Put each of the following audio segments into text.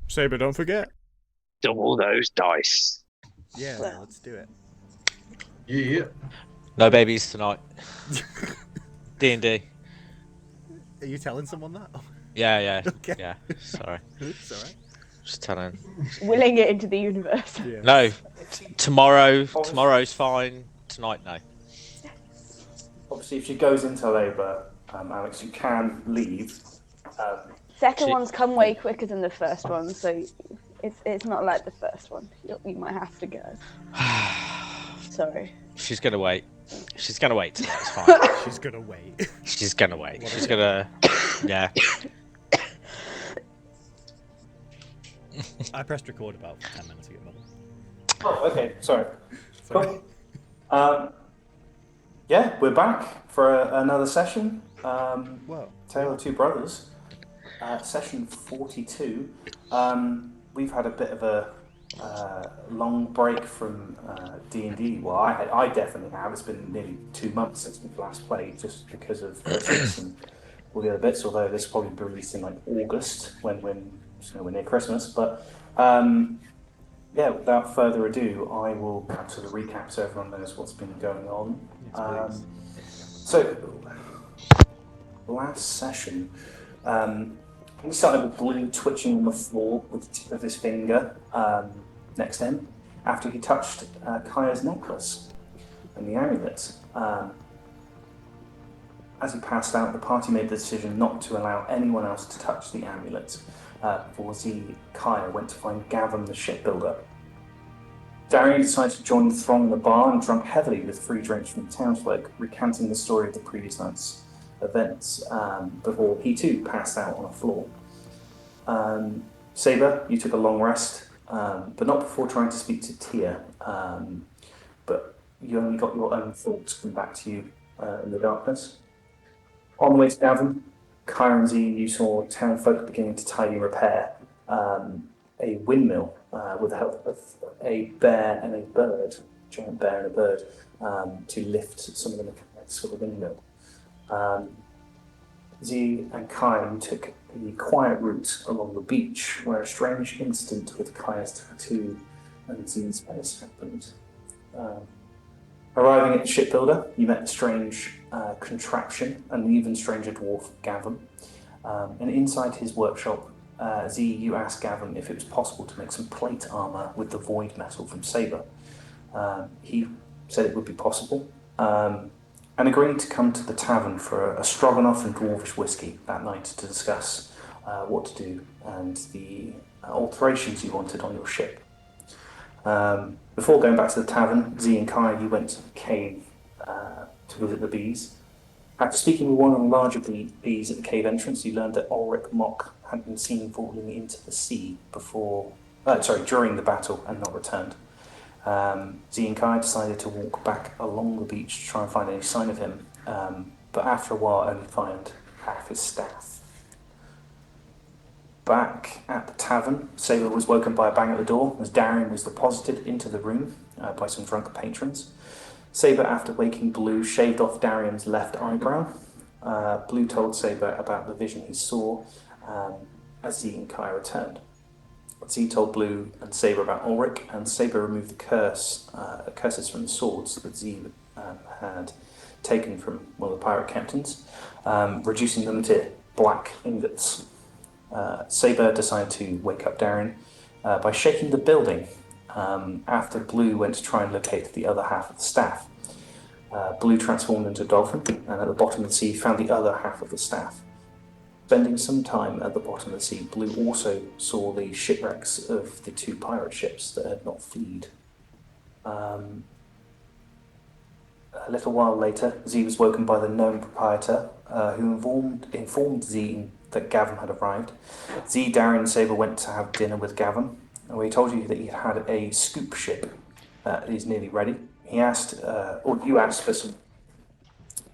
Saber, don't forget. Double those dice. Yeah, Well. let's do it. Yeah. No babies tonight. D&D. Are you telling someone that? Yeah. Okay. Yeah. Sorry. It's alright. Just telling. Willing it into the universe. Yeah. No. Tomorrow's fine. Tonight, no. Obviously, if she goes into labour, Alex, you can leave. Second one's come way quicker than the first one, so it's not like the first one. You might have to go. Sorry. She's gonna wait. She's gonna wait today. It's fine. She's gonna wait. She's gonna wait. She's gonna. Yeah. I pressed record about 10 minutes ago, Mother. Oh, okay. Sorry. Sorry. Cool. Yeah, we're back for another session. Whoa. Tale of Two Brothers. Session 42. We've had a bit of a long break from D&D. Well, I definitely have. It's been nearly 2 months since we've last played, just because of Christmas and all the other bits. Although this will probably be released in like August when we're near Christmas. But yeah, without further ado, I will go to the recap so everyone knows what's been going on. Yes, So, last session, we started with Blue twitching on the floor with the tip of his finger next to him after he touched Kaya's necklace and the amulet. As he passed out, the party made the decision not to allow anyone else to touch the amulet before Kaya went to find Gavin the shipbuilder. Darian decided to join the throng in the bar and drank heavily with free drinks from the townsfolk, recanting the story of the previous night's events before he too passed out on the floor. Saber, you took a long rest, but not before trying to speak to Tia, but you only got your own thoughts come back to you in the darkness. On the way to Gavin, Kaya and Z, you saw townfolk beginning to tidy and repair a windmill with the help of a bear and a bird, a giant bear and a bird, to lift some of the mechanics for the windmill. Z and Kaya took the quiet route along the beach, where a strange incident with Kaya's tattoo and Z's face happened. Arriving at the shipbuilder, you met a strange contraption and an even stranger dwarf, Gavin. And inside his workshop, Z, you asked Gavin if it was possible to make some plate armor with the void metal from Saber. He said it would be possible, and agreed to come to the tavern for a stroganoff and dwarvish whiskey that night to discuss what to do and the alterations you wanted on your ship. Before going back to the tavern, Z and Kaya, you went to the cave to visit the bees. After speaking with one of the larger bees at the cave entrance, you learned that Ulrich Mock had been seen falling into the sea during the battle and not returned. Z and Kaya decided to walk back along the beach to try and find any sign of him, but after a while only find half his staff. Back at the tavern, Saber was woken by a bang at the door as Darian was deposited into the room by some drunk patrons. Saber, after waking Blue, shaved off Darian's left eyebrow. Blue told Saber about the vision he saw as Z and Kaya returned. Z told Blue and Saber about Ulrich, and Saber removed the curses from the swords that Z had taken from one of the pirate captains, reducing them to black ingots. Saber decided to wake up Darian by shaking the building after Blue went to try and locate the other half of the staff. Blue transformed into a dolphin, and at the bottom of the sea found the other half of the staff. Spending some time at the bottom of the sea, Blue also saw the shipwrecks of the two pirate ships that had not fled. A little while later, Z was woken by the gnome proprietor, who informed Z that Gavin had arrived. Z, Darian, and Saber went to have dinner with Gavin, where he told you that he had a scoop ship that is nearly ready. He asked, or you asked for some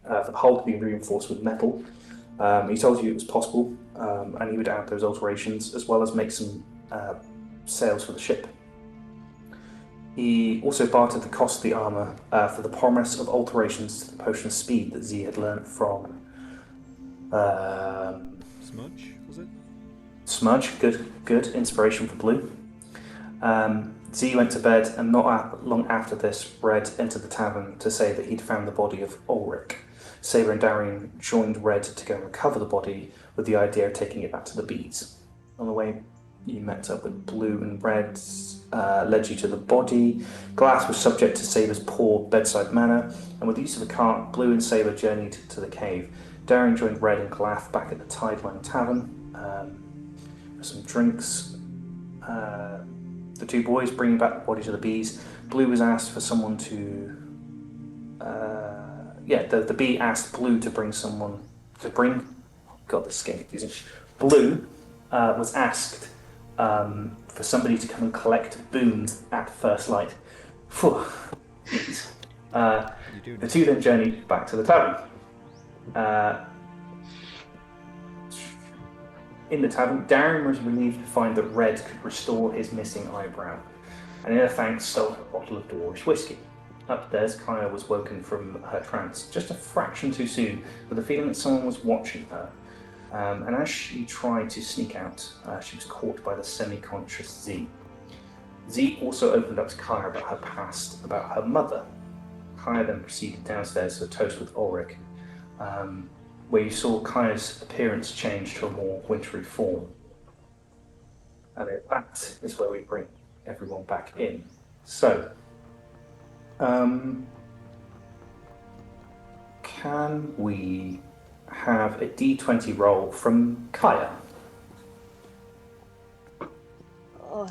for the hull to be reinforced with metal. He told you it was possible, and he would add those alterations as well as make some sails for the ship. He also bartered the cost of the armour for the promise of alterations to the potion of speed that Z had learnt from Smudge, was it? smudge. Good. Inspiration for Blue. Z went to bed, and not long after this, Red entered the tavern to say that he'd found the body of Ulrich. Saber and Darian joined Red to go and recover the body with the idea of taking it back to the bees. On the way, you met up with Blue, and Red led you to the body. Glass was subject to Saber's poor bedside manner, and with the use of a cart, Blue and Saber journeyed to the cave. Darian joined Red and Glath back at the Tideline Tavern for some drinks. The two boys bringing back the body to the bees. Blue was asked for someone to... the bee asked Blue to bring someone... God, this is getting confusing. Blue was asked for somebody to come and collect Boone at first light. Phew. The two then journeyed back to the tavern. In the tavern, Darren was relieved to find that Red could restore his missing eyebrow, and in her thanks stole a bottle of Dorish whiskey. Upstairs, Kaya was woken from her trance, just a fraction too soon, with the feeling that someone was watching her. And as she tried to sneak out, she was caught by the semi-conscious Z. Z also opened up to Kaya about her past, about her mother. Kaya then proceeded downstairs to a toast with Ulrich, where you saw Kaya's appearance change to a more wintry form. And that is where we bring everyone back in. So, can we have a D20 roll from Kaya? Oh,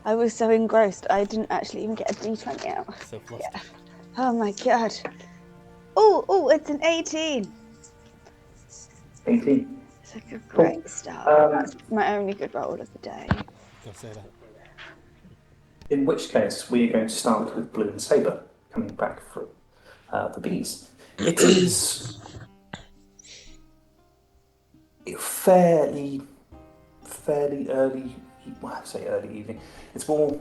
I was so engrossed, I didn't actually even get a D20 out. So flustered. Yeah. Oh my god. Oh, it's an 18. 18. It's like a great start. That's my only good roll of the day. Don't say that. In which case, we are going to start with Blue and Saber coming back from the bees. It is fairly early, well, I say early evening. It's more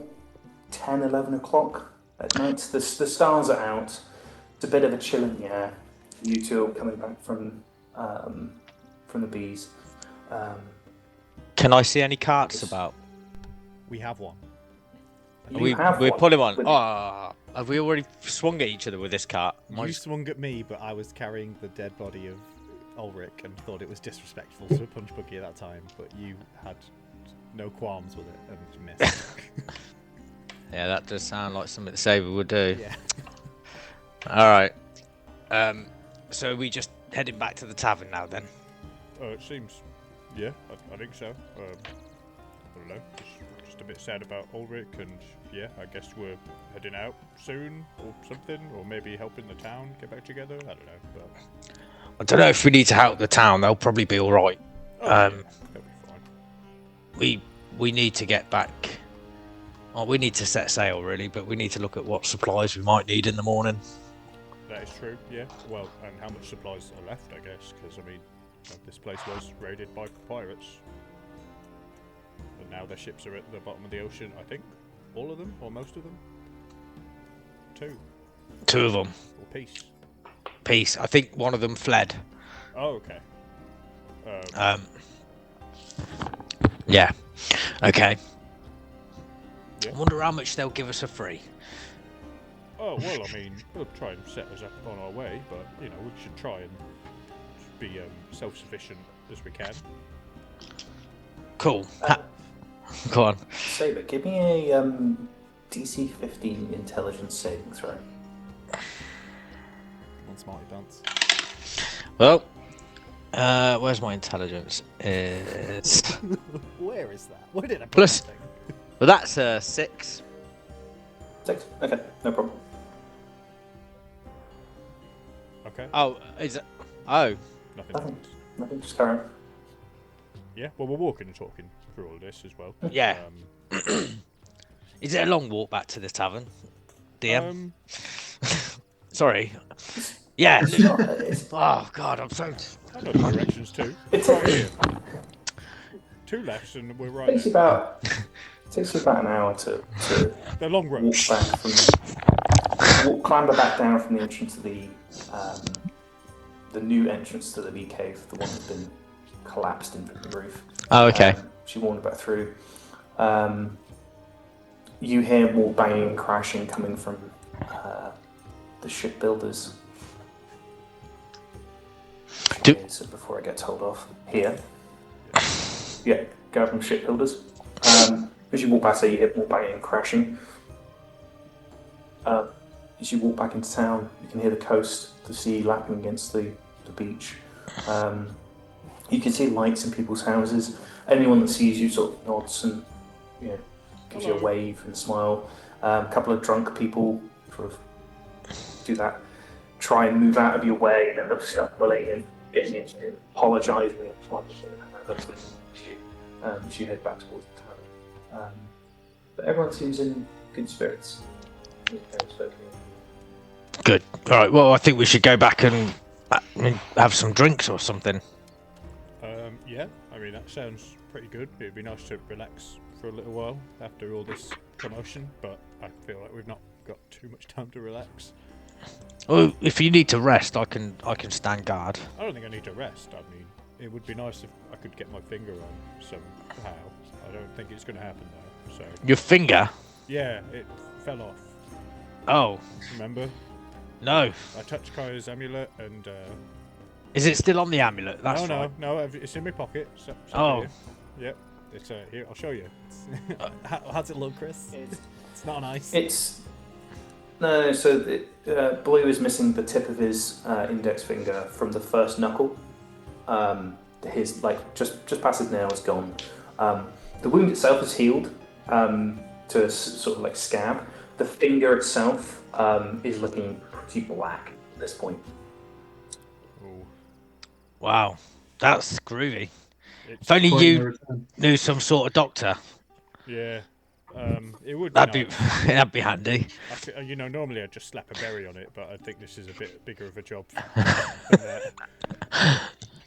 10, 11 o'clock at night. The stars are out. It's a bit of a chill in the air. You two are coming back from the bees. Can I see any carts about? We have one. You have We're one, pulling on. but- Oh, have we already swung at each other with this cart? You swung at me, but I was carrying the dead body of Ulrich and thought it was disrespectful to a punch buggy at that time, but you had no qualms with it and missed. Yeah, that does sound like something the Saber would do. Yeah. All right. So are we just heading back to the tavern now then? It seems, yeah, I think so. I don't know, just a bit sad about Ulrich, and yeah, I guess we're heading out soon or something, or maybe helping the town get back together. I don't know, but I don't know if we need to help the town. They'll probably be all right. yeah, they'll be fine. We need to get back. Well, we need to set sail really, but we need to look at what supplies we might need in the morning. That is true, yeah. Well, and how much supplies are left, I guess, because I mean, this place was raided by pirates. But now their ships are at the bottom of the ocean, I think. All of them, or most of them? Two of them. Or peace. Peace. I think one of them fled. Oh, okay. Yeah. Okay. Yeah. I wonder how much they'll give us for free. Oh, well, I mean, they'll try and set us up on our way, but, you know, we should try and be self-sufficient as we can. Cool. Go on. Saber, give me a DC 15 intelligence saving throw. On Smarty Pants. Well, where's my intelligence? It's Where is that? Where did I put Plus- that thing? well, that's a 6. 6? Okay, no problem. Okay, Oh, is it? Oh, nothing. Nothing, just carry on. Yeah, well, we're walking and talking through all this as well. yeah. Is it a long walk back to the tavern, DM? Sorry. Yeah. It's not, it's, Oh God, I'm so. I know the directions too. It's Right here. 2 lefts and we're right takes you there. about an hour to They're long walk roads. back clamber back down from the entrance to the new entrance to the bee cave, the one that's been collapsed into the roof. Oh, okay. She wandered back through. You hear more banging and crashing coming from the shipbuilders. So before I get told off, here. Yeah, go from shipbuilders. As you walk past, you hear more banging and crashing. As you walk back into town, you can hear the coast, the sea lapping against the beach. You can see lights in people's houses. Anyone that sees you sort of nods and gives you a wave and smile. A couple of drunk people sort of do that. Try and move out of your way, and then they'll start bullying and getting into it, apologising and you head back towards the town. But everyone seems in good spirits. Good. All right. Well, I think we should go back and have some drinks or something. Yeah. I mean, that sounds pretty good. It'd be nice to relax for a little while after all this commotion, but I feel like we've not got too much time to relax. Well, if you need to rest, I can stand guard. I don't think I need to rest. I mean, it would be nice if I could get my finger on somehow. I don't think it's going to happen though. So. Your finger? Yeah, it fell off. Oh. Remember? No. I touched Kaya's amulet and. Is it still on the amulet? That's fine. No, it's in my pocket. So oh. Here. Yep. It's here. I'll show you. How's it look, Chris? It's not nice. It's no. So Blue is missing the tip of his index finger from the first knuckle. His just past his nail is gone. The wound itself is healed to a sort of like scab. The finger itself is looking pretty black at this point. Ooh. Wow, that's groovy. If only you knew some sort of doctor. Yeah. It would. That'd be handy. Normally I'd just slap a berry on it, but I think this is a bit bigger of a job than that.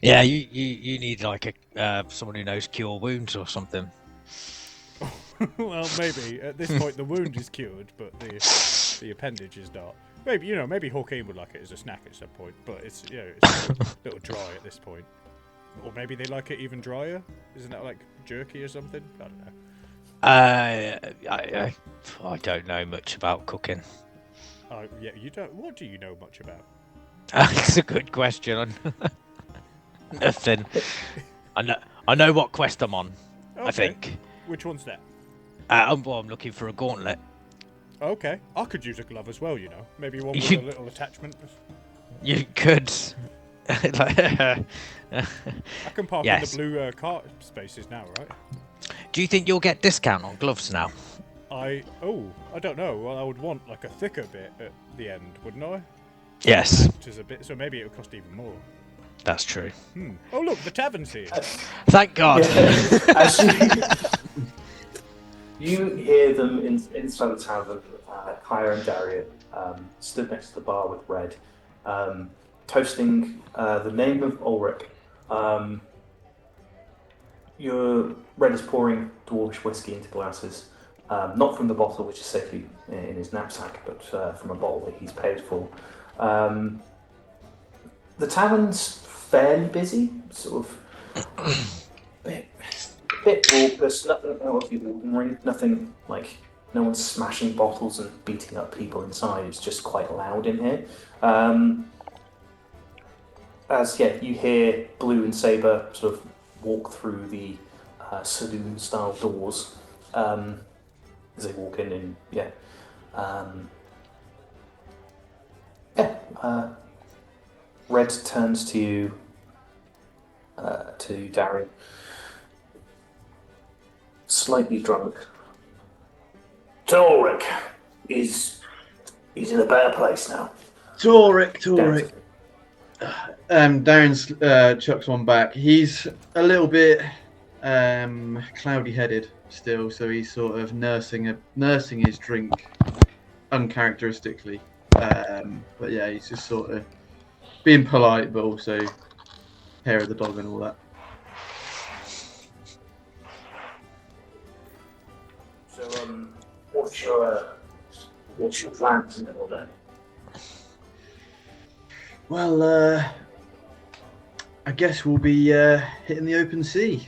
Yeah, you need like someone who knows cure wounds or something. Well, maybe at this point the wound is cured, but the appendage is not. Maybe Hawkeen would like it as a snack at some point, but it's it's a little dry at this point. Or maybe they like it even drier. Isn't that like jerky or something? I don't know. I don't know much about cooking. Yeah, you don't. What do you know much about? It's a good question. Nothing. I know what quest I'm on. Okay. I think. Which one's that? I'm looking for a gauntlet. Okay, I could use a glove as well. Maybe one with a little attachment. You could. I can park in the blue car spaces now, right? Do you think you'll get discount on gloves now? I don't know. Well, I would want like a thicker bit at the end, wouldn't I? Yes. Which is a bit, so maybe it would cost even more. That's true. Oh look, the tavern's here. Thank God. Yeah. Actually, you hear them inside the tavern. Kaya and Darius stood next to the bar with Red, toasting the name of Ulrich. Your Red is pouring dwarvish whiskey into glasses, not from the bottle, which is safely in his knapsack, but from a bottle that he's paid for. The tavern's fairly busy, sort of bit raucous, nothing out of the ordinary, nothing like no one's smashing bottles and beating up people inside. It's just quite loud in here. You hear Blue and Saber sort of walk through the saloon-style doors as they walk in, and Red turns to you, to Darren, slightly drunk. Torek is in a better place now. Torek. Darren chucks one back. He's a little bit cloudy-headed still, so he's sort of nursing his drink uncharacteristically. But yeah, he's just sort of being polite, but also hair of the dog and all that. So, what's your plans in all that? Well, I guess we'll be hitting the open sea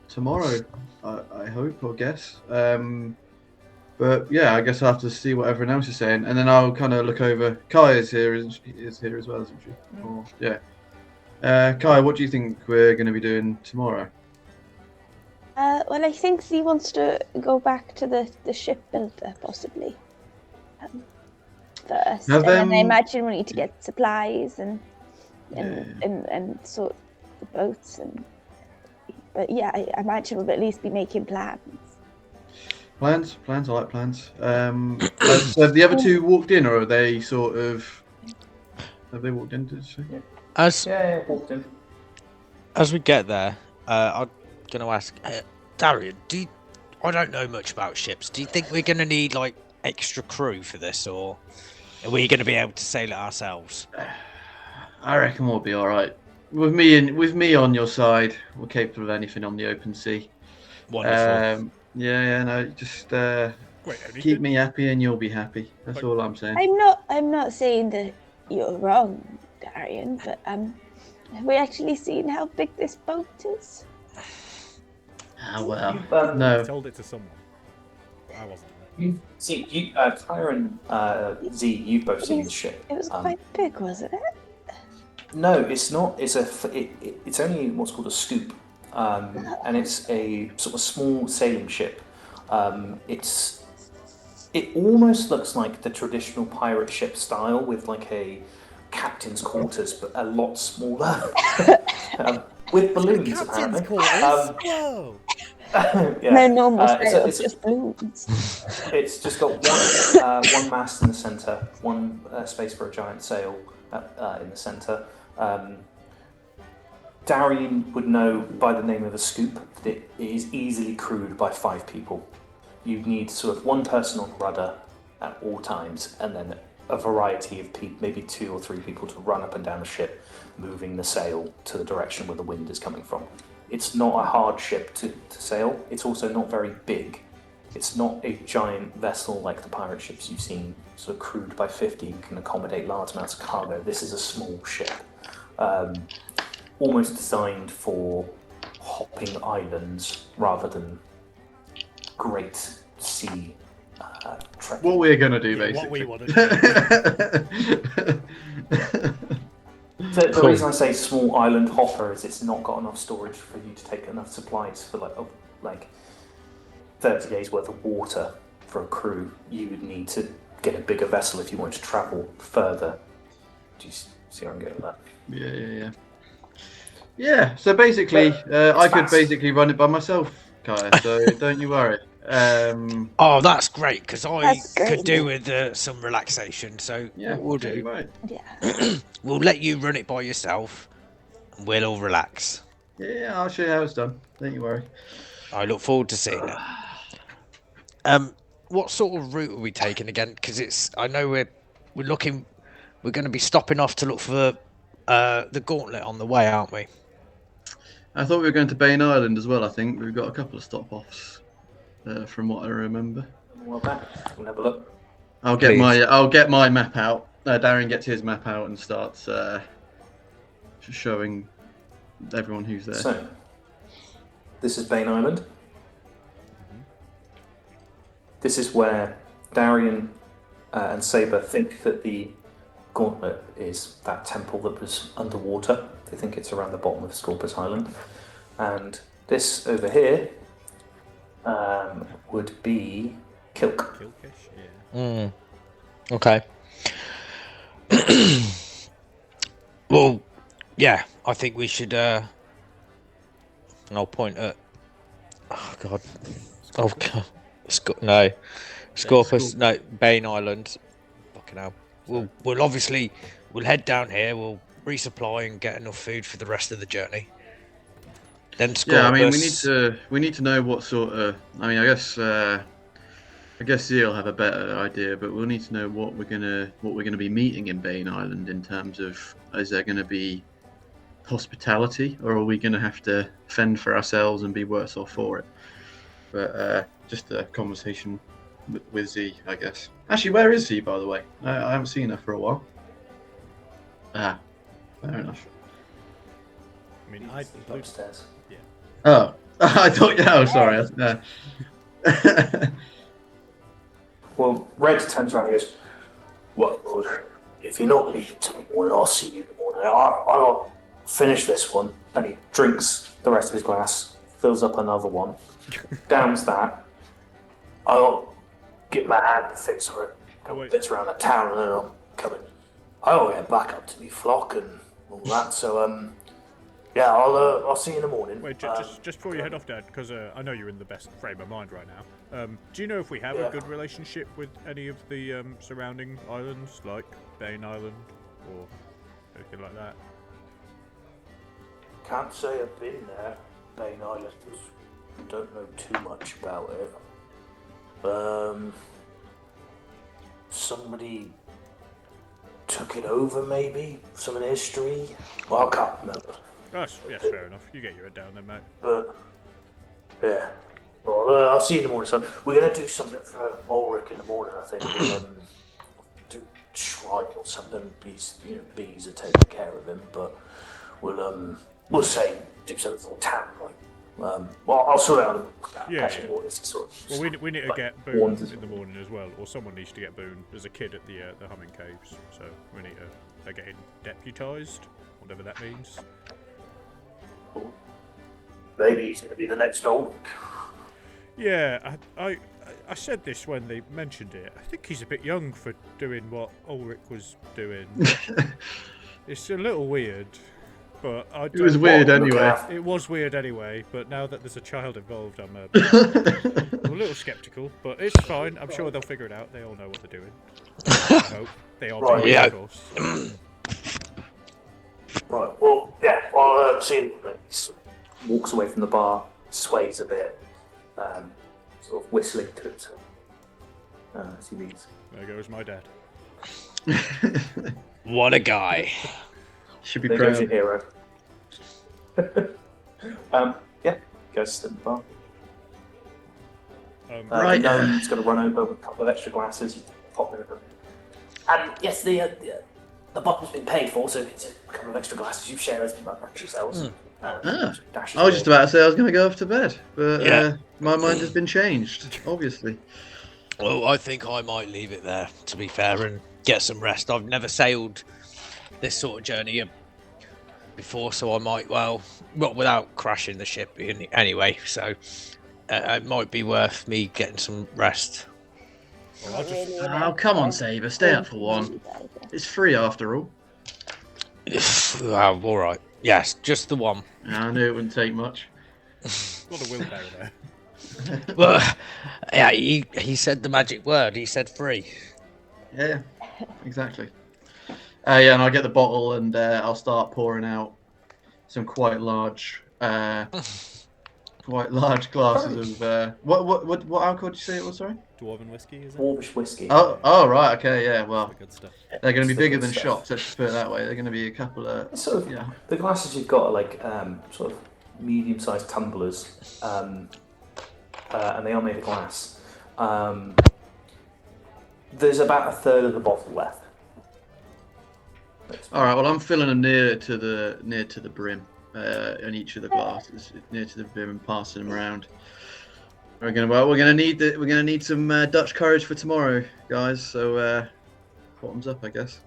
tomorrow. I hope or guess. But yeah, I guess I'll have to see what everyone else is saying, and then I'll kind of look over. Kai is here, is here as well, isn't she? Or, yeah. Kai, what do you think we're going to be doing tomorrow? Well, I think he wants to go back to the shipbuilder, possibly. First, and then I imagine we need to get supplies and sort the boats but yeah, I imagine we'll at least be making plans. Plans. I like plans. So have the other two walked in, or are they sort of? Have they walked in? Did you say? Yeah, walked in. As we get there, I'm going to ask Darian. I don't know much about ships. Do you think we're going to need like extra crew for this, or are we going to be able to sail it ourselves? I reckon we'll be all right. With me on your side, we're capable of anything on the open sea. Wonderful. No, just keep me happy and you'll be happy. That's all I'm saying. I'm not saying that you're wrong, Darian, but have we actually seen how big this boat is? Well, I no. told it to someone. I wasn't. Tyre and Z, you've both seen the ship. It was quite big, wasn't it? No, it's not. It's only what's called a scoop, and it's a sort of small sailing ship. It almost looks like the traditional pirate ship style with like a captain's quarters, but a lot smaller, with balloons apparently. Whoa! Yeah. No normal sails, just balloons. It's just got one mast in the centre, one space for a giant sail in the centre. Darian would know by the name of a scoop that it is easily crewed by 5 people. You need sort of one person on rudder at all times, and then a variety of people, maybe 2 or 3 people to run up and down the ship, moving the sail to the direction where the wind is coming from. It's not a hard ship to sail. It's also not very big. It's not a giant vessel like the pirate ships you've seen, sort of crewed by 50, you can accommodate large amounts of cargo. This is a small ship, almost designed for hopping islands rather than great sea trekking. What we're gonna do, Yeah, basically. what we want to do. The reason I say small island hopper is it's not got enough storage for you to take enough supplies for like 30 days worth of water for a crew. You would need to get a bigger vessel if you want to travel further. Do you see where I'm going with that? Yeah, so basically, I could fast. basically run it by myself, Kai, so don't you worry. Oh, that's great, because I That's great. could do with some relaxation, so Yeah, what we'll yeah, do, you're right. Yeah. we'll let you run it by yourself, and we'll all relax. Yeah, I'll show you how it's done. Don't you worry. I look forward to seeing it. What sort of route are we taking again? Because I know we're going to be stopping off to look for the gauntlet on the way, aren't we? I thought we were going to Bain Island as well. I think we've got a couple of stop-offs, from what I remember. Well, back. We'll have a look. I'll get my map out. Darren gets his map out and starts showing everyone who's there. So, this is Bain Island. This is where Darian and Saber think that the gauntlet is that temple that was underwater. They think it's around the bottom of Scorpus Island. And this over here would be Kilk. Kilkish, yeah. Okay. Well, yeah, I think we should. And I'll point at. Oh God. Oh God. Scorpus. No, Bain Island. Fucking hell. We'll head down here. We'll resupply and get enough food for the rest of the journey. Then Scorpus. Yeah, I mean, we need to know what sort of. I mean, I guess you'll have a better idea, but we'll need to know what we're gonna be meeting in Bain Island in terms of, is there gonna be hospitality, or are we gonna have to fend for ourselves and be worse off for it? But just a conversation with Z, I guess. Actually, where is Z, by the way? I haven't seen her for a while. Ah, fair enough. I mean, I upstairs. Oh, I thought. Oh, sorry. Well, Red turns around and goes, "Well, Lord, if you're not leaving till the morning, I'll see you in the morning. I'll finish this one." And he drinks the rest of his glass, fills up another one, downs that. I'll get my hand to fix for it. Bits around the town, and then I'll come in. I'll get back up to me flock and all that. So, yeah, I'll see you in the morning. Wait, just before you head off, Dad, because I know you're in the best frame of mind right now. Do you know if we have a good relationship with any of the surrounding islands, like Bane Island or anything like that? Can't say I've been there, Bane Island. Don't know too much about it. Somebody took it over, maybe? Some of the history? Well, I can't remember. Yes, fair enough. You get your head down then, mate. But, yeah. Well, I'll see you in the morning, son. We're going to do something for Ulrich in the morning, I think. We'll do shrine or something. Bees are taking care of him, but we'll say do something for the town, right? Well, I'll sort it out. Well, we need to get Boone in the morning as well, or someone needs to get Boone. There's a kid at the Humming Caves, so we need to get him deputised, whatever that means. Maybe he's going to be the next Ulrich. Yeah, I said this when they mentioned it. I think he's a bit young for doing what Ulrich was doing. It's a little weird. But it was weird anyway. It was weird anyway, but now that there's a child involved, I'm a little sceptical. But it's fine. I'm sure they'll figure it out. They all know what they're doing. I hope they are. Right, of course. Right. Well, yeah. I'll see him. He walks away from the bar, sways a bit, sort of whistling to himself as he leaves. There goes my dad. What a guy. Should be There proud. goes your hero. Yeah, goes to the bar. Right. He's going to run over with a couple of extra glasses. You pop in them. And yes, the bottle's been paid for, so it's a couple of extra glasses. You share as much yourselves. I was just about to say I was going to go off to bed, but my mind has been changed, obviously. Well, I think I might leave it there, to be fair, and get some rest. I've never sailed this sort of journey before, so I might, well, without crashing the ship anyway, so it might be worth me getting some rest. Oh, come on, Saber, stay up for one. It's free after all. Wow, all right. Yes, just the one. I knew it wouldn't take much. Got a wheelbarrow there. Well, yeah, he said the magic word. He said free. Yeah, exactly. Yeah, and I'll get the bottle and I'll start pouring out some quite large glasses of what alcohol did you say it was? Sorry. Dwarven whiskey, is it? Dwarvish whiskey. Oh, right, okay, yeah. Well, Good stuff. they're going to be It's bigger good than stuff. shots. Let's just put it that way. They're going to be a couple of The glasses you've got are like sort of medium-sized tumblers, and they are made of glass. There's about a third of the bottle left. All right. Well, I'm filling them near to the brim, in each of the glasses, near to the brim, and passing them around. We're gonna need some Dutch courage for tomorrow, guys. So, bottoms up, I guess.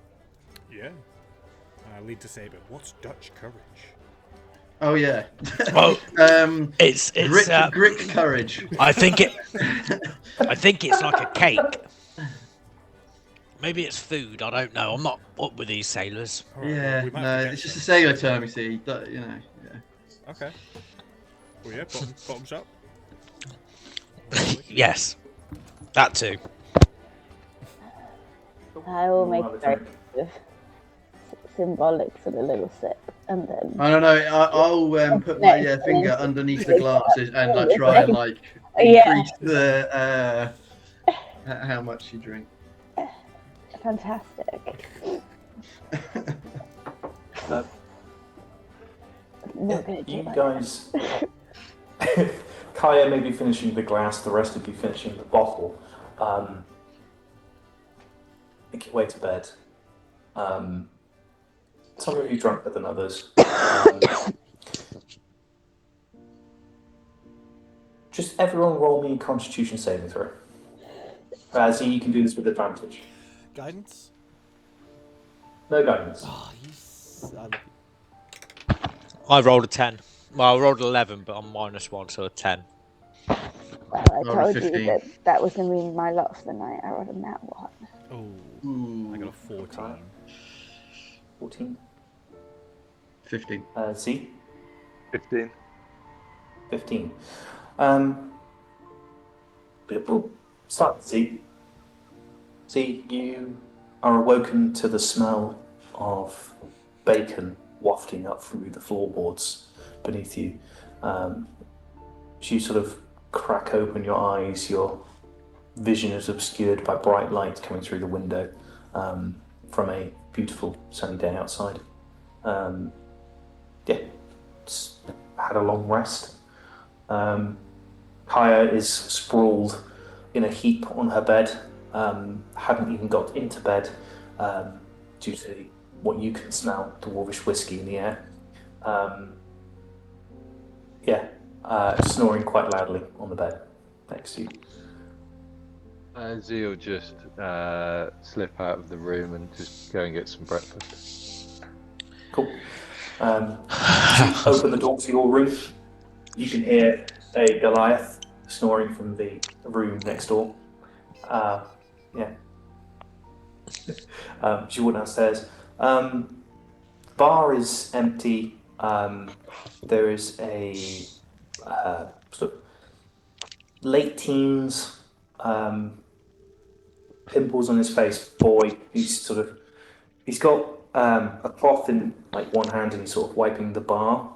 Yeah. Lead to Saber. What's Dutch courage? Oh yeah. Well, it's grit courage. I think it's like a cake. Maybe it's food. I don't know. I'm not up with these sailors. All right, Yeah, well, we might no, have to it's get just a some. sailor term, you see. You know, yeah. Okay. Well, yeah, bottoms up. Yes, that too. I will make a very symbolic sort of little sip, and then I don't know. I'll put my finger underneath the glasses and like try and like increase the how much you drink. fantastic. You guys, Kaya may be finishing the glass, the rest of you finishing the bottle. Make your way to bed. Some of you drunker than others. Just everyone roll me a Constitution saving throw. So you can do this with advantage. Guidance? No guidance. Oh, I love you. I rolled a 10. Well, I rolled 11, but I'm -1, so a 10. Well, I Rolled a told you 15. that was going to be my lot for the night. I rolled a nat 1. Oh, Ooh, I got a 14. 14. 15. Z? 15. 15. We'll start Z. Z, you are awoken to the smell of bacon wafting up through the floorboards beneath you. As you sort of crack open your eyes, your vision is obscured by bright light coming through the window from a beautiful sunny day outside. It's had a long rest. Kaya is sprawled in a heap on her bed. Hadn't even got into bed due to what you can smell, dwarvish whiskey in the air. Snoring quite loudly on the bed next to you. Z will just slip out of the room and just go and get some breakfast. Cool. As you open the door to your room, you can hear a Goliath snoring from the room next door. As you walk downstairs, bar is empty. There is a sort of late teens, pimples on his face boy. He's got a cloth in like one hand and he's sort of wiping the bar,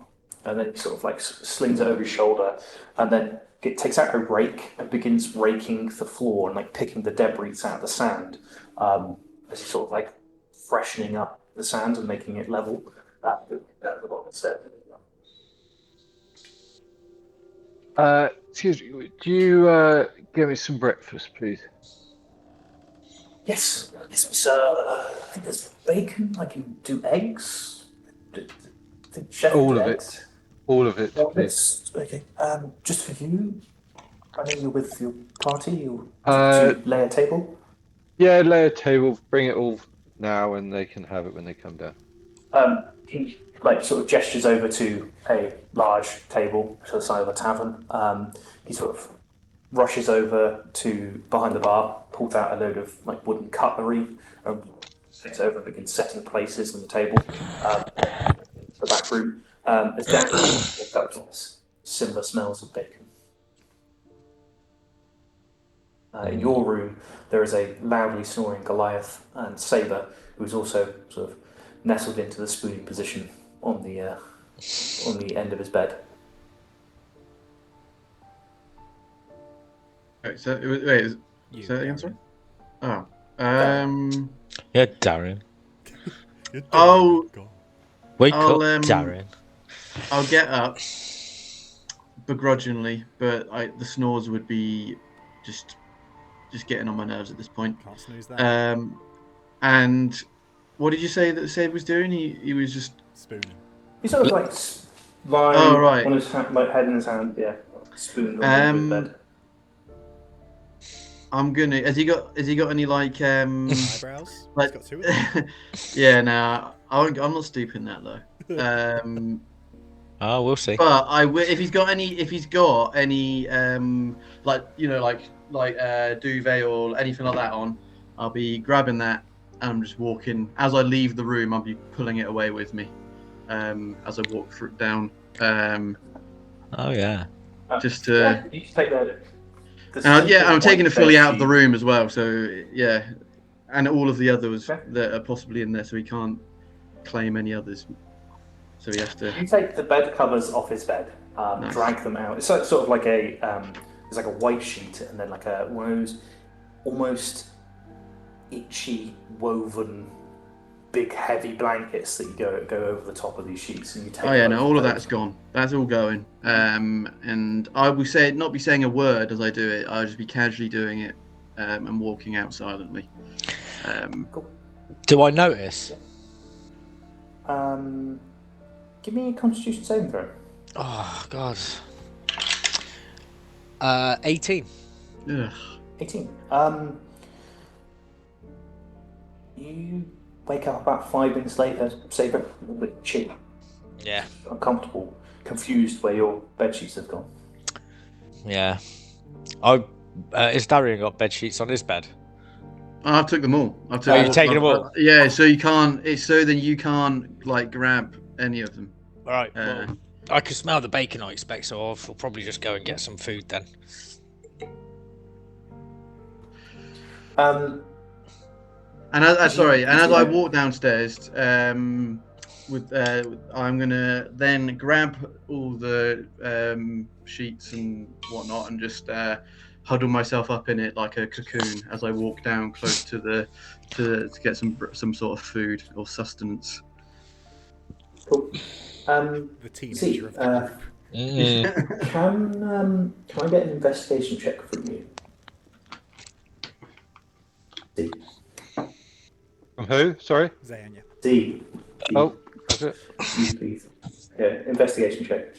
and then he sort of like slings it over his shoulder, and then takes out a rake and begins raking the floor and like picking the debris out of the sand, as he's sort of like freshening up the sand and making it level. At the bottom step. Excuse me, do you get me some breakfast, please? Yes, sir. I think there's bacon. I can do eggs. Shepard All of eggs. it. All of it, please. It's okay. Just for you. I know you're with your party. You lay a table. Yeah, lay a table, bring it all now, and they can have it when they come down. He like sort of gestures over to a large table to the side of the tavern. He sort of rushes over to behind the bar, pulls out a load of like wooden cutlery, sits over and begins setting places on the table. The back room. As Dan walks up, similar smells of bacon. In your room, there is a loudly snoring Goliath and Saber, who is also sort of nestled into the spooning position on the end of his bed. Wait, say that again, sorry? Oh. Yeah, Darren. Oh, Wake I'll, up, Darren. I'll get up begrudgingly, but the snores would be just getting on my nerves at this point. Can't snooze that. And what did you say that Seb was doing? He was just Spooning. He's sort of like lying right. on his like head in his hand, spooned on his bed. I'm gonna. Has he got any like Eyebrows? like? He's got two of them. Yeah, no, I'm not stooping that though. Oh, we'll see. But if he's got any like duvet or anything like that on, I'll be grabbing that and I'm just walking. As I leave the room, I'll be pulling it away with me. As I walk down. Oh yeah. Just to. You can take that. I'm taking it fully out of the room as well. So yeah, and all of the others that are possibly in there, so he can't claim any others. So he has to. You take the bed covers off his bed, Nice. drag them out. It's sort of like there's like a white sheet and then like one of those almost itchy woven big heavy blankets that you go over the top of these sheets and you take. Oh yeah, no, all of that's gone. That's all going. And I will not be saying a word as I do it. I'll just be casually doing it and walking out silently. Cool. Do I notice? Give me a Constitution saving throw. Oh God. 18. Ugh. 18. You wake up about 5 minutes later, Saber, a little bit chilly, Yeah. uncomfortable, confused where your bed sheets have gone. Yeah. Is Darian got bed sheets on his bed? I took them all. I took Oh, you've taken them all? Yeah, so you can't. It's so then you can't like grab any of them. All right. Well, I can smell the bacon, I expect, so I'll probably just go and get some food then. Um, And as I Yeah. walk downstairs, I'm gonna then grab all the sheets and whatnot, and just huddle myself up in it like a cocoon as I walk down close to to get some sort of food or sustenance. Cool. The teenager of the group. Can I get an investigation check from you? Z. From who? Sorry. Zanya. Z. Oh, that's it. You, please. Yeah, investigation check.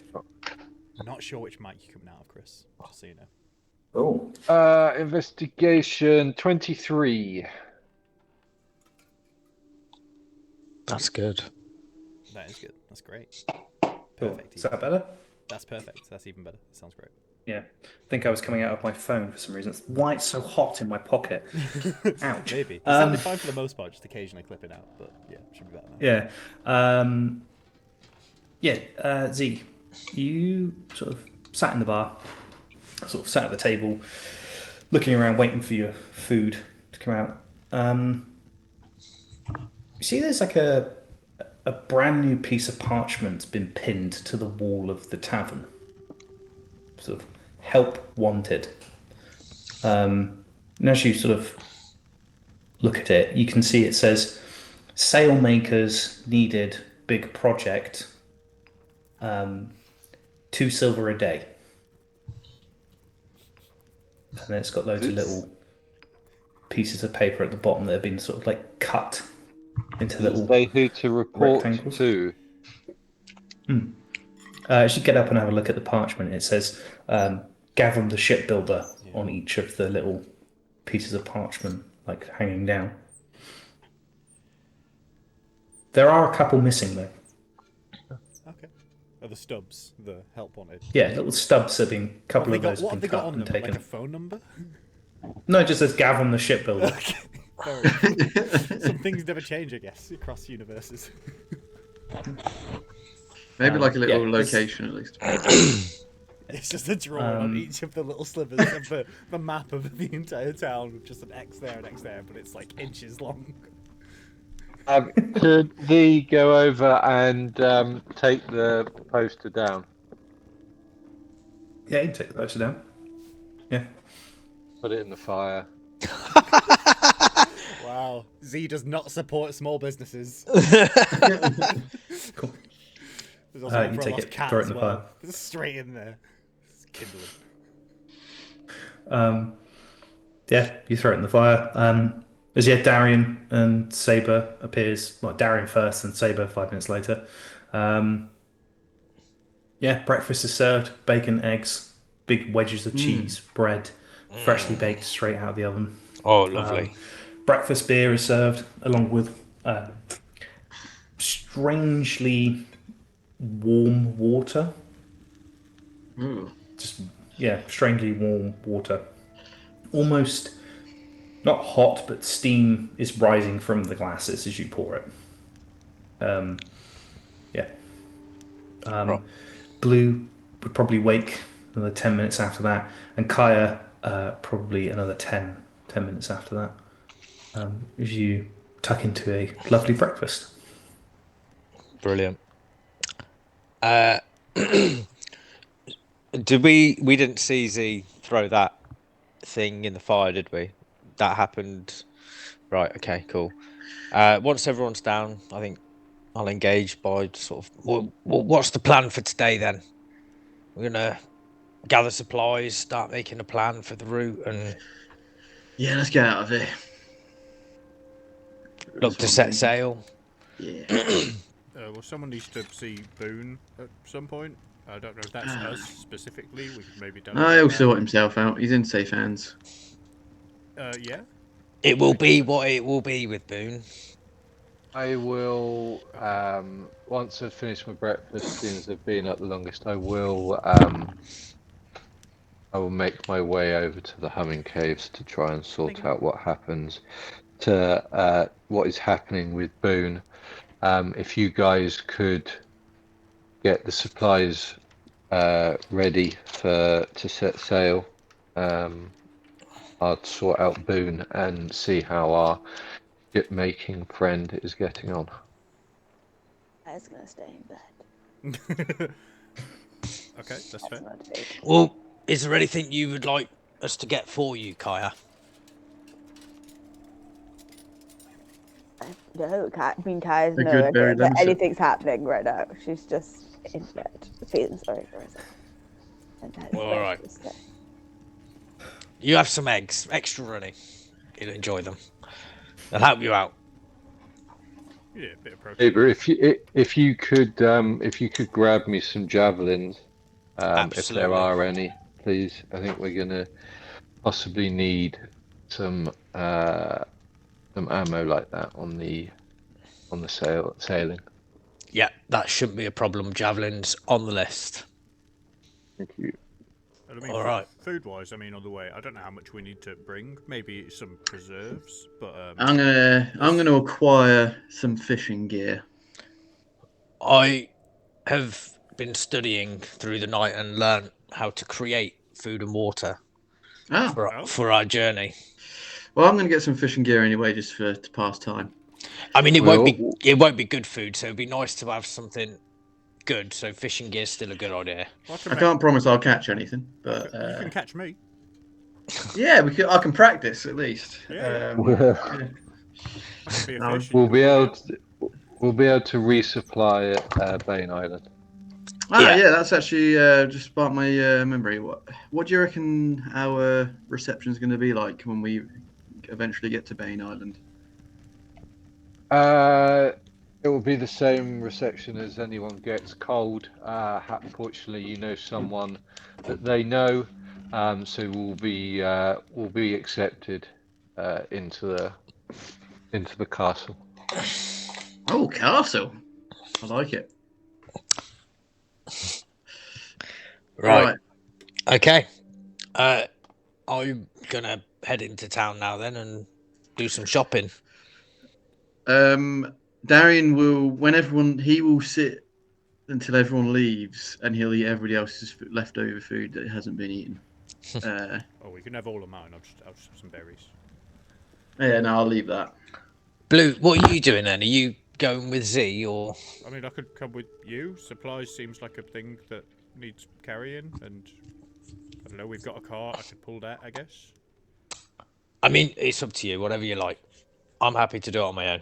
Not sure which mic you're coming out of, Chris. Just so you know. Oh. Investigation 23. That's good. That is good. That's great. Cool. Perfect. Is that better? That's perfect. That's even better. Sounds great. Yeah. I think I was coming out of my phone for some reason. It's why it's so hot in my pocket. Ouch. Maybe. It sounded fine for the most part, just occasionally clipping out, but yeah, should be better now. Yeah. Z, you sort of sat in the bar, sort of sat at the table, looking around, waiting for your food to come out. You see there's like a brand new piece of parchment been pinned to the wall of the tavern. Sort of help wanted. And as you sort of look at it, you can see it says sailmakers needed big project, 2 silver a day. And then it's got loads of little pieces of paper at the bottom that have been sort of like cut into little Say who to report rectangles. to. As you get up and have a look at the parchment, it says Gavin the shipbuilder on each of the little pieces of parchment, like hanging down. There are a couple missing though. Okay. Are the stubs the help wanted? Yeah, little stubs have been. A couple of those What have have they been got cut on and them? taken. Like a phone number? No, it just says Gavin the shipbuilder. Okay. Fair enough. Some things never change, I guess, across universes. Maybe like a little yeah, location at least. It's just a drawing on each of the little slivers of the map of the entire town with just an X there and X there, but it's like inches long. Could the go over and take the poster down? Yeah, you can take the poster down. Yeah. Put it in the fire. Wow. Z does not support small businesses. Cool. There's also You take it, cat throw it as in the well. fire. It's straight in there. It's kindling. Yeah, you throw it in the fire. As yet, Darian and Saber appears. Well, Darian first, and Saber 5 minutes later. Yeah, breakfast is served: bacon, eggs, big wedges of cheese, bread, freshly baked straight out of the oven. Oh, lovely. Breakfast beer is served along with strangely warm water. Just strangely warm water. Almost not hot, but steam is rising from the glasses as you pour it. Right. Blue would probably wake another 10 minutes after that, and Kaya probably another 10 minutes after that. As you tuck into a lovely breakfast. Brilliant. Did we didn't see Z throw that thing in the fire, did we? That happened. Right, okay, cool. Once everyone's down, I think I'll engage by sort of what's the plan for today then? We're gonna gather supplies, start making a plan for the route, and Yeah, let's get out of here. look to set sail. Yeah. Well, someone needs to see Boone at some point. I don't know if that's us specifically. We could maybe No, he'll delegate sort himself out. He's in safe hands. that. Yeah. It will be what it will be with Boone. I will, once I've finished my breakfast, seeing as I've been up the longest, I will make my way over to the Humming Caves to try and sort out what happens to what is happening with Boone. If you guys could get the supplies ready to set sail, I'd sort out Boone and see how our ship-making friend is getting on. I was gonna stay in bed. Okay, that's fair. Not big. Well, is there anything you would like us to get for you, Kaya? No, Kaya's A no good idea berry that lemon sip. anything's happening right now. She's just in bed, feeling sorry for herself. And that is Well, where alright. she'll stay. You have some eggs, extra runny. You'll enjoy them. They'll help you out. Yeah, a bit of protein. Saber, if you could grab me some javelins, if Absolutely. there are any, please. I think we're gonna possibly need some ammo like that on the sailing. Yeah, that shouldn't be a problem. Javelins on the list. Thank you. I mean, All right. Food-wise, I mean, on the way, I don't know how much we need to bring. Maybe some preserves, but I'm gonna acquire some fishing gear. I have been studying through the night and learned how to create food and water Oh, for our journey. well, I'm gonna get some fishing gear anyway, just to pass time. I mean, it Well- won't be good food, so it'd be nice to have something good. So fishing gear's still a good idea. I can't promise I'll catch anything, but you can catch me. yeah, I can practice at least. Yeah. Yeah. I could be a No, fish. We'll be able to resupply at Bane Island. Yeah, that's actually just sparked my memory. What do you reckon our reception is going to be like when we eventually get to Bane Island? It will be the same reception as anyone gets. Cold. Fortunately, you know someone that they know, so we'll be accepted into the castle. Oh, castle! I like it. Right. Okay. I'm gonna head into town now then and do some shopping. Darian will sit until everyone leaves, and he'll eat everybody else's leftover food that hasn't been eaten. Oh, we can have all of mine. I'll just have some berries. Yeah, no, I'll leave that. Blue, what are you doing then? Are you going with Z or? I mean, I could come with you. Supplies seems like a thing that needs carrying, and I don't know. We've got a car. I could pull that, I guess. I mean, it's up to you. Whatever you like. I'm happy to do it on my own.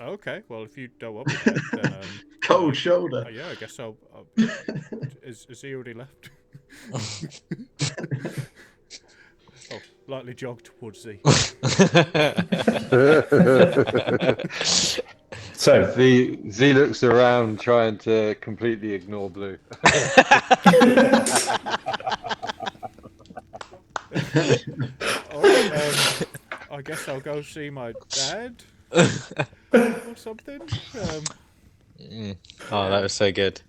Okay, well, if you don't want me there, then Cold shoulder. yeah, I guess I'll is he already left? Oh, lightly jogged towards Z. So Z looks around, trying to completely ignore Blue. Alright, I guess I'll go see my dad or something. Oh, that was so good.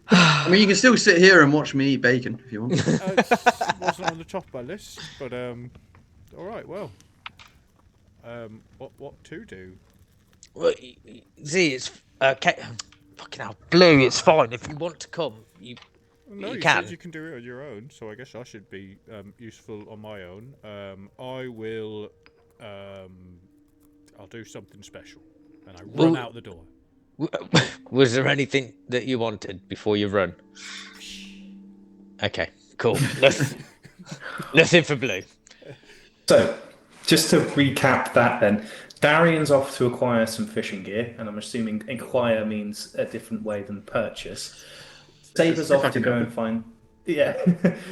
I mean, you can still sit here and watch me eat bacon if you want. It wasn't on the top of my list, but all right. Well, what to do? Well, Z, it's fucking hell, Blue. It's fine if you want to come. No, You you can. said you can do it on your own, so I guess I should be useful on my own. I will. I'll do something special, and I run out the door. Was there anything that you wanted before you run? Okay, cool. Nothing for Blue. So, just to recap that then, Darian's off to acquire some fishing gear, and I'm assuming acquire means a different way than purchase. Saber's off to go and find... Yeah,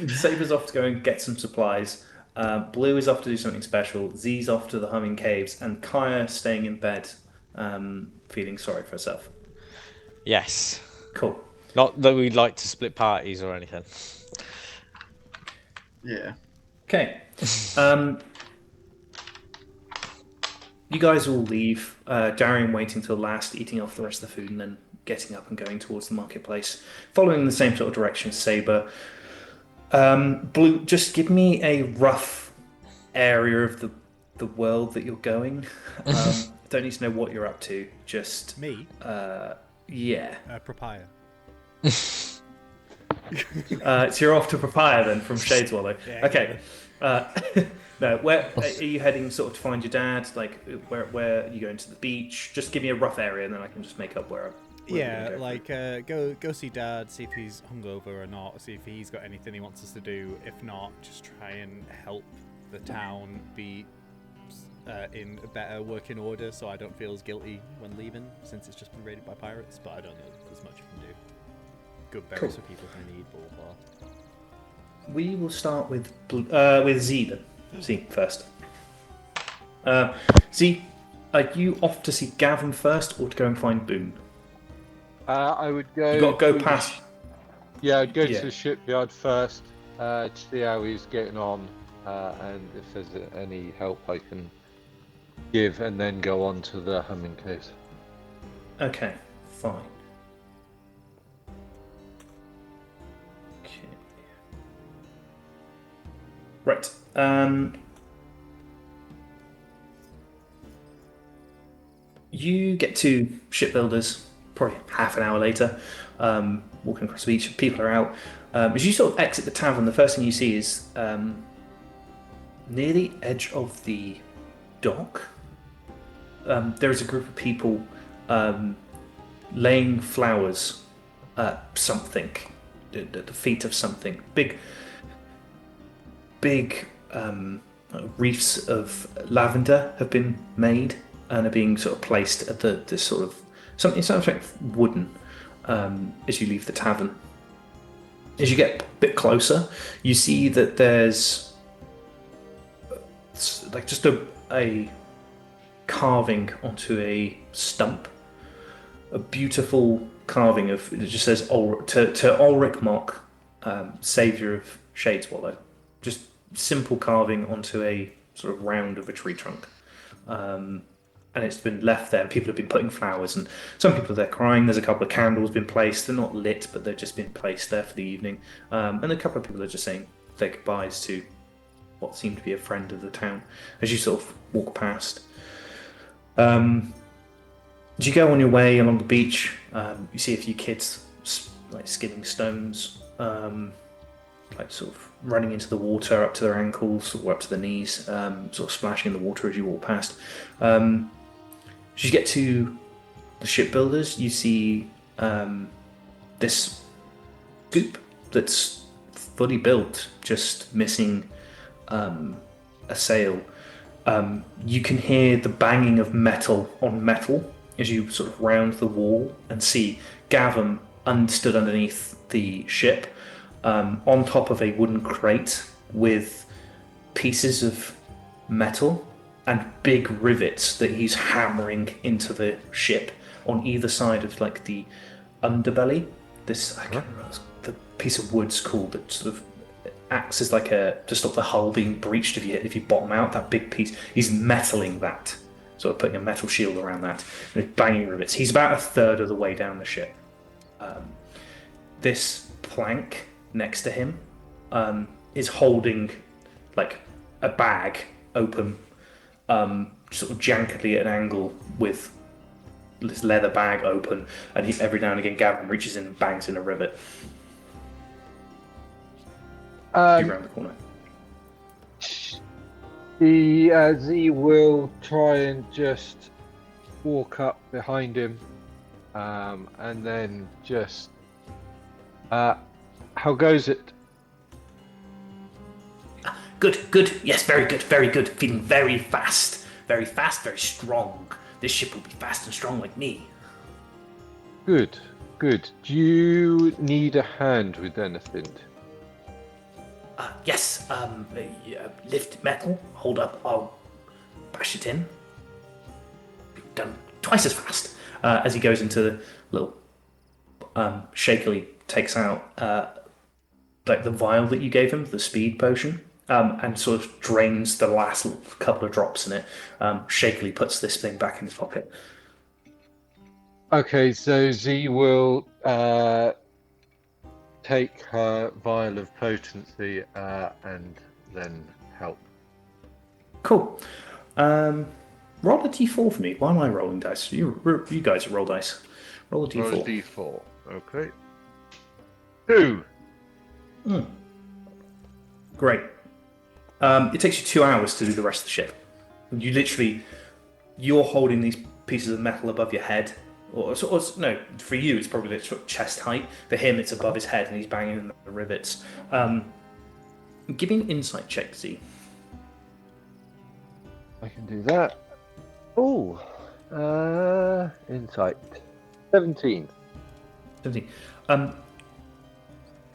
Saber's off to go and get some supplies. Blue is off to do something special. Z's off to the Humming Caves, and Kaya staying in bed, feeling sorry for herself. Yes. Cool. Not that we'd like to split parties or anything. Yeah. Okay. You guys all leave. Darian waiting till last, eating off the rest of the food, and then getting up and going towards the marketplace, following the same sort of direction as Saber. Blue, just give me a rough area of the world that you're going. Don't need to know what you're up to. Just Me? yeah. Papaya. So you're off to Papaya then from Shadeswallow. Yeah, Okay. No, where are you heading? Sort of to find your dad? Like where are you going to the beach? Just give me a rough area, and then I can just make up where Yeah, we're gonna like go see Dad, see if he's hungover or not, see if he's got anything he wants us to do. If not, just try and help the town be in a better working order, so I don't feel as guilty when leaving, since it's just been raided by pirates. But I don't know as much you can do. Good berries for people if they need, blah blah blah. We will start with Z then. Z first. Z, are you off to see Gavin first, or to go and find Boone? I would go. You got to go to past. Yeah, I'd go Yeah. to the shipyard first to see how he's getting on, and if there's any help I can give, and then go on to the humming case. Okay, fine. Okay. Right. You get to Shipbuilders probably half an hour later, walking across the beach. People are out. As you sort of exit the tavern, the first thing you see is near the edge of the dock, there is a group of people laying flowers at something, at the feet of something. Big wreaths of lavender have been made and are being sort of placed at the sort of something like wooden as you leave the tavern. As you get a bit closer, you see that there's like just a carving onto a stump, a beautiful carving of, it just says to Ulrich Mock, Saviour of Shadeswallow. Just simple carving onto a sort of round of a tree trunk. And it's been left there. People have been putting flowers, and some people are there crying. There's a couple of candles been placed. They're not lit, but they've just been placed there for the evening. And a couple of people are just saying their goodbyes to what seemed to be a friend of the town as you sort of walk past. As you go on your way along the beach, you see a few kids like skimming stones, like sort of running into the water up to their ankles or up to their knees, sort of splashing in the water as you walk past. As you get to the Shipbuilders, you see this scoop that's fully built, just missing a sail. You can hear the banging of metal on metal as you sort of round the wall and see Gavin stood underneath the ship, on top of a wooden crate with pieces of metal and big rivets that he's hammering into the ship on either side of like the underbelly. This, I can't remember what the piece of wood's called, that sort of acts as like to stop the hull being breached if you bottom out. That big piece, he's metaling that, sort of putting a metal shield around that, and banging rivets. He's about a third of the way down the ship. This plank next to him is holding like a bag open, sort of jankily at an angle with this leather bag open, and every now and again Gavin reaches in and bangs in a rivet. Around the corner. The Z will try and just walk up behind him, and then just how goes it? Good. Yes, very good. Feeling very fast, very strong. This ship will be fast and strong like me. Good. Do you need a hand with anything? Yes. Lift metal. Hold up. I'll bash it in. Done twice as fast. As he goes into the little shakily takes out like the vial that you gave him, the speed potion, and sort of drains the last couple of drops in it. Shakily puts this thing back in his pocket. Okay, so Z will take her vial of potency and then help. Cool. Roll a d4 for me. Why am I rolling dice? You guys roll dice. Roll a d4. Roll a d4. Okay. 2. Great. It takes you 2 hours to do the rest of the ship. You're holding these pieces of metal above your head. Or no, for you it's probably sort of chest height. For him it's above his head and he's banging in the rivets. Give me an insight check, Z. I can do that. Oh, insight. 17. 17.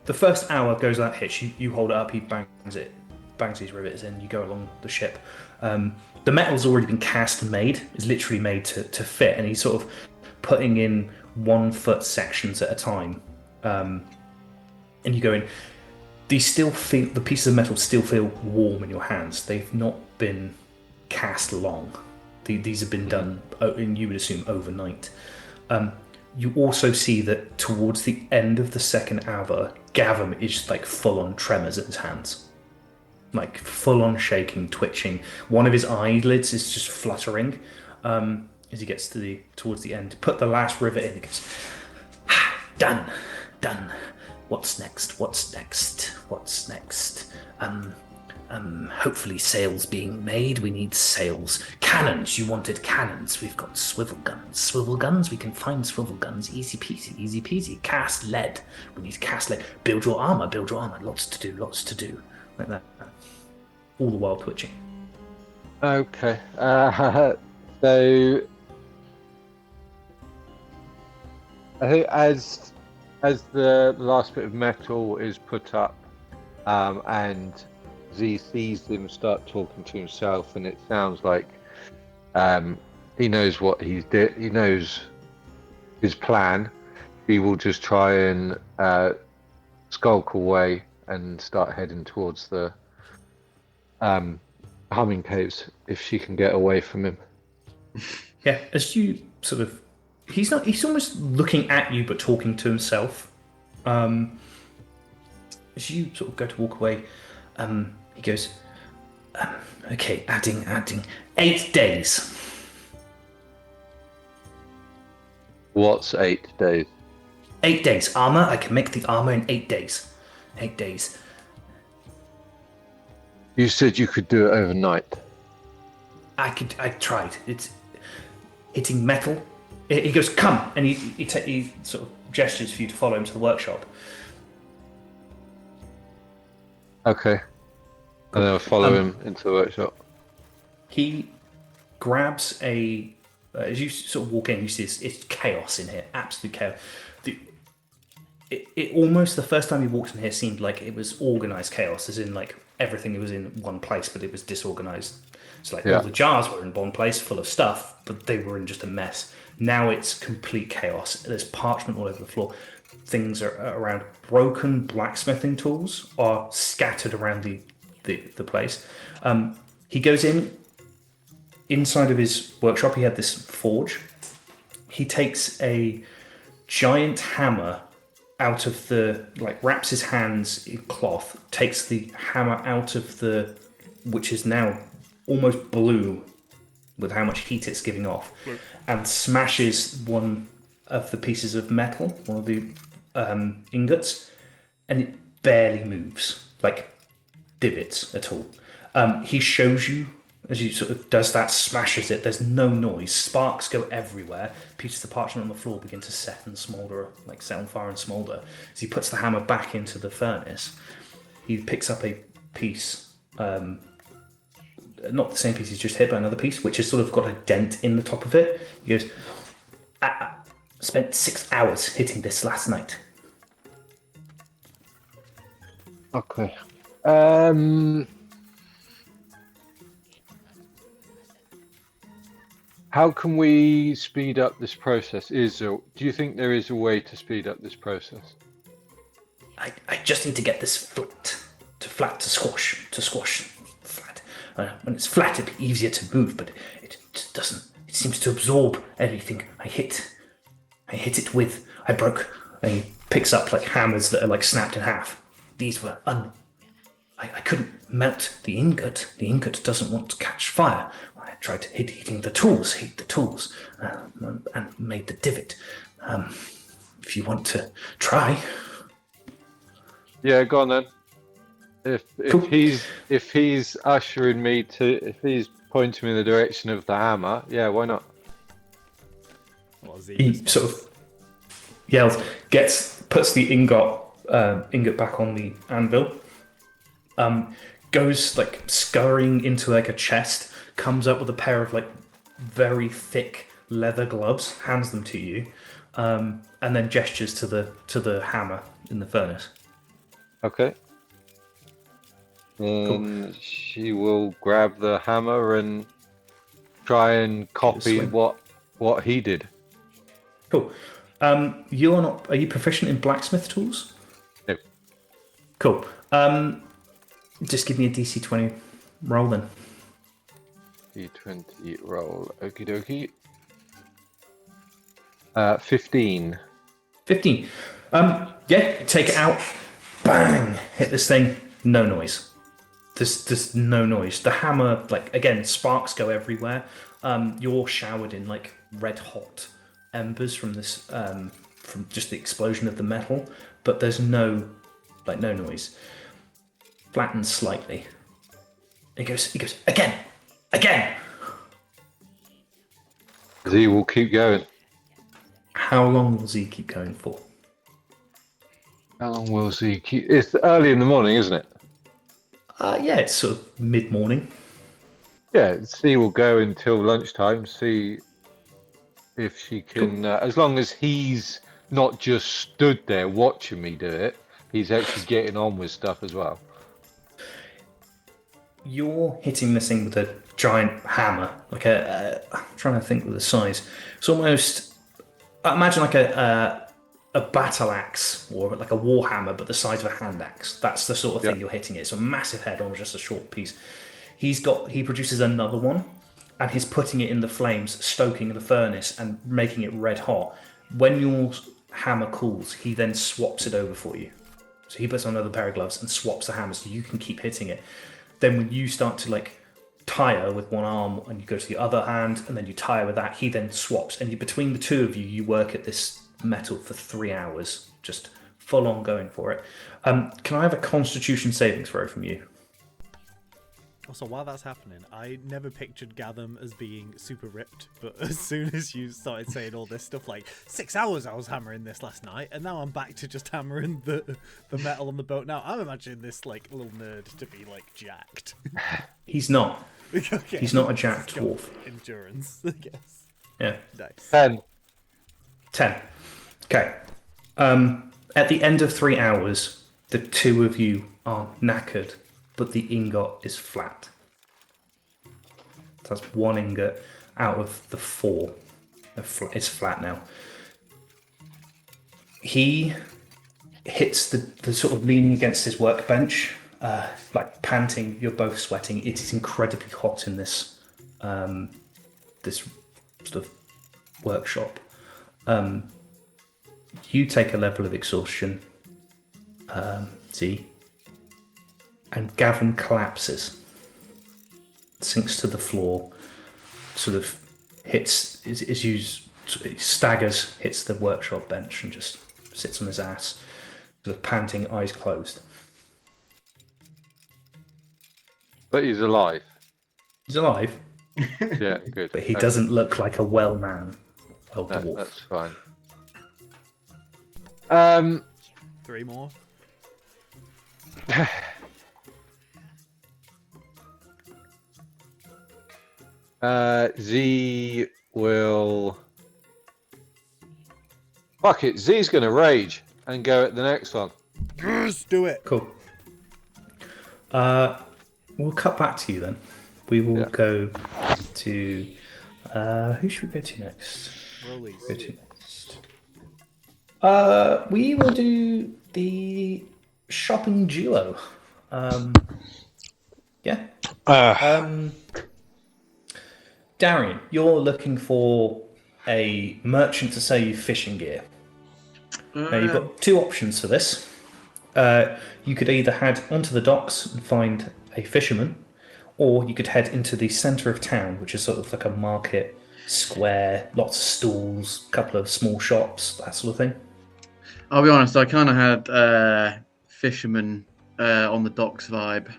The first hour goes that hitch. You hold it up, he bangs these rivets in, you go along the ship. The metal's already been cast and made. It's literally made to fit, and he's sort of putting in 1 foot sections at a time. And you go in. The pieces of metal still feel warm in your hands. They've not been cast long. These have been done, and you would assume, overnight. You also see that towards the end of the second hour, Gavin is like full-on tremors in his hands. Like full-on shaking, twitching. One of his eyelids is just fluttering as he gets towards the end. Put the last rivet in, he goes, done. What's next? Hopefully sails being made. We need sails. Cannons. You wanted cannons. We've got swivel guns. We can find swivel guns. Easy peasy. Cast lead. We need cast lead. Build your armor. Lots to do. Like that. All the while twitching. Okay. So I think as the last bit of metal is put up, and Z sees him start talking to himself, and it sounds like he knows what he knows his plan. He will just try and skulk away and start heading towards the humming caves if she can get away from him. Yeah, as you sort of, he's almost looking at you but talking to himself. As you sort of go to walk away, he goes, okay, adding 8 days. What's 8 days? 8 days. Armor, I can make the armor in 8 days. 8 days. You said you could do it overnight. I tried. It's hitting metal. He goes, come, and he sort of gestures for you to follow him to the workshop. Okay. And then I'll follow him into the workshop. He grabs as you sort of walk in, you see it's chaos in here, absolute chaos. It almost, the first time you walked in here, seemed like it was organized chaos, as in like everything was in one place, but it was disorganized. So like all the jars were in one place, full of stuff, but they were in just a mess. Now it's complete chaos. There's parchment all over the floor. Things are around. Broken blacksmithing tools are scattered around the place. He goes inside of his workshop. He had this forge. He takes a giant hammer out of wraps his hands in cloth, takes the hammer out of which is now almost blue with how much heat it's giving off, and smashes one of the pieces of metal, one of the ingots, and it barely moves, like divots at all. He shows you, as he sort of does that, smashes it, there's no noise, sparks go everywhere, pieces of parchment on the floor begin to set and smoulder, like set on fire and smoulder. As he puts the hammer back into the furnace, he picks up a piece, not the same piece he's just hit, but another piece, which has sort of got a dent in the top of it. He goes, I spent 6 hours hitting this last night. Okay. How can we speed up this process? Do you think there is a way to speed up this process? I just need to get this flat to squash flat. When it's flat, it'd be easier to move, but it just doesn't. It seems to absorb everything I hit it with. I broke. And he picks up like hammers that are like snapped in half. These were I couldn't melt the ingot. The ingot doesn't want to catch fire. I tried hitting the tools, and made the divot. If you want to try. Yeah, go on then. Cool. If he's ushering me if he's pointing me in the direction of the hammer, yeah, why not? He sort of yells, puts the ingot back on the anvil, goes like scurrying into like a chest, comes up with a pair of like very thick leather gloves, hands them to you, and then gestures to the hammer in the furnace. Okay. Cool. She will grab the hammer and try and copy what he did. Cool. Are you proficient in blacksmith tools? No. Cool. Just give me a DC 20 roll then. D20 roll. Okie dokie. 15. 15. Yeah, take it out. Bang! Hit this thing. No noise. There's no noise. The hammer, like, again, sparks go everywhere. You're showered in, like, red hot embers from this, from just the explosion of the metal, but there's no noise. Flattens slightly. He goes, again! Z will keep going. How long will Z keep going for? How long will Z keep? It's early in the morning, isn't it? Yeah, it's sort of mid-morning. Yeah, Z will go until lunchtime, see if she can, as long as he's not just stood there watching me do it, he's actually getting on with stuff as well. You're hitting this thing with a giant hammer, like I'm trying to think of the size. It's almost, imagine like a battle axe or like a war hammer, but the size of a hand axe. That's the sort of thing you're hitting. It's a massive head on just a short piece. He produces another one, and he's putting it in the flames, stoking the furnace and making it red hot. When your hammer cools, he then swaps it over for you. So he puts on another pair of gloves and swaps the hammer so you can keep hitting it. Then when you start to like tire with one arm and you go to the other hand and then you tire with that, he then swaps. And between the two of you, you work at this metal for 3 hours, just full on going for it. Can I have a Constitution saving throw from you? Also, while that's happening, I never pictured Gatham as being super ripped, but as soon as you started saying all this stuff, like 6 hours I was hammering this last night, and now I'm back to just hammering the metal on the boat. Now I'm imagining this like little nerd to be like jacked. He's not. Okay. He's not a jacked dwarf. Endurance, I guess. Yeah. Nice. 10. Okay. At the end of 3 hours, the two of you are knackered, but the ingot is flat. That's one ingot out of the 4. It's flat now. He hits the sort of leaning against his workbench, like panting. You're both sweating. It is incredibly hot in this this sort of workshop. You take a level of exhaustion, Z, and Gavin collapses, sinks to the floor, sort of hits, staggers, hits the workshop bench and just sits on his ass, sort of panting, eyes closed. But he's alive. He's alive. Yeah, good. But he doesn't look like a well man. Well No, dwarf. that's fine. 3 more. Z will. Fuck it. Z's gonna rage and go at the next one. Yes, do it. Cool. We'll cut back to you then. We will go to Who should we go to next? Rollies. Go to next. We will do the shopping duo. Yeah. Darian, you're looking for a merchant to sell you fishing gear. Now you've got two options for this. You could either head onto the docks and find a fisherman, or you could head into the centre of town, which is sort of like a market square, lots of stalls, a couple of small shops, that sort of thing. I'll be honest, I kind of had fisherman on the docks vibe.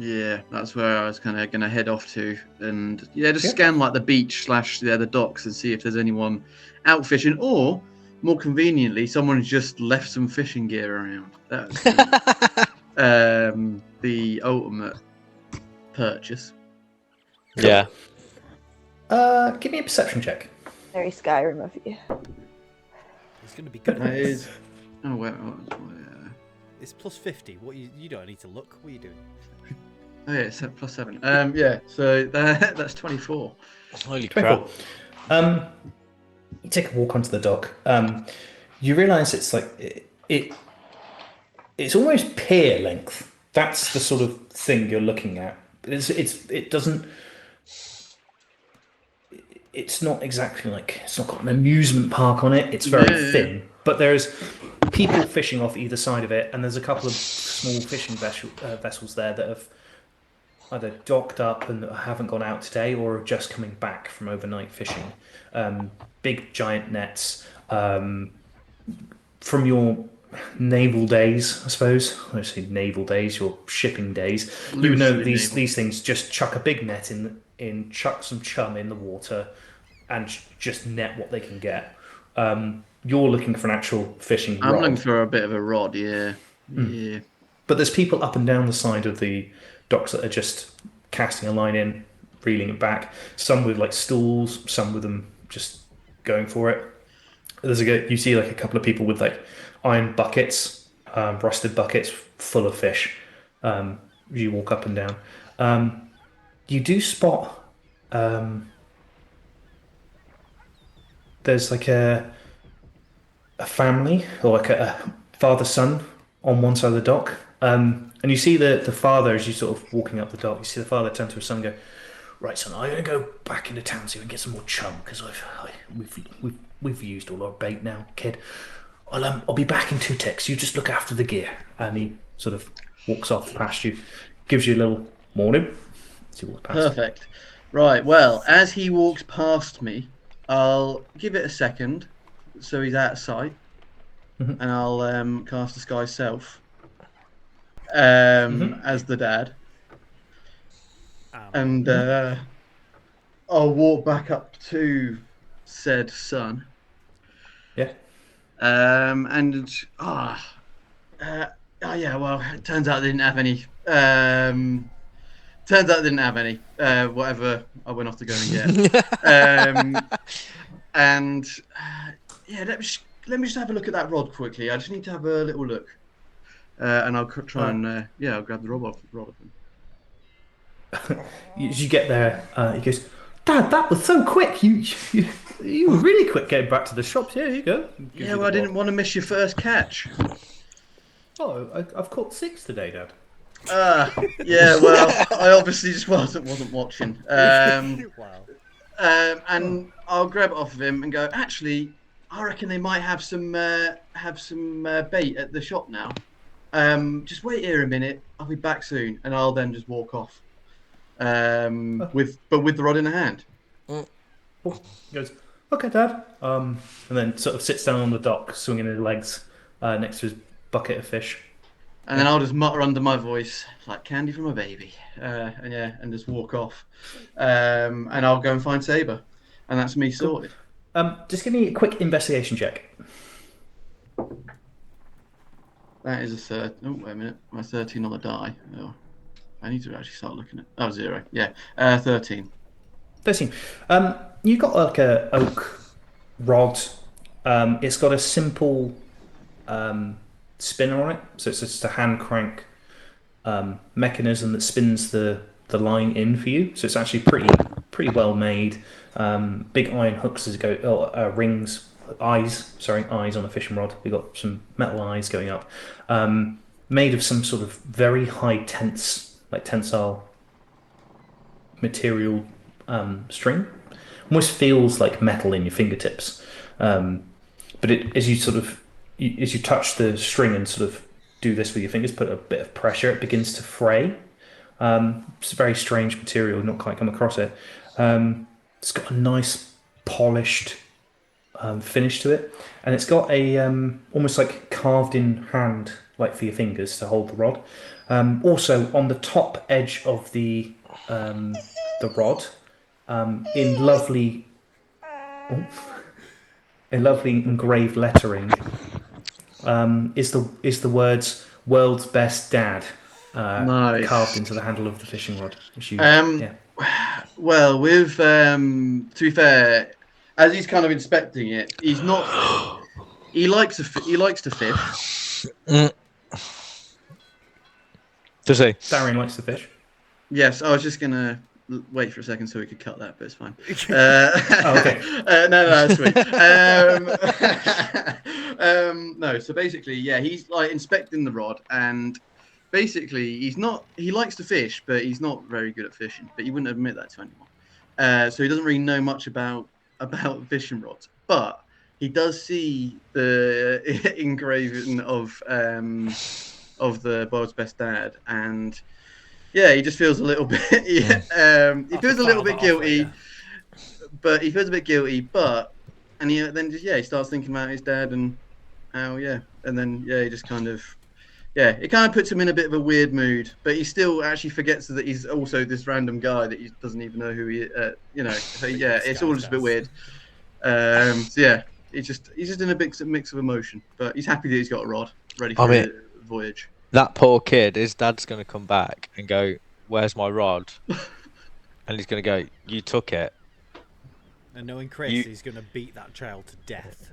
Yeah, that's where I was kind of going to head off to, and just scan like the beach / the docks and see if there's anyone out fishing, or more conveniently, someone's just left some fishing gear around. That's the ultimate purchase. Yeah. Give me a perception check. Very Skyrim of you. It's going to be good. That is. Oh wait. It's plus 50. What you don't need to look. What are you doing? Oh yeah, it's plus 7. Yeah. So that's 24. Holy 24. crap! You take a walk onto the dock. You realise it's like it's almost pier length. That's the sort of thing you're looking at. It doesn't. It's not exactly like it's not got an amusement park on it. It's very thin, but there's people fishing off either side of it, and there's a couple of small fishing vessels there that have either docked up and haven't gone out today, or are just coming back from overnight fishing. Big giant nets from your naval days, I suppose. I say naval days, your shipping days. You would know that these things just chuck a big net in, chuck some chum in the water, and just net what they can get. You're looking for an actual fishing rod. I'm looking for a bit of a rod, yeah. Yeah. But there's people up and down the side of the docks that are just casting a line in, reeling it back. Some with like stools, some with them just going for it. You see like a couple of people with like iron buckets, rusted buckets full of fish. You walk up and down. You do spot there's like a family, or like a father-son on one side of the dock. And you see the father, as you sort of walking up the dock, you see the father turn to his son and go, "Right, son, I'm going to go back into town so we can get some more chum, because we've used all our bait now, kid. I'll be back in 2 ticks. You just look after the gear." And he sort of walks off past you, gives you a little morning. Perfect. Right, well, as he walks past me, I'll give it a second so he's out of sight, and I'll cast Disguise Self as the dad, and I'll walk back up to said son. Yeah. And well, it turns out they didn't have any. Whatever I went off to go and get. Let me just have a look at that rod quickly. I just need to have a little look, and I'll try and I'll grab the rod off him. As you get there, he goes, "Dad, that was so quick. You were really quick getting back to the shops. Here you go." Yeah, well, I didn't want to miss your first catch. Oh, I've caught 6 today, Dad. Yeah, well, I obviously just wasn't watching. Wow. And I'll grab it off of him and go, "Actually, I reckon they might have some bait at the shop now. Just wait here a minute. I'll be back soon." And I'll then just walk off. With the rod in the hand. He goes, "Okay, Dad." And then sort of sits down on the dock, swinging his legs next to his bucket of fish. And then I'll just mutter under my voice, like candy from a baby, and just walk off. And I'll go and find Saber, and that's me sorted. Just give me a quick investigation check. That is a third. Oh, wait a minute. My 13 on the die. Oh, I need to actually start looking at. Oh, 0. Yeah, 13. 13. You got like a oak rod. It's got a simple spinner on it, so it's just a hand crank mechanism that spins the line in for you. So it's actually pretty pretty well made. Big iron hooks as rings, eyes on the fishing rod. We got some metal eyes going up, made of some sort of very high tensile material string. Almost feels like metal in your fingertips, but as you touch the string and sort of do this with your fingers, put a bit of pressure, it begins to fray. It's a very strange material, not quite come across it. It's got a nice polished finish to it, and it's got a almost like carved in hand, like for your fingers to hold the rod. Also on the top edge of the rod, in lovely engraved lettering, is the words "World's Best Dad" Nice. carved into the handle of the fishing rod. Well, with to be fair, as he's kind of inspecting it, he's not. He likes to fish. Does he? Darren likes to fish. Yes, I was just gonna wait for a second so we could cut that, but it's fine. Okay. No, that's sweet. No, so basically, yeah, he's like inspecting the rod, and basically, he likes to fish, but he's not very good at fishing. But he wouldn't admit that to anyone. So he doesn't really know much about fishing rods. But he does see the engraving of the World's Best Dad, and yeah, he just feels a little bit. He feels a little bit guilty, but he feels a bit guilty. And he then he starts thinking about his dad and how and then he just kind of. Yeah, it kind of puts him in a bit of a weird mood, but he still actually forgets that he's also this random guy that he doesn't even know who he is. So it's all just a bit weird. He's just in a big mix of emotion, but he's happy that he's got a rod ready for the voyage. That poor kid, his dad's going to come back and go, "Where's my rod?" And he's going to go, "You took it." And knowing Chris, he's going to beat that child to death.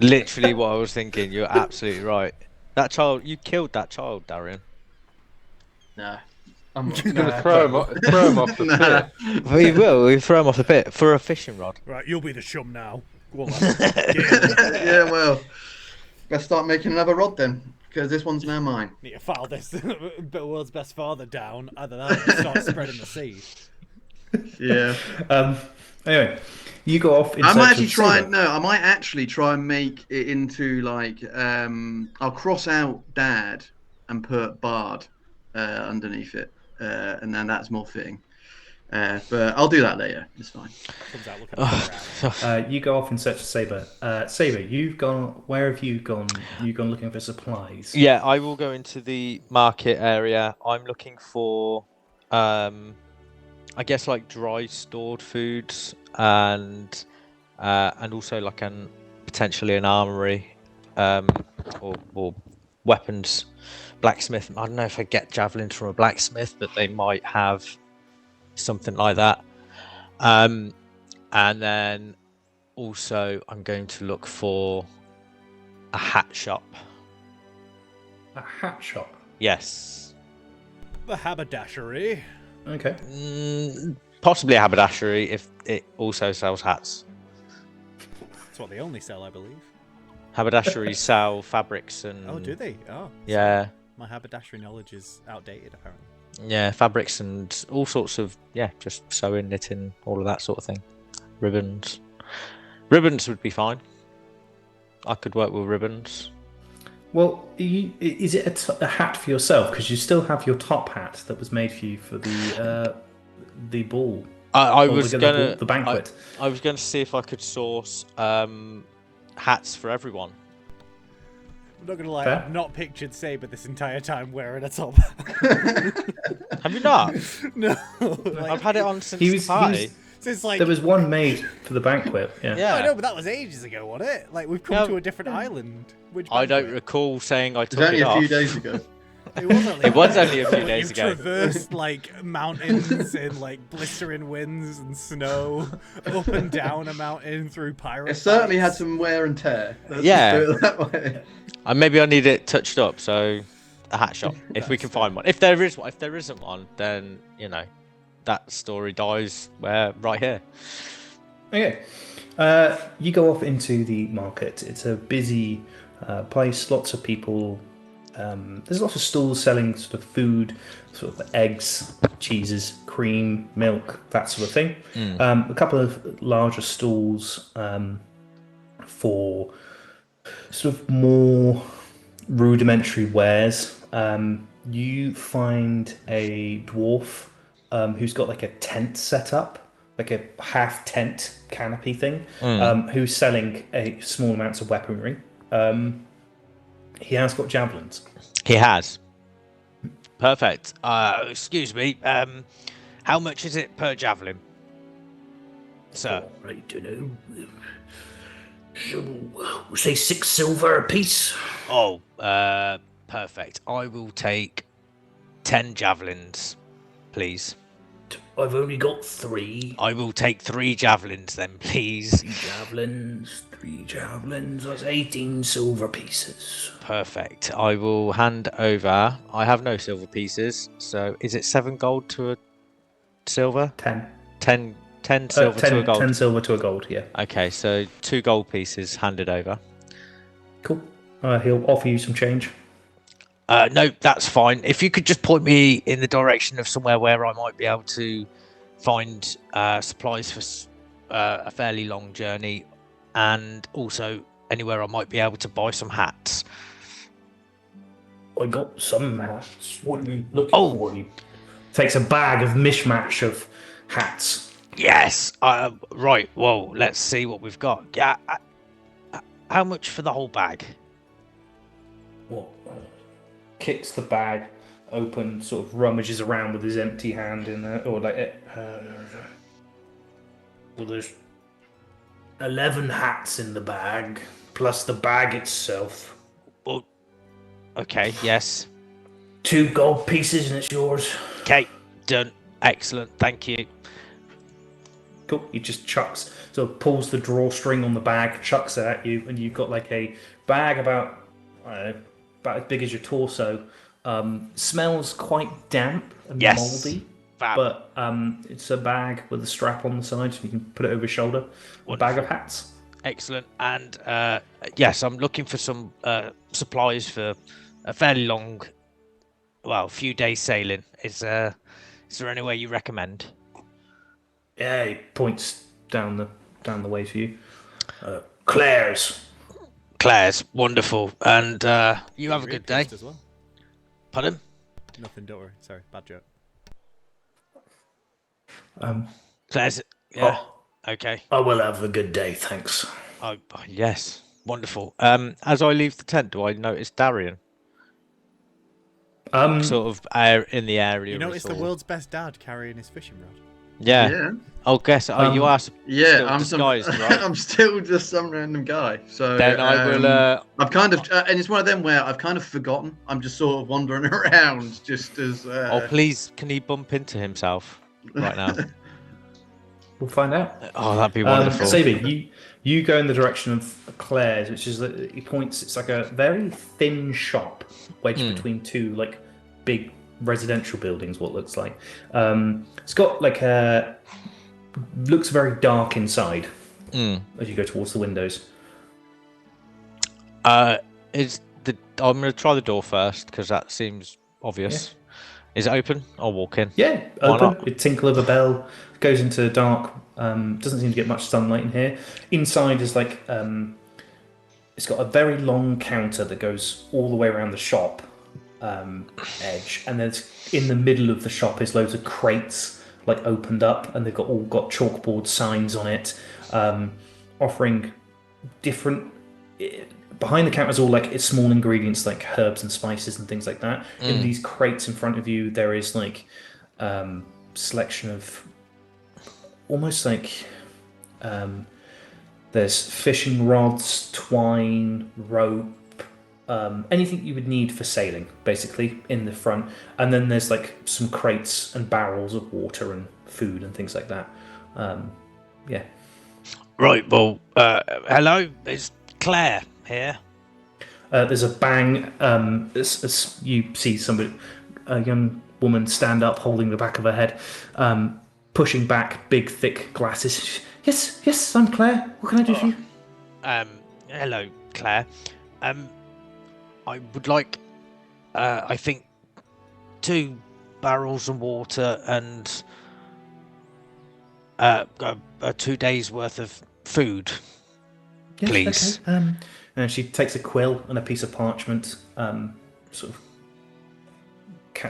Literally what I was thinking. You're absolutely right. That child, you killed that child, Darian. Nah. I'm gonna throw him off the pit. We will. We throw him off the pit for a fishing rod. Right, you'll be the shum now. Go on, Yeah, well, let's start making another rod then, because this one's now mine. Need to file this world's best father down. Either that or start spreading the seed. Yeah. Anyway, you go off. I might actually try and make it into like I'll cross out Dad and put Bard underneath it, and then that's more fitting. But I'll do that later. It's fine. You go off in search of Saber. Saber, you've gone. Where have you gone? You've gone looking for supplies. Yeah, I will go into the market area. I'm looking for, I guess, like dry stored foods and also like potentially an armory, or weapons. Blacksmith. I don't know if I get javelins from a blacksmith, but they might have something like that. And then also I'm going to look for a hat shop. A hat shop? Yes. The haberdashery. Okay. Possibly a haberdashery if it also sells hats. That's what they only sell, I believe. Haberdasheries sell fabrics and... Oh, do they? Oh. Yeah. My haberdashery knowledge is outdated, apparently. Yeah, fabrics and all sorts of, just sewing, knitting, all of that sort of thing. Ribbons. Ribbons would be fine. I could work with ribbons. Well, is it a hat for yourself? Because you still have your top hat that was made for you for the ball. The banquet. I was going to see if I could source hats for everyone. I'm not gonna lie, Fair. I've not pictured Saber this entire time wearing a top. Have you not? No. I've had it on since the party. Since like there was one made for the banquet. Yeah. I know, but that was ages ago, wasn't it? Like we've come to a different island. Which I don't recall saying I took it off. Only a few days ago. It was only a few days ago. You've traversed like mountains in like blistering winds and snow, up and down a mountain through pirate. It certainly had some wear and tear. Let's Yeah. just do it that way. Maybe I need it touched up, so a hat shop if we can find one. If there is one, if there isn't one, then that story dies right here. Okay. You go off into the market. It's a busy place. Lots of people. There's lots of stalls selling sort of food, sort of eggs, cheeses, cream, milk, that sort of thing. A couple of larger stalls for sort of more rudimentary wares. You find a dwarf who's got like a tent set up, like a half tent canopy thing, who's selling a small amounts of weaponry. He has got javelins. He has. Perfect. Excuse me. How much is it per javelin, sir? I don't know. We'll say 6 silver a piece. Oh, perfect. I will take 10 javelins, please. I've only got 3. I will take 3 javelins then, please. 3 javelins. That's 18 silver pieces. Perfect. I will hand over. I have no silver pieces, so is it 7 gold to a silver? 10. 10 silver to a gold. 10 silver to a gold, yeah. Okay, so 2 gold pieces handed over. Cool. He'll offer you some change. No, that's fine. If you could just point me in the direction of somewhere where I might be able to find supplies for a fairly long journey, and also anywhere I might be able to buy some hats. I got some hats. What are you looking for? He takes a bag of mishmash of hats. Yes. Right. Well, let's see what we've got. Yeah. How much for the whole bag? What? Kicks the bag open, sort of rummages around with his empty hand in there, or like. Well, there's 11 hats in the bag, plus the bag itself. Well, okay. Yes. 2 gold pieces, and it's yours. Okay. Done. Excellent. Thank you. Cool. He just chucks, sort of pulls the drawstring on the bag, chucks it at you, and you've got like a bag about as big as your torso. Smells quite damp and mouldy, but it's a bag with a strap on the side, so you can put it over your shoulder. A bag of hats. Excellent. And yes, I'm looking for some supplies for a fairly long, few days sailing. Is there any way you recommend? Yeah, he points down the way for you. Claire's. Claire's, wonderful. And you have a good day. As well. Pardon? Nothing, don't worry. Sorry, bad joke. Claire's, yeah. Okay. I will have a good day, thanks. Oh, yes. Wonderful. As I leave the tent, do I notice Darian? Sort of in the area. You notice the world's best dad carrying his fishing rod? Yeah. Oh, guess. You are. Yeah, I'm disguised, right? I'm still just some random guy. So then I will. I've kind of, and it's one of them where I've kind of forgotten. I'm just sort of wandering around, just as. Oh, please! Can he bump into himself right now? We'll find out. Oh, that'd be wonderful. Sabi, you go in the direction of Claire's, which is he points. It's like a very thin shop wedged between 2 like big residential buildings. What looks like it's got like looks very dark inside as you go towards the windows. I'm going to try the door first because that seems obvious. Yeah. Is it open? I'll walk in. Yeah, open. The tinkle of a bell goes into the dark. Doesn't seem to get much sunlight in here. Inside is like it's got a very long counter that goes all the way around the shop edge, and there's in the middle of the shop is loads of crates like opened up, and they've all got chalkboard signs on it, offering different. Behind the counter is all like small ingredients like herbs and spices and things like that. In these crates in front of you, there is like selection of almost like there's fishing rods, twine, rope. Anything you would need for sailing, basically, in the front. And then there's like some crates and barrels of water and food and things like that. Yeah. Right, well, hello, it's Claire here. There's a bang. As you see somebody, a young woman stand up, holding the back of her head, pushing back big, thick glasses. Yes, I'm Claire. What can I do for you? Hello, Claire. I would like, I think, 2 barrels of water and 2 days worth of food, Yes, please. Okay. And she takes a quill and a piece of parchment, sort of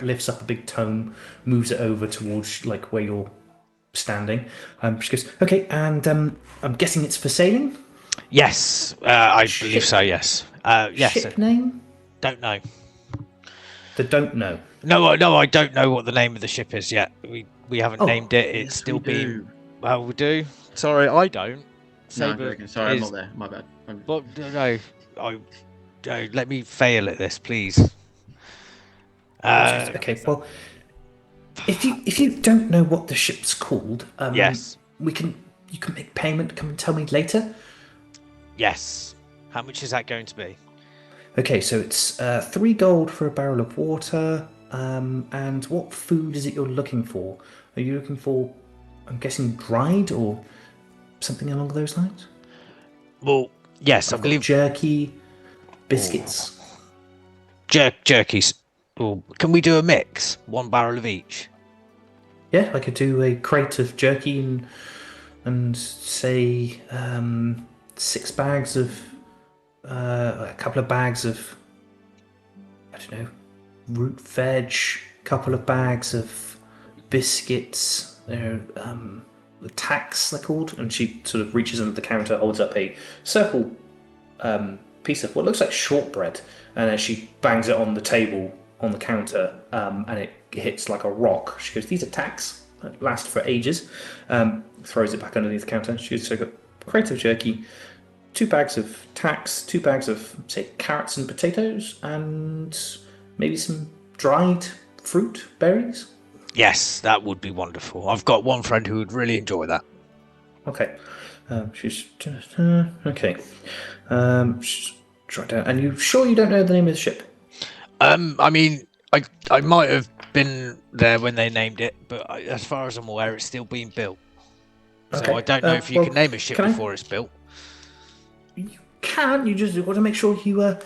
lifts up a big tome, moves it over towards like where you're standing. She goes, okay, and I'm guessing it's for sailing? Yes, I believe so, yes. Yes. Ship name? Don't know. Don't know. No, I don't know what the name of the ship is yet. We haven't named it. It's still being... Well, we do. Sorry, I don't. No, I'm joking. Sorry, I'm not there. My bad. But no, let me fail at this, please. Okay, well, if you don't know what the ship's called, yes, you can make payment. Come and tell me later. Yes. How much is that going to be? Okay, so it's 3 gold for a barrel of water. And what food is it you're looking for? Are you looking for, I'm guessing, dried or something along those lines? Well, yes, I believe jerky, biscuits. Jerkies. Well, can we do a mix? 1 barrel of each. Yeah, I could do a crate of jerky and say 6 bags of a couple of bags of, I don't know, root veg, couple of bags of biscuits. They're the tacks, they're called. And she sort of reaches under the counter, holds up a circle piece of what looks like shortbread, and as she bangs it on the table on the counter, and it hits like a rock. She goes, "These are tacks that last for ages." Throws it back underneath the counter. She goes, "So I've got a crate of jerky, 2 bags of tacks, 2 bags of, say, carrots and potatoes, and maybe some dried fruit, berries." Yes, that would be wonderful. I've got one friend who would really enjoy that. Okay. She's okay. She's tried down. And you sure you don't know the name of the ship? I mean, I might have been there when they named it, but as far as I'm aware, it's still being built. So Okay. I don't know if you can name a ship before it's built. You can. You just want to make sure you have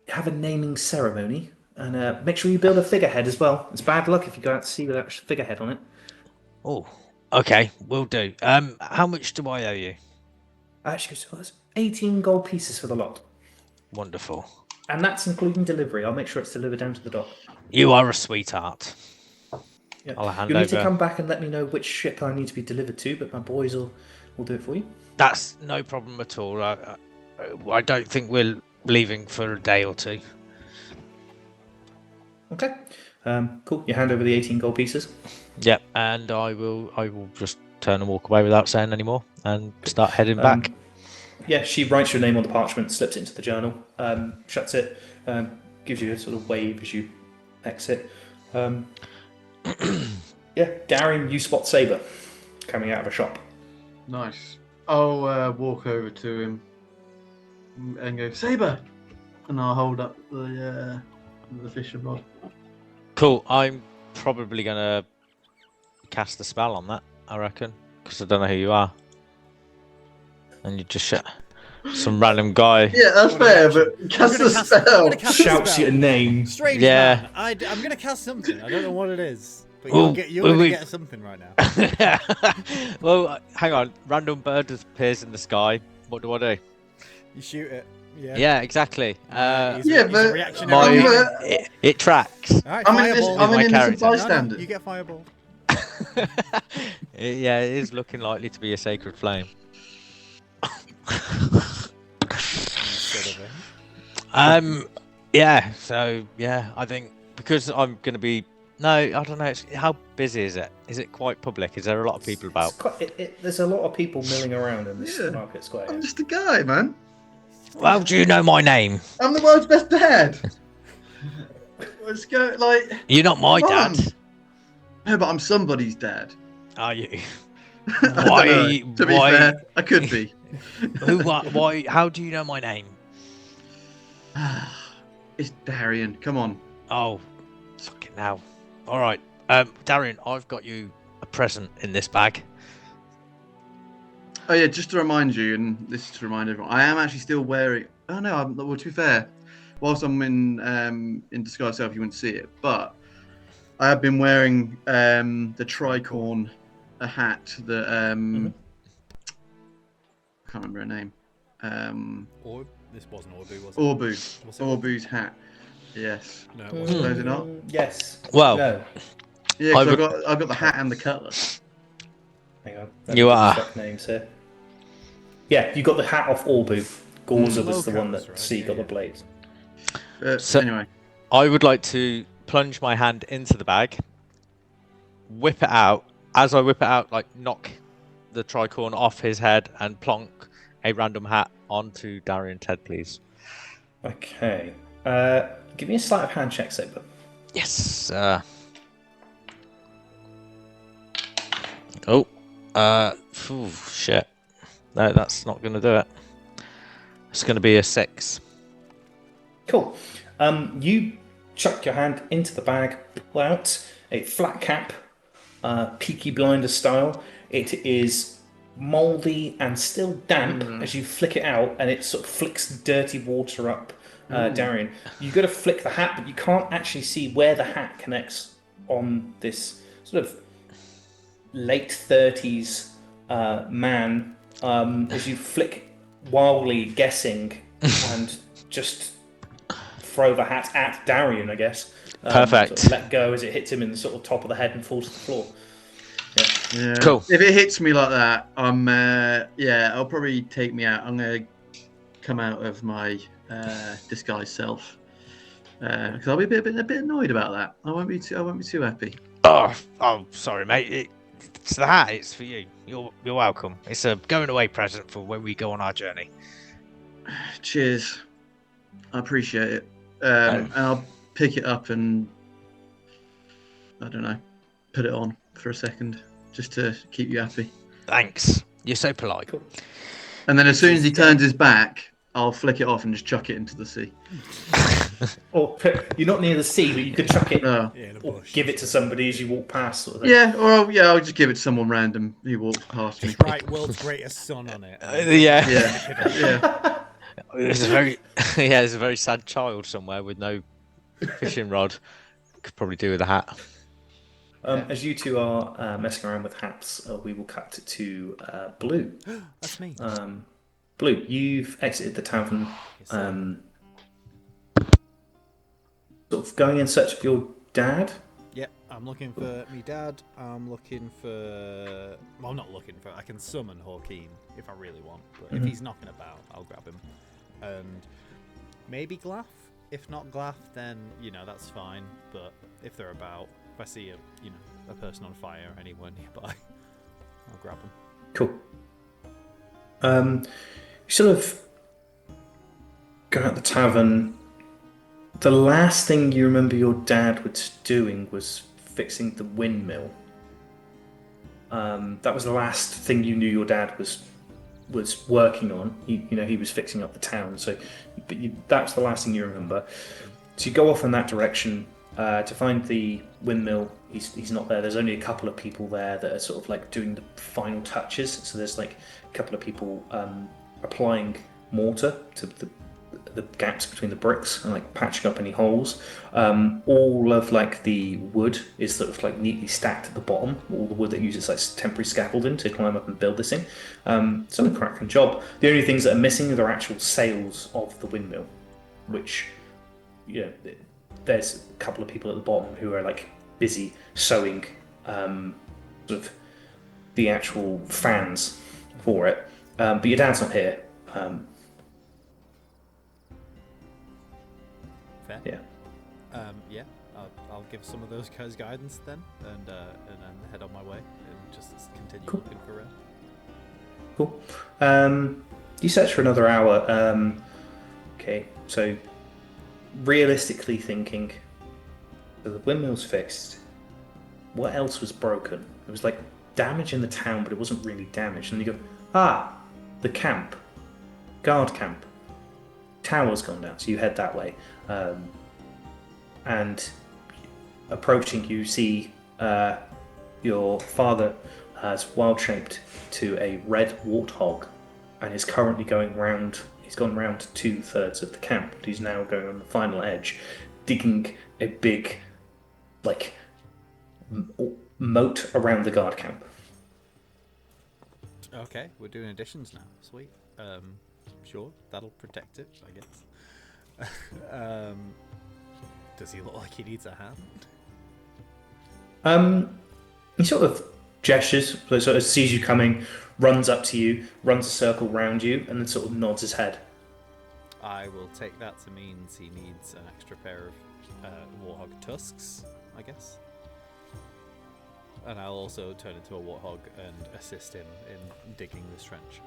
a naming ceremony, and make sure you build a figurehead as well. It's bad luck if you go out to sea without a figurehead on it. Oh, okay, will do. How much do I owe you? She goes, that's 18 gold pieces for the lot. Wonderful. And that's including delivery. I'll make sure it's delivered down to the dock. You are a sweetheart. Yeah. I'll hand You'll need over. to come back and let me know which ship I need to be delivered to, but my boys will do it for you. That's no problem at all. I don't think we're leaving for a day or 2. Okay. Cool. You hand over the 18 gold pieces. Yep, and I will just turn and walk away without saying any more and start heading back. Yeah, she writes your name on the parchment, slips it into the journal, shuts it, gives you a sort of wave as you exit. Yeah, Darian, you spot Saber coming out of a shop. Nice. I'll walk over to him and go, "Saber!" And I'll hold up the fishing rod. Cool. I'm probably gonna cast a spell on that, I reckon, because I don't know who you are, and you just some random guy. Yeah, that's fair, but cast a spell. Shouts your name. Strange Yeah. man. I'm gonna cast something. I don't know what it is, but Well, you're gonna get something right now. Well, hang on. Random bird appears in the sky. What do I do? You shoot it. Yeah. Yeah, exactly. He's yeah, a but reactionary. It tracks. All right, I'm fireball. an my innocent character. bystander. No, you get fireball. Yeah, it is looking likely to be a sacred flame. Instead of it. Yeah. So yeah, I think because I'm gonna be. No, I don't know. How busy is it? Is it quite public? Is there a lot of people about? There's a lot of people milling around in this Yeah. market square. I'm just a guy, man. Well, do you know my name? I'm the world's best dad. Let's go, like. You're not my Come on. dad, No, but I'm somebody's dad. are you? I don't Why? know. To be Why? fair, I could be. Why? How do you know my name? It's Darian. Come on. Oh, fucking hell. All right. Darian, I've got you a present in this bag. Oh yeah, just to remind you, and this is to remind everyone, I am actually still wearing. Oh no, well, to be fair, whilst I'm in disguise self, you wouldn't see it, but I have been wearing the tricorn, a hat that I can't remember her name. This wasn't Orbu, was it? Orbu. Was it Orbu's hat. Yes. No, it Was wasn't. it not? Yes. Well, No. Yeah, 'cause I I've got the hat and the cutlass. Hang on. You are. Check names here. Yeah, you got the hat off Orbu. Gorza was the one Locals, that right, C yeah, got the yeah. blades. So- Anyway, I would like to plunge my hand into the bag, whip it out. As I whip it out, like knock the tricorn off his head and plonk a random hat onto Darian's head, please. Okay. Give me a sleight of hand check, Saber. Yes. Shit. No, that's not going to do it. It's going to be a 6. Cool. You chuck your hand into the bag, pull out a flat cap, Peaky Blinder style. It is mouldy and still damp as you flick it out, and it sort of flicks dirty water up. Darian, you've got to flick the hat, but you can't actually see where the hat connects on this sort of late 30s man as you flick wildly guessing and just throw the hat at Darian, I guess. Perfect. Sort of let go as it hits him in the sort of top of the head and falls to the floor. yeah. Cool. If it hits me like that, I'll probably take me out. I'm gonna come out of my disguised self because I'll be a bit annoyed about that. I won't be too happy. Oh, sorry, mate. It's the hat. It's for you. You're welcome. It's a going away present for when we go on our journey. Cheers. I appreciate it. And I'll pick it up and I don't know, put it on for a second just to keep you happy. Thanks. You're so polite. Cool. And then as soon as he turns his back, I'll flick it off and just chuck it into the sea. Or you're not near the sea, but you could chuck it No. Yeah, in a or bush. give it to somebody as you walk past, sort of thing. Yeah, I'll just give it to someone random who walks past me. Write world's greatest son on it. Yeah. Yeah. There's a very, there's a very sad child somewhere with no fishing rod. Could probably do with a hat. As you two are messing around with hats, we will cut to Blue. That's me. Blue, you've exited the tavern, Yes, sir. sort of going in search of your dad. Yep, I'm looking for me dad. I'm looking for. Well, not looking for. I can summon Hawkeen if I really want, but if he's knocking about, I'll grab him. And maybe Glaff. If not Glaff, then that's fine. But if they're about, if I see a person on fire anywhere nearby, I'll grab them. Cool. You sort of go out the tavern. The last thing you remember your dad was doing was fixing the windmill. That was the last thing you knew your dad was working on. He was fixing up the town. So, that's the last thing you remember. So you go off in that direction to find the windmill. He's not there. There's only a couple of people there that are sort of like doing the final touches. So there's like a couple of people applying mortar to the gaps between the bricks and like patching up any holes. All of like the wood is sort of like neatly stacked at the bottom. All the wood that uses like temporary scaffolding to climb up and build this thing. It's done a cracking job. The only things that are missing are the actual sails of the windmill, which there's a couple of people at the bottom who are like busy sewing sort of the actual fans for it. But your dad's not here. Fair. Yeah. Yeah. I'll give some of those guys guidance then, and then head on my way and just continue Cool. looking for it. Cool. You search for another hour. Okay, so realistically thinking, so the windmill's fixed. What else was broken? It was like damage in the town, but it wasn't really damage. And you go, the camp, guard camp. tower's gone down, so you head that way. And approaching, you see your father has wild shaped to a red warthog and is currently going round. He's gone round 2/3 of the camp. He's now going on the final edge, digging a big, like, moat around the guard camp. Okay, we're doing additions now. Sweet. Sure, that'll protect it, I guess. Does he look like he needs a hand? He sort of gestures, so sort of sees you coming, runs up to you, runs a circle round you, and then sort of nods his head. I will take that to means he needs an extra pair of warthog tusks, I guess. And I'll also turn into a warthog and assist him in digging this trench.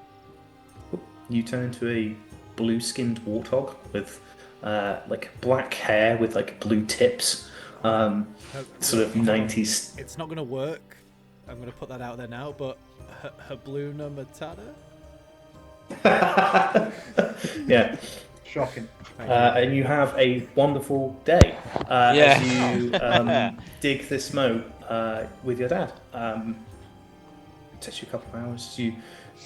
You turn into a blue-skinned warthog with like black hair with like blue tips, sort of 90s. It's not going to work. I'm going to put that out there now, but Habluna Matata? Yeah. Shocking. And you have a wonderful day as you dig this moat with your dad. It takes you a couple of hours as you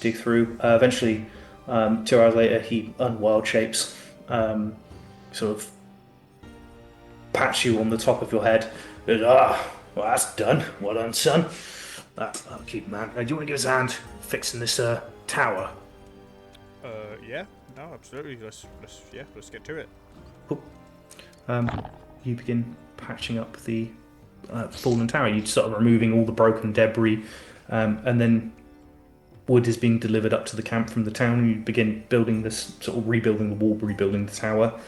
dig through. Eventually, 2 hours later, he unwild shapes, sort of pats you on the top of your head. Goes, well, that's done. Well done, son. I'll keep, man. Do you want to give us a hand fixing this tower? Yeah. No, absolutely. Let's get to it. Cool. You begin patching up the fallen tower. You're sort of removing all the broken debris, and then wood is being delivered up to the camp from the town. You begin building this, sort of rebuilding the wall, rebuilding the tower.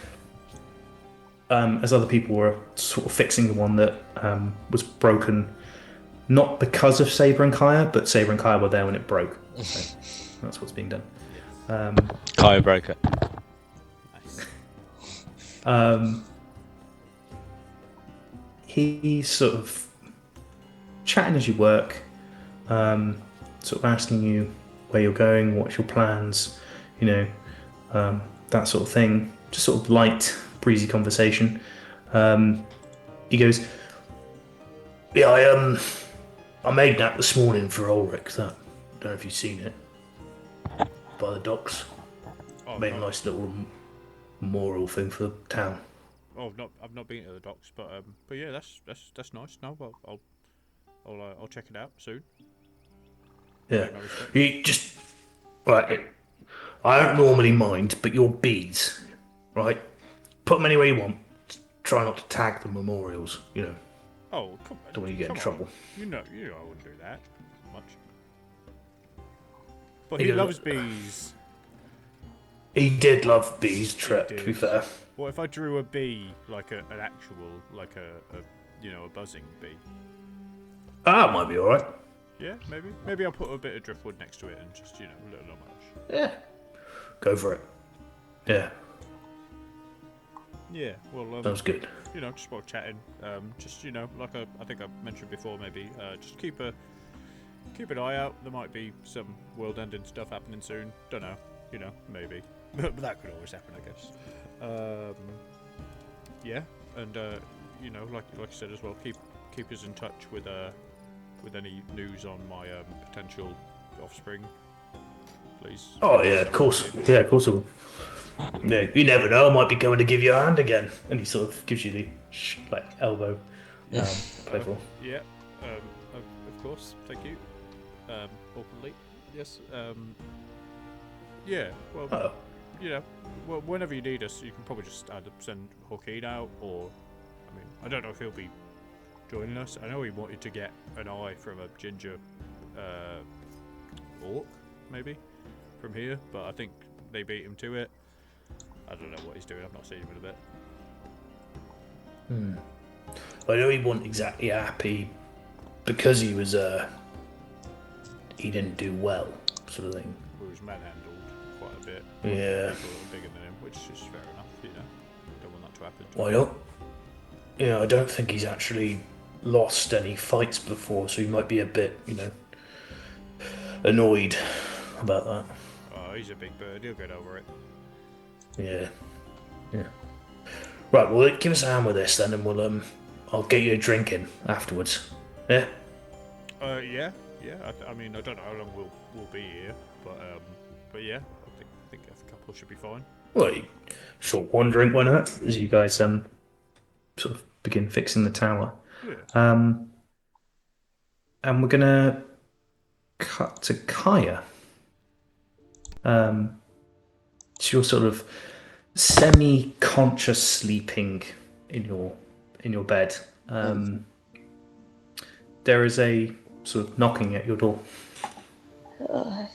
As other people were sort of fixing the one that was broken, not because of Saber and Kaya, but Saber and Kaya were there when it broke. So that's what's being done. Kaya broke it. Nice. He's sort of chatting as you work, sort of asking you where you're going, what's your plans, that sort of thing. Just sort of light, breezy conversation. He goes, "Yeah, I made that this morning for Ulrich. That, don't know if you've seen it, by the docks. Made a nice little memorial thing for the town." Oh, I've not been to the docks, but yeah, that's nice. No, I'll check it out soon. Yeah, you just right. I don't normally mind, but your beads, right? Put them anywhere you want. Try not to tag the memorials. Oh, come on. Don't want you to get in trouble. You know, I wouldn't do that much. But he loves bees. He did love bees, Trip, to be fair. What if I drew a bee, like an actual, like a buzzing bee? That might be alright. Yeah, maybe. Maybe I'll put a bit of driftwood next to it and just, a little homage. Yeah. Go for it. Yeah. Yeah, well, Sounds good. Just while chatting, just, like I think I mentioned before, maybe, just keep an eye out. There might be some world-ending stuff happening soon. Don't know, maybe. But that could always happen, I guess. Yeah, and, like you said as well, keep us in touch with any news on my potential offspring, please. Oh, yeah, of course. Yeah, of course I will. Yeah, you never know, I might be going to give you a hand again. And he sort of gives you the, elbow. Playful. Yeah, of course, thank you. Openly, yes. Yeah, well, well, whenever you need us, you can probably just either send Joaquin out, or, I don't know if he'll be joining us. I know he wanted to get an eye from a ginger orc, maybe, from here, but I think they beat him to it. I don't know what he's doing. I've not seen him in a bit. I know he wasn't exactly happy because he was, he didn't do well, sort of thing. He was manhandled quite a bit. Yeah. People that were bigger than him, which is fair enough, Don't want that to happen. Well, I don't think he's actually lost any fights before, so he might be a bit, annoyed about that. Oh, he's a big bird. He'll get over it. Yeah. Yeah. Right, well, give us a hand with this then, and we'll I'll get you a drink in afterwards. Yeah. Yeah. I mean, I don't know how long we'll be here, but yeah, I think a couple should be fine. Well, short one drink, why not? As you guys sort of begin fixing the tower. Yeah. And we're gonna cut to Kaya. So you're sort of semi-conscious sleeping in your bed. There is a sort of knocking at your door. Oh,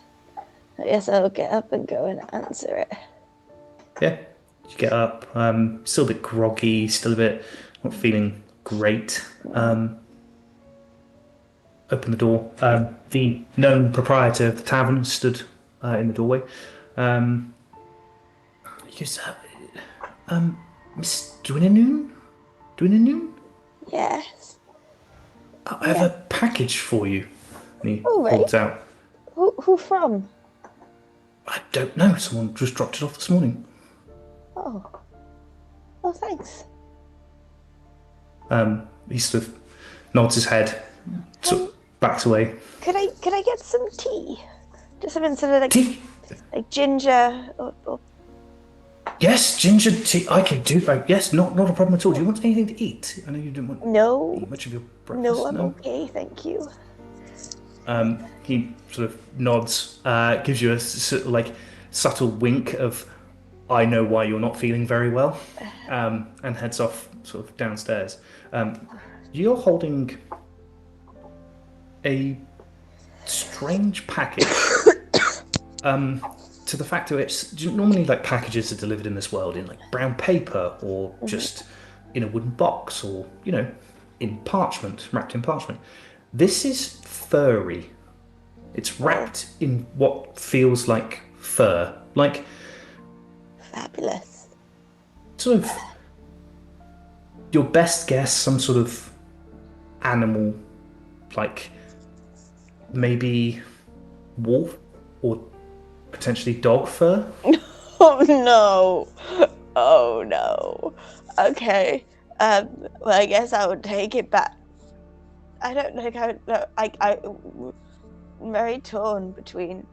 I guess I'll get up and go and answer it. Yeah, you get up. Still a bit groggy, still a bit not feeling great. Open the door. The known proprietor of the tavern stood in the doorway. Yes, Miss Dwinanoon? Dwinanoon? Yes. I have a package for you. And he Oh, right. holds out. Who from? I don't know. Someone just dropped it off this morning. Oh. Oh, thanks. He sort of nods his head, sort of backs away. Could I get some tea? Just something sort of Tea? like ginger or Yes, ginger tea. I can do. Yes, not a problem at all. Do you want anything to eat? I know you didn't want no. eat much of your breakfast. No, I'm okay, thank you. He sort of nods, gives you a sort of like subtle wink of, I know why you're not feeling very well, and heads off sort of downstairs. You're holding a strange package. To the fact that it's normally like packages are delivered in this world in like brown paper or just in a wooden box or in parchment, wrapped in parchment. This is furry. It's wrapped in what feels like fur, like Fabulous. sort of your best guess, some sort of animal, like maybe wolf or potentially dog fur. Oh no. Oh no. Okay. Well, I guess I would take it back. I don't think I'm very torn between.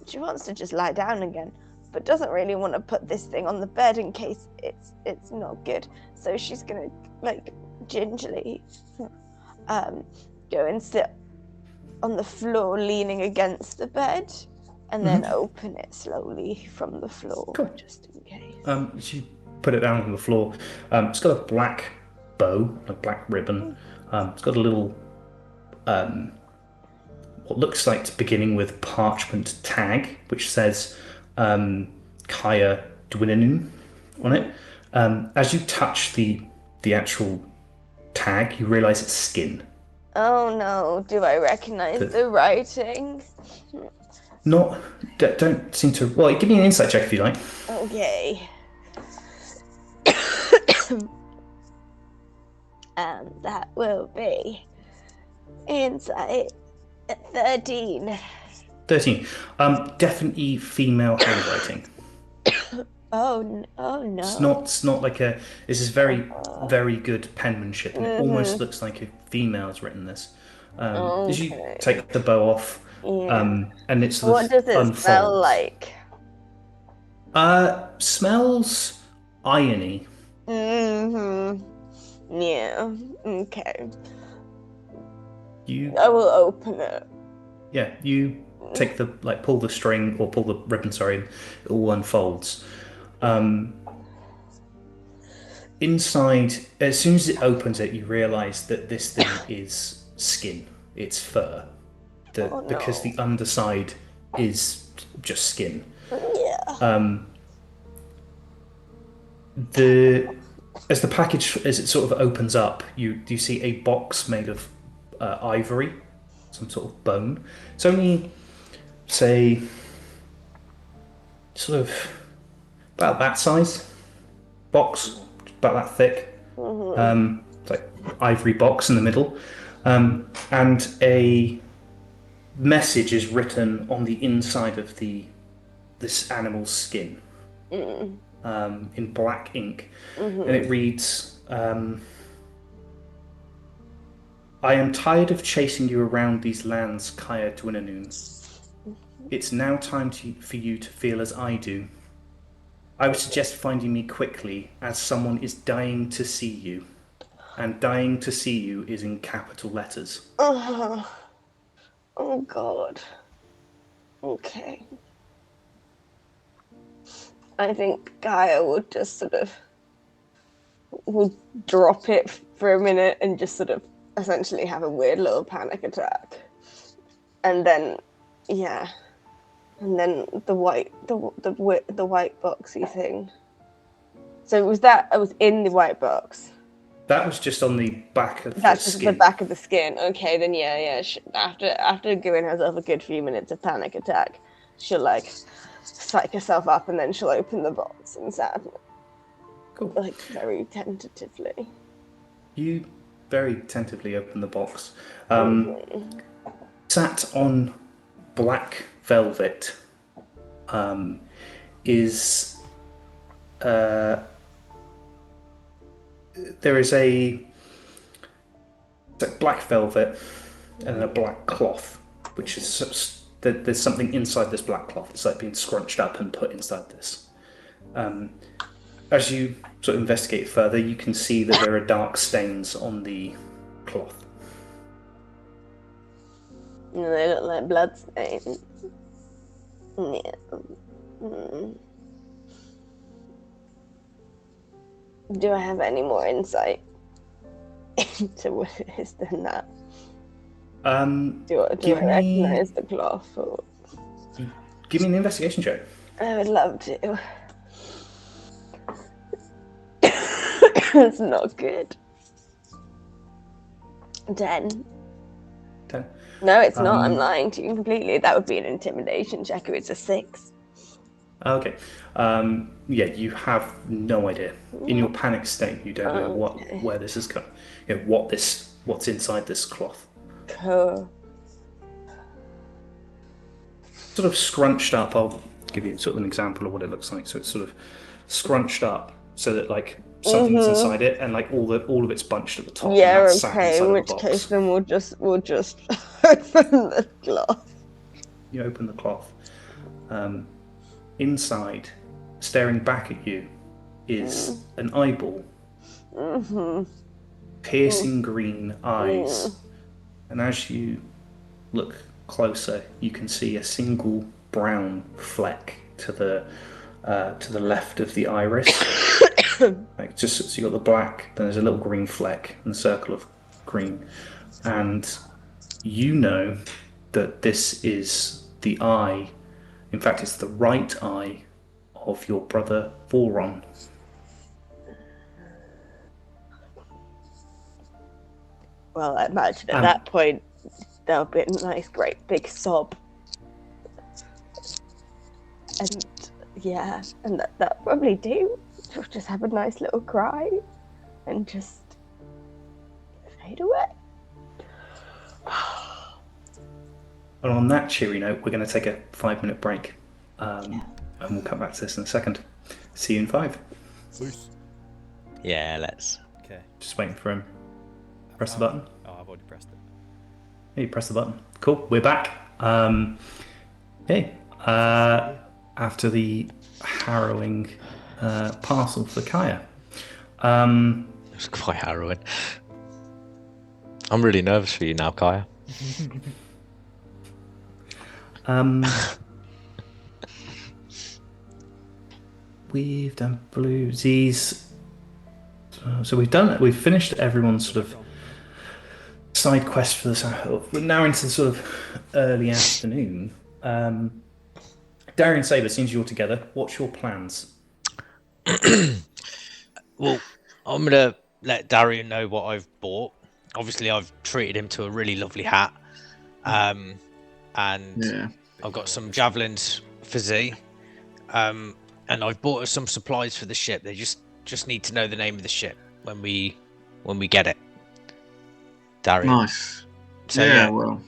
She wants to just lie down again, but doesn't really want to put this thing on the bed in case it's not good. So she's gonna like gingerly go and sit on the floor, leaning against the bed, and then open it slowly from the floor, just in case. She put it down on the floor. It's got a black bow, a black ribbon. It's got a little, what looks like beginning with parchment tag, which says Kaya Dwinanoon on it. As you touch the actual tag, you realise it's skin. Oh no, do I recognize the writing? Don't seem to. Well, give me an insight check if you like. Okay. And that will be insight 13. 13. Definitely female handwriting. Oh no. It's not like a. This is very, very good penmanship, and it almost looks like a female's written this. As you take the bow off, and it's what does it smell like? Smells irony. Yeah. Okay. You. I will open it. Yeah. You take the pull the string or pull the ribbon. Sorry, and it all unfolds. Inside, as soon as it opens it, you realise that this thing is skin. It's fur. Because the underside is just skin. Yeah. As the package, as it sort of opens up, you see a box made of ivory, some sort of bone. It's only, say, sort of about that size box, about that thick. It's like ivory box in the middle, and a message is written on the inside of this animal's skin. in black ink, Mm-hmm. and it reads, I am tired of chasing you around these lands, Kaya Dwinanoon. It's now time for you to feel as I do. I would suggest finding me quickly, as someone is dying to see you. And dying to see you is in capital letters. Oh God. Okay. I think Gaia would just would drop it for a minute and just sort of essentially have a weird little panic attack. And then, yeah. And then the white boxy thing. So it was in the white box. That was just on the back of That's the just skin. the back of the skin. Okay, then yeah. After giving herself a good few minutes of panic attack, she'll like psych herself up and then she'll open the box and Cool. like very tentatively. You very tentatively open the box. Sat on black velvet is there is a black velvet and a black cloth, which is there's something inside this black cloth. It's like being scrunched up and put inside this. As you sort of investigate further, you can see that there are dark stains on the cloth. They look like blood stains. Yeah. Do I have any more insight into what it is than that? Do I recognize the cloth? Or... Give me an investigation check. I would love to. It's not good. 10. 10. No, it's not. I'm lying to you completely. That would be an intimidation check if it's a 6. Okay. Yeah, you have no idea. In your panic state, you don't know where this is coming. You know, what's inside this cloth. Cool. Sort of scrunched up. I'll give you sort of an example of what it looks like. So it's sort of scrunched up so that like something's inside it, and like all of it's bunched at the top. Yeah, and that's okay. In which the case, then we'll just open the cloth. You open the cloth. Inside, staring back at you, is an eyeball. Piercing green eyes. And as you look closer, you can see a single brown fleck to the left of the iris. Like just so you got the black, then there's a little green fleck and a circle of green, and you know that this is the eye. In fact, it's the right eye of your brother Voron. Well, I imagine at that point there'll be a nice, great big sob, and yeah, and that probably do. She'll just have a nice little cry and just fade away. And on that cheery note, we're going to take a 5-minute break. And we'll come back to this in a second. See you in 5. Yeah, let's. Okay. Just waiting for him. Press the button. Oh, I've already pressed it. Hey, press the button. Cool, we're back. After the harrowing parcel for Kaya. It was quite harrowing. I'm really nervous for you now, Kaya. We've done bluesies. So we've finished everyone's sort of side quest for this. We're now into the sort of early afternoon. Darian, Saber, since you're together, what's your plans? Well, I'm gonna let Darian know what I've bought. Obviously, I've treated him to a really lovely hat, and I've got some javelins for Z, and I've bought us some supplies for the ship. They just need to know the name of the ship when we get it. Darian. Nice. So, yeah, well,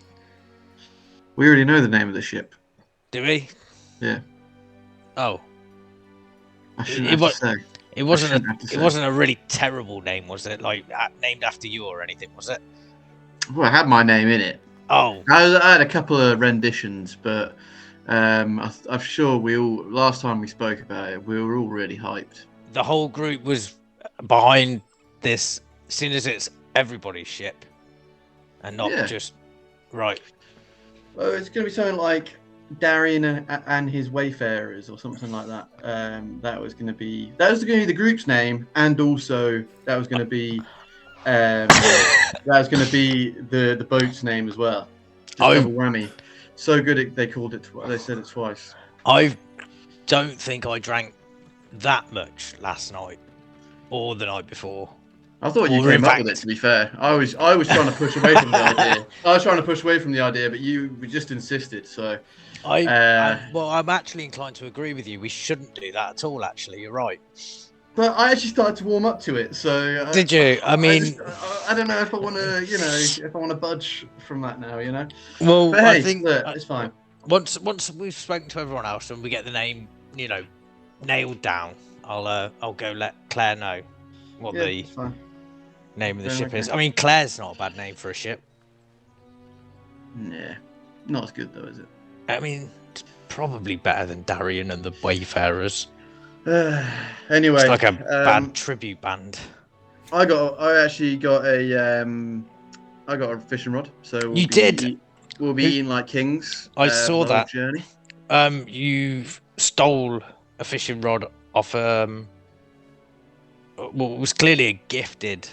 we already know the name of the ship. Do we? Yeah. Oh. I shouldn't It have was. to say. It wasn't. shouldn't have to It say. wasn't a really terrible name, was it? Like named after you or anything, was it? Well, I had my name in it. Oh, I had a couple of renditions, but I'm sure last time we spoke about it, we were all really hyped. the whole group was behind this, seeing as it's everybody's ship, and not Yeah. just right. Well, it's going to be something like Darian and his Wayfarers, or something like that. That was going to be the group's name, and also that was going to be the boat's name as well. Just double whammy. So good they called it. They said it twice. I don't think I drank that much last night or the night before. I thought you Or in came up with it. fact- To be fair, I was trying to push away from the idea. But you just insisted. So I'm actually inclined to agree with you. We shouldn't do that at all. Actually, you're right. but I actually started to warm up to it. So Did you? I mean, I don't know if I want to, if I want to budge from that now, well, But hey, I think look, it's fine. once we've spoken to everyone else and we get the name, nailed down, I'll go let Claire know what Yeah, the it's fine. name of the Yeah, ship okay. is. I mean, Claire's not a bad name for a ship. Yeah, not as good though, is it? I mean, it's probably better than Darian and the Wayfarers. Anyway, It's like a bad tribute band. I actually got a fishing rod. So You did? We'll be eating like kings. I saw the whole that. journey. You stole a fishing rod off it was clearly a gifted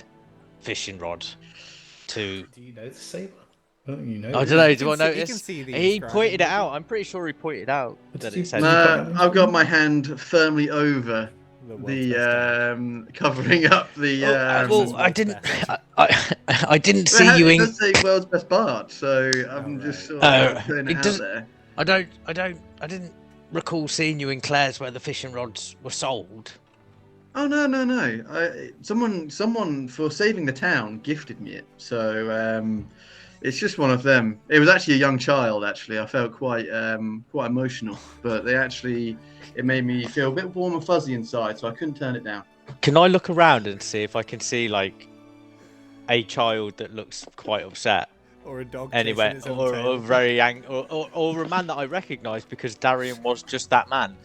fishing rod to. Do you know the saber? Oh, you know. I don't know. You Do can I see- you notice? can see the He inscribing. pointed it out. I'm pretty sure he pointed out What that did you- it said. No. I've got my hand firmly over The world's the best covering up the. Well, I didn't. I didn't It see you it in. does say world's best bard, so I'm just sort of putting it it does- out there. I didn't recall seeing you in Claire's where the fishing rods were sold. Oh no! Someone for saving the town gifted me it, so it's just one of them. It was actually a young child. Actually, I felt quite emotional, but it made me feel a bit warm and fuzzy inside, so I couldn't turn it down. Can I look around and see if I can see like a child that looks quite upset? Or a dog. Anyway, chasing its own or tail. very or a man that I recognise because Darian was just that man.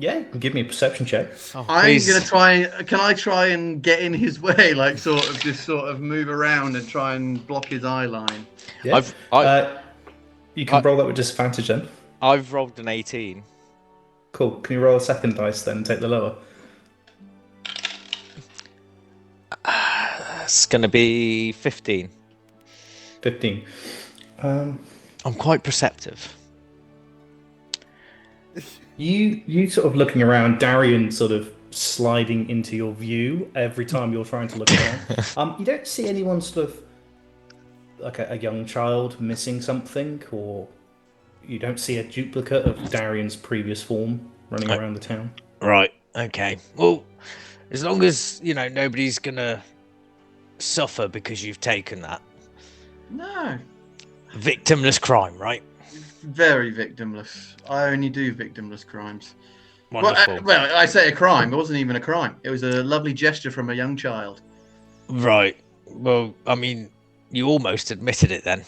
Yeah, give me a perception check. Oh, I'm please. gonna try. Can I try and get in his way, like sort of move around and try and block his eye line? Yeah. I've You can roll that with disadvantage then. I've rolled an 18. Cool. Can you roll a second dice then and take the lower? It's gonna be 15. 15. I'm quite perceptive. You sort of looking around, Darian sort of sliding into your view every time you're trying to look around. You don't see anyone sort of like a young child missing something, or you don't see a duplicate of Darian's previous form running around the town. Right. Okay. Well, as long as nobody's gonna suffer because you've taken that No, victimless crime, right? very victimless. I only do victimless crimes. Wonderful. Well, I say a crime. It wasn't even a crime. It was a lovely gesture from a young child. Right. Well, I mean, you almost admitted it then.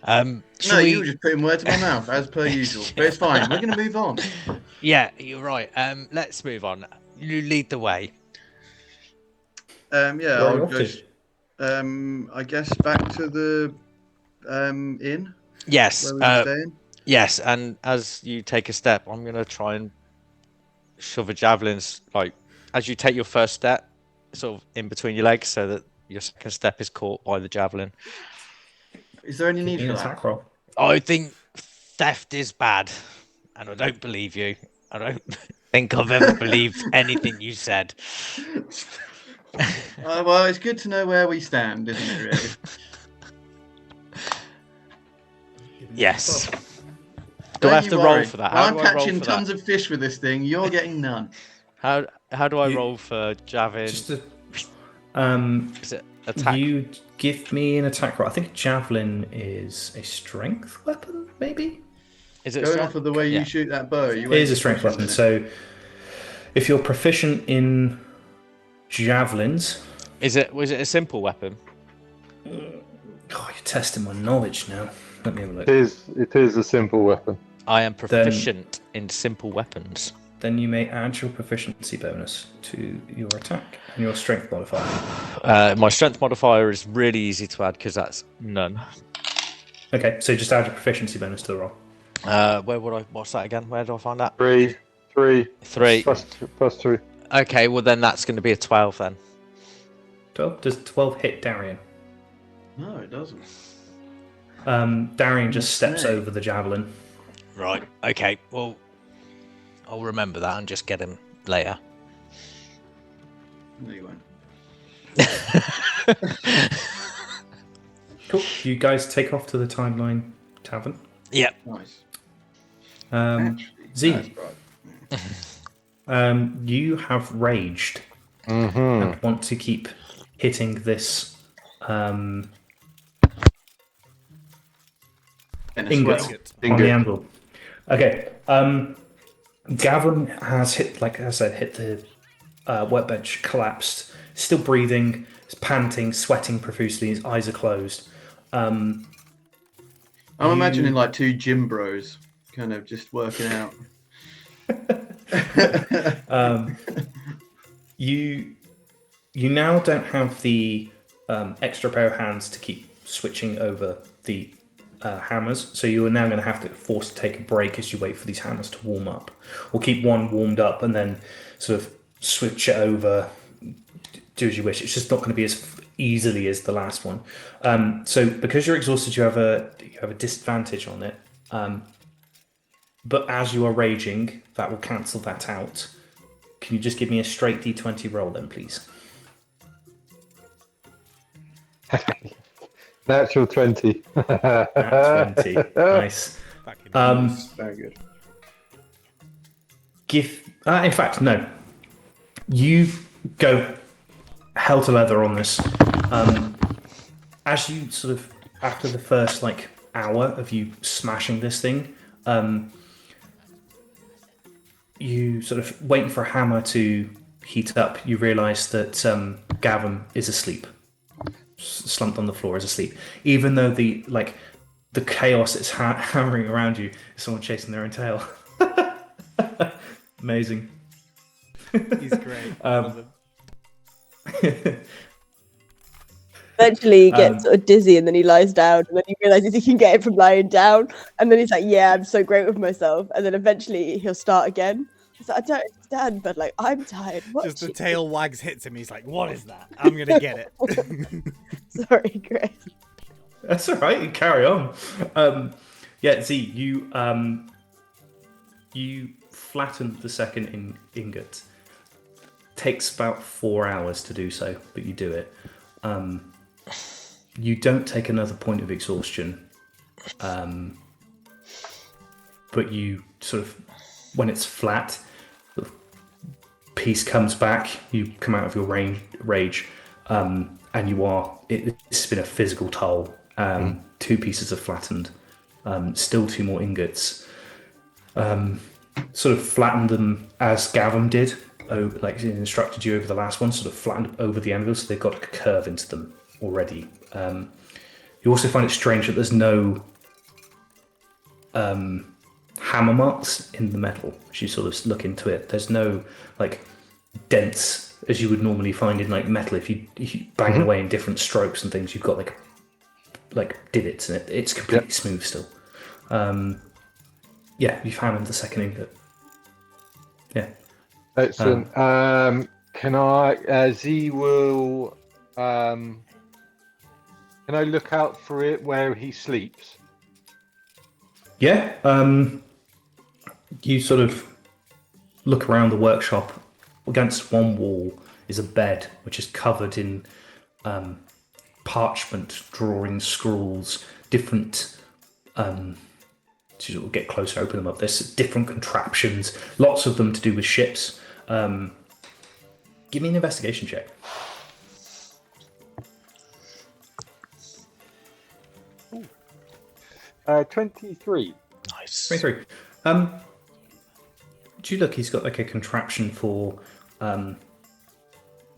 No, Shall you we- were just putting words in my mouth, as per usual. But it's fine. We're going to move on. Yeah, you're right. Let's move on. You lead the way. Yeah, Where are you I'll off go. to? I guess back to the inn Yes. where we were staying. Yes, and as you take a step, I'm gonna try and shove a javelin, like as you take your first step, sort of in between your legs, so that your second step is caught by the javelin. Is there any need Give me for an that? attack roll. I think theft is bad, and I don't believe you. I don't think I've ever believed anything you said. Well, it's good to know where we stand, isn't it? Really. Yes. Do I Don't have you to worry. roll for that? Well, How I'm do I roll catching for tons that? of fish with this thing. You're getting none. How do I You- roll for javelin? Just a, Is it attack? you give me an attack roll. I think javelin is a strength weapon, maybe. Is it Going strength? off of the way you Yeah. shoot that bow, you It is a strength weapon, so If you're proficient in javelins, Was it a simple weapon? oh, you're testing my knowledge now. Let me have a look. It is a simple weapon. I am proficient in simple weapons. Then you may add your proficiency bonus to your attack and your strength modifier. My strength modifier is really easy to add because that's none. Okay, so just add your proficiency bonus to the roll. Where would I? What's that again? Where do I find that? 3. 3. Plus 3. Okay, well then that's going to be a 12 then. 12? Does 12 hit Darian? No, it doesn't. Darian just steps over the javelin. Right. Okay. Well, I'll remember that and just get him later. No, you won't. Cool. You guys take off to the Timeline Tavern. Yep. Nice. Z, That's right. you have raged and want to keep hitting this ingot on the anvil. Okay. Gavin has hit, like I said, hit the workbench, collapsed, still breathing, is panting, sweating profusely, his eyes are closed. I'm imagining like two gym bros kind of just working out. You now don't have the extra pair of hands to keep switching over the hammers, so you are now going to have to force to take a break as you wait for these hammers to warm up, or keep one warmed up and then sort of switch it over, do as you wish. It's just not going to be as easily as the last one. So because you're exhausted, you have a disadvantage on it. But as you are raging, that will cancel that out. Can you just give me a straight D20 roll then, please? Natural 20. Nat 20. Nice. Very good. In fact, no. You go hell to leather on this. As you sort of, after the first hour of you smashing this thing, you sort of waiting for a hammer to heat up. You realise that Gavin is asleep, slumped on the floor, is asleep. Even though the chaos that's hammering around you is someone chasing their own tail. Amazing. He's great. Love him. Eventually he gets sort of dizzy and then he lies down and then he realizes he can get it from lying down and then he's like, yeah, I'm so great with myself, and then eventually he'll start again. He's like, I don't understand, but I'm tired. Just the tail wags, hits him. He's like, what is that? I'm gonna get it. Sorry, Chris. That's all right. You carry on. Z, you flattened the second ingot. Takes about 4 hours to do so, but you do it. You don't take another point of exhaustion, but you sort of, when it's flat, the peace comes back. You come out of your rage, and it's been a physical toll. 2 pieces are flattened, still 2 more ingots. Sort of flattened them as Gavin did. Like he instructed you over the last one, sort of flattened over the anvil, so they've got a curve into them already. You also find it strange that there's no hammer marks in the metal. As you sort of look into it, there's no dents as you would normally find in metal. If you bang away in different strokes and things, you've got like divots in it. It's completely smooth still. You've hammered the second ingot. Yeah. Excellent. Can I, Z will, can I look out for it where he sleeps? Yeah. You sort of look around the workshop. Against one wall is a bed which is covered in parchment, drawings, scrawls, different. To sort of get closer, open them up. There's different contraptions, lots of them to do with ships. Give me an investigation check. 23. Nice. 23. do you look? He's got like a contraption for.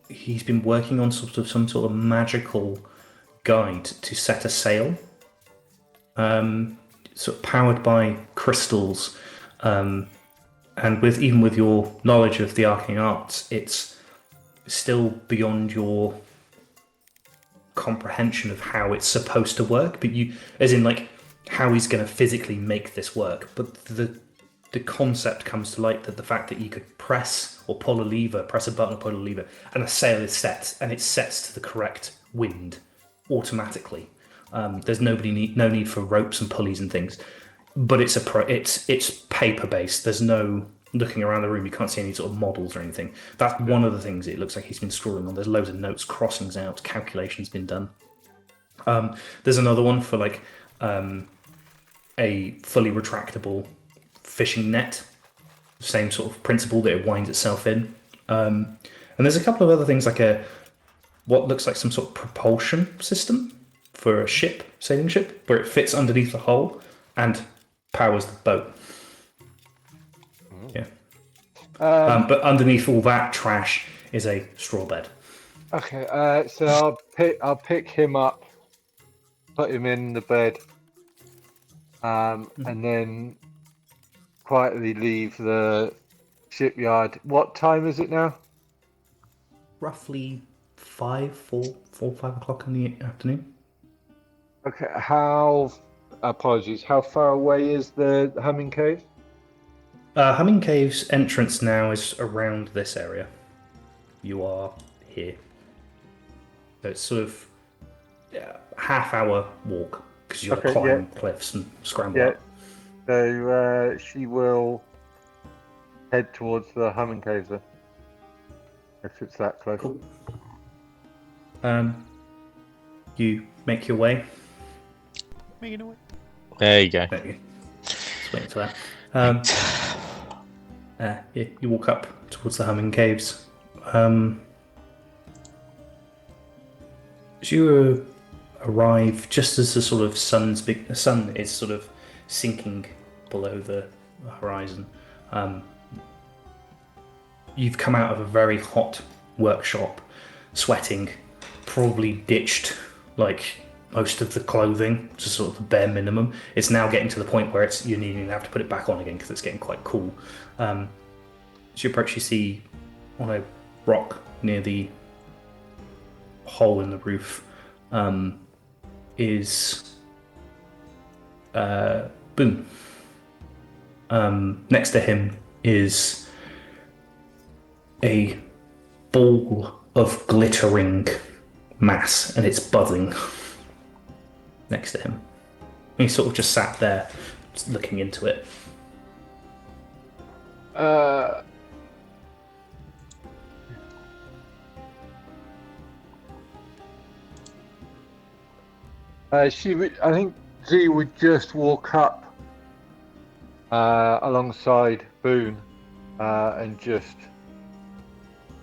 He's been working on some sort of magical guide to set a sail. Sort of powered by crystals, and even with your knowledge of the arcane arts, it's still beyond your comprehension of how it's supposed to work. But as in like how he's going to physically make this work. But the concept comes to light that the fact that you could press a button or pull a lever, and a sail is set, and it sets to the correct wind automatically. There's no need for ropes and pulleys and things, but it's paper based. There's no looking around the room. You can't see any sort of models or anything. That's one of the things it looks like he's been scrolling on. There's loads of notes, crossings out, calculations been done. There's another one for like a fully retractable fishing net. Same sort of principle that it winds itself in. And there's a couple of other things like what looks like some sort of propulsion system for a sailing ship, where it fits underneath the hull and powers the boat. Yeah. But underneath all that trash is a straw bed. Okay, so I'll pick him up, put him in the bed, and then quietly leave the shipyard. What time is it now? Roughly 5 o'clock in the afternoon. Okay, how far away is the Humming Cave? Humming Cave's entrance now is around this area. You are here. So it's sort of half-hour walk, because you've got to climb cliffs and scramble up. So she will head towards the Humming Cave then, if it's that close. Cool. You make your way. Making away. There you go. There you go. Just waiting for that. You walk up towards the Humming Caves. As you arrive, just as the sort of sun is sort of sinking below the horizon, you've come out of a very hot workshop, sweating, probably ditched like most of the clothing to sort of the bare minimum. It's now getting to the point where you're needing to have to put it back on again because it's getting quite cool. As you approach, you see on a rock near the hole in the roof is Boone. Next to him is a ball of glittering mass, and it's buzzing next to him. And he sort of just sat there, just looking into it. I think Z would just walk up alongside Boone and just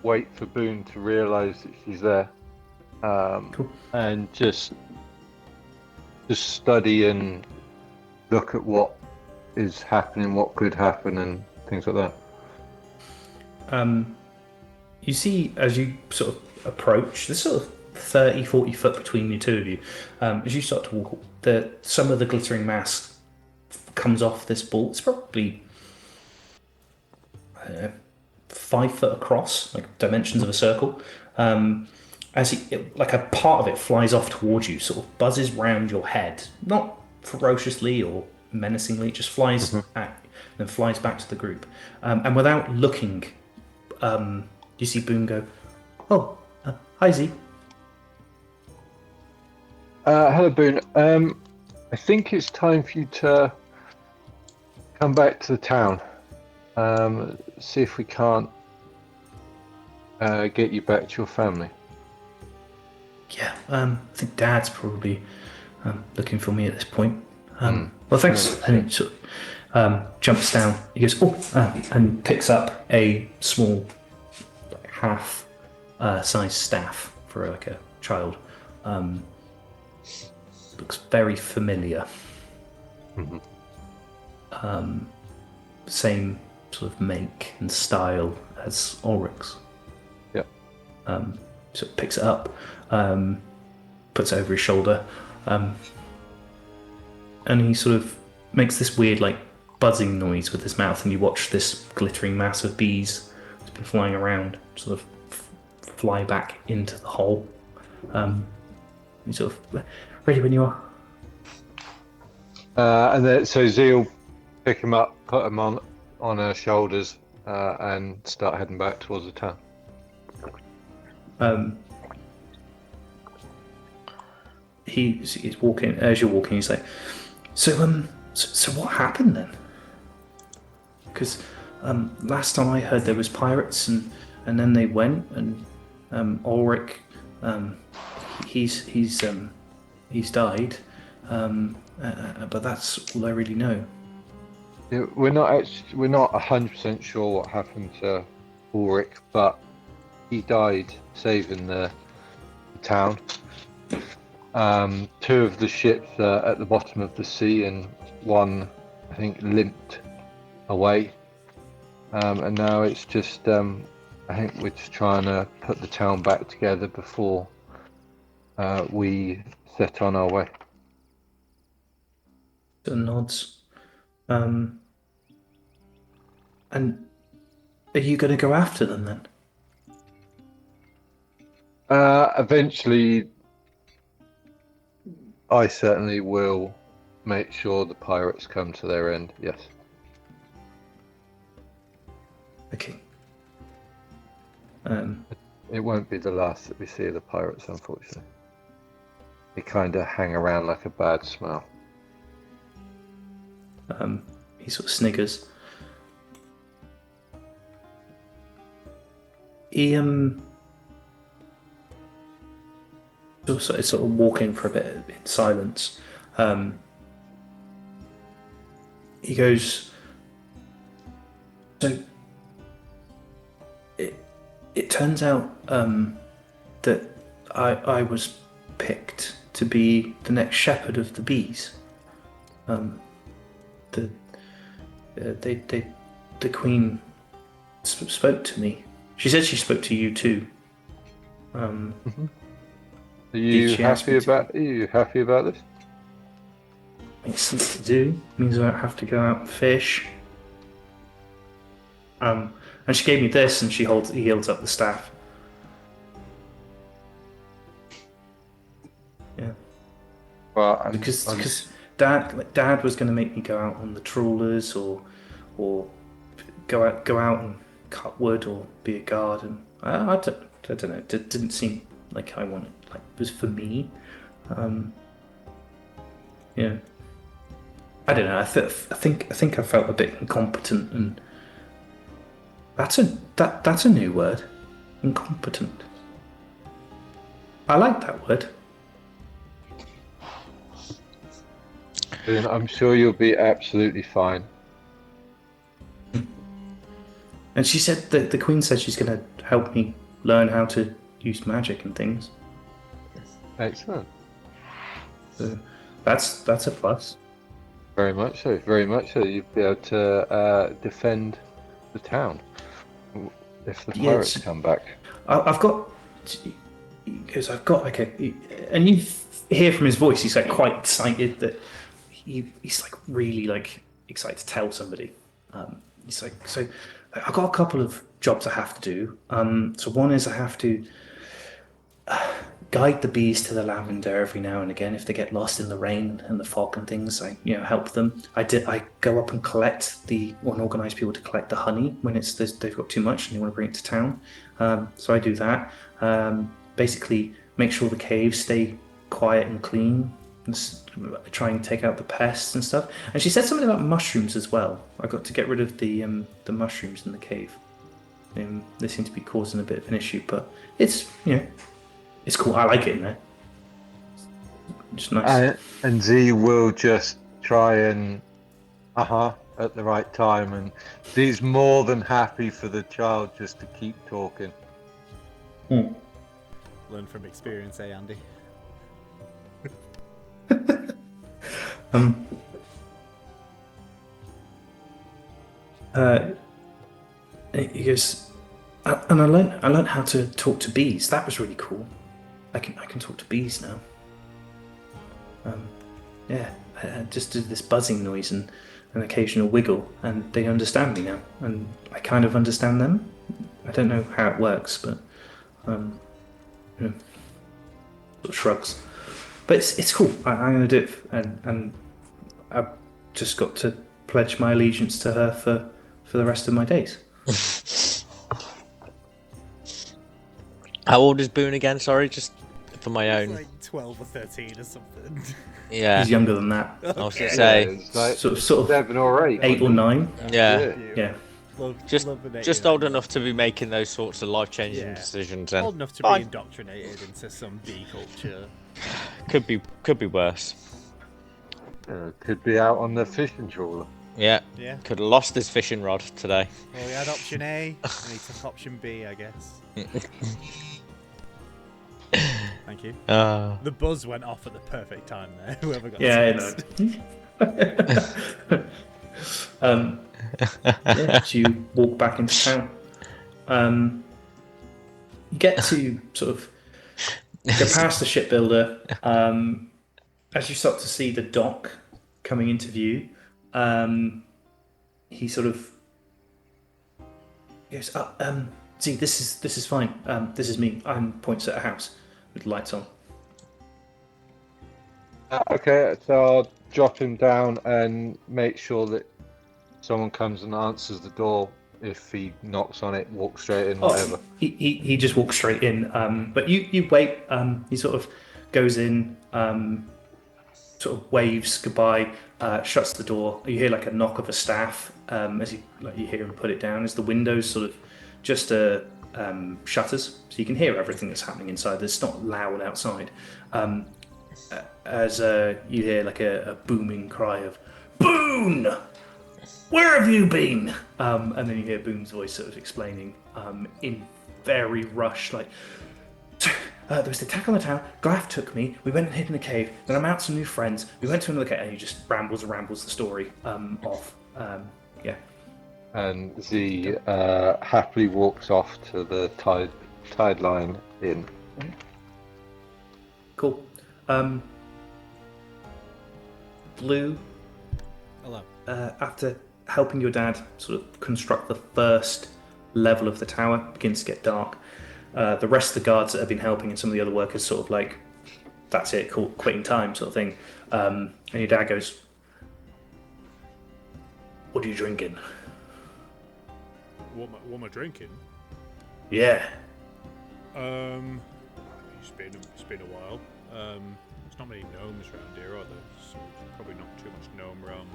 wait for Boone to realise that she's there, Cool. and just study and look at what is happening, what could happen, and things like that. You see, as you sort of approach, there's sort of 30-40 foot between the two of you. As you start to walk, some of the glittering mass comes off this ball. It's probably 5 foot across, like dimensions of a circle. Like a part of it flies off towards you, sort of buzzes round your head, not ferociously or menacingly, it just flies at you, and then flies back to the group. And without looking, you see Boone go, "Oh, hi Z." Hello, Boone. I think it's time for you to come back to the town. See if we can't get you back to your family. Yeah, I think Dad's probably looking for me at this point. Well, thanks. And he sort of jumps down. He goes, and picks up a small, like, half-size staff for like a child. Looks very familiar. Same sort of make and style as Ulrich's. Yeah. So picks it up, puts it over his shoulder, and he sort of makes this weird like buzzing noise with his mouth, and you watch this glittering mass of bees that's been flying around sort of fly back into the hole. You sort of ready when you are. And then so Zeal pick him up, put him on her shoulders, and start heading back towards the town. He's walking. As you're walking, he's like, so what happened then? Because last time I heard there was pirates, and then they went, and Ulrich, he's died, but that's all I really know. Yeah, we're not 100% sure what happened to Ulrich, but he died saving the town. Two of the ships are at the bottom of the sea, and one, I think, limped away. And now it's just, I think we're just trying to put the town back together before we set on our way. The nods. And are you going to go after them then? Eventually, I certainly will make sure the pirates come to their end, yes. Okay. It won't be the last that we see of the pirates, unfortunately. They kind of hang around like a bad smell. He sort of sniggers. He sort of walking for a bit in silence. He goes, so it turns out that I was picked to be the next shepherd of the bees. The queen spoke to me. She said she spoke to you too. Are you happy about this? It's something to do. Means I don't have to go out and fish. And she gave me this, and he holds up the staff. Yeah. Well, Because Dad was going to make me go out on the trawlers, or go out and cut wood, or be a guard, and I don't know. It didn't seem like I wanted, like it was for me. Yeah. I don't know. I think I felt a bit incompetent, and that's a new word, incompetent. I like that word. I'm sure you'll be absolutely fine. And she said that the Queen said she's going to help me learn how to use magic and things. Excellent. So that's a plus. Very much so. Very much so. You'll be able to defend the town if the pirates come back. I've got like and you hear from his voice. He's like quite excited that he's like really like excited to tell somebody. He's like, so I've got a couple of jobs I have to do. So one is I have to guide the bees to the lavender every now and again if they get lost in the rain and the fog and things. I help them. I go up and collect and organise people to collect the honey when they've got too much and they want to bring it to town. So I do that. Basically, make sure the caves stay quiet and clean, and try and take out the pests and stuff. And she said something about mushrooms as well. I got to get rid of the mushrooms in the cave. They seem to be causing a bit of an issue, but it's it's cool. I like it in there. It's nice. And Z will just try and at the right time, and Z's more than happy for the child just to keep talking. Learn from experience, eh, Andy? he goes, and I learned how to talk to bees. That was really cool. I can talk to bees now. Yeah, I just do this buzzing noise and an occasional wiggle, and they understand me now, and I kind of understand them. I don't know how it works, but sort of shrugs. But it's cool. I'm going to do it, and I've just got to pledge my allegiance to her for the rest of my days. How old is Boone again? Sorry, just for my own. He's like 12 or 13 or something. Yeah. He's younger than that. I was gonna say. it's like Sort of 7 or 8. 8 or 9. Yeah. Yeah. Just old enough to be making those sorts of life-changing decisions. And Old enough to fine. be indoctrinated into some bee culture. Could be worse. Could be out on the fishing trawler. Yeah. Yeah. Could have lost his fishing rod today. Well, we had option A, and he took option B, I guess. Thank you. The buzz went off at the perfect time there. Whoever got So you walk back into town. You get to sort of go past the shipbuilder. As you start to see the dock coming into view, he sort of goes, see, this is fine. This is me. Points at a house with lights on. Okay, so I'll drop him down and make sure that someone comes and answers the door. If he knocks on it, walk straight in, whatever. He just walks straight in. But you wait. He sort of goes in, sort of waves goodbye, shuts the door. You hear like a knock of a staff as you hear him put it down. As the windows sort of just shutters, so you can hear everything that's happening inside. It's not loud outside. As you hear like a booming cry of "Boone! Where have you been?" And then you hear Boone's voice sort of explaining in very rushed, like, there was the attack on the town, Glaff took me, we went and hid in a cave, then I met some new friends, we went to another cave, and he just rambles the story off. And Z happily walks off to the tide line in. Cool. Blue, Hello. after helping your dad sort of construct the first level of the tower, begins to get dark. The rest of the guards that have been helping and some of the other workers sort of like, that's it, quitting time sort of thing. And your dad goes, "What are you drinking?" What am I drinking? Yeah. It's been a while. There's not many gnomes around here, are there? So probably not too much gnome rum.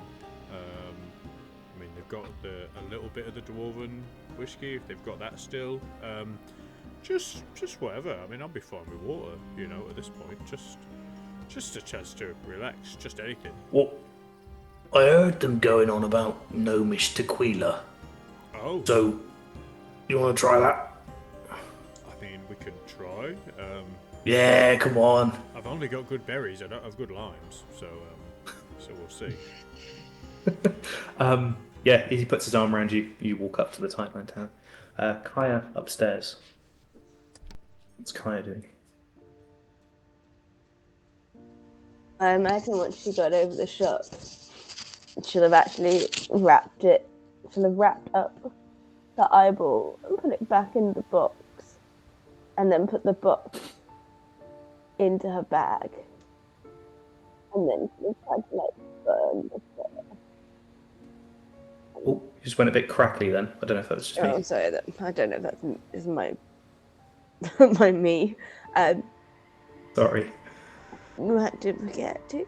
I mean, they've got a little bit of the dwarven whiskey if they've got that still. Just whatever. I mean, I'll be fine with water. At this point, just a chance to relax. Just anything. Well, I heard them going on about gnomish tequila. Oh. So, you want to try that? I mean, we can try. Yeah, come on. I've only got good berries. I don't have good limes, so we'll see. Yeah, he puts his arm around you. You walk up to the Tightline Tower. Kaya upstairs. What's Kaya doing? I imagine once she got over the shock, she'll have actually wrapped up the eyeball and put it back in the box, and then put the box into her bag, and then she'll try to burn the fur. Oh, you just went a bit crackly then. I don't know if that was just me. I'm sorry. I don't know if that is my my me. Sorry. What did we get to?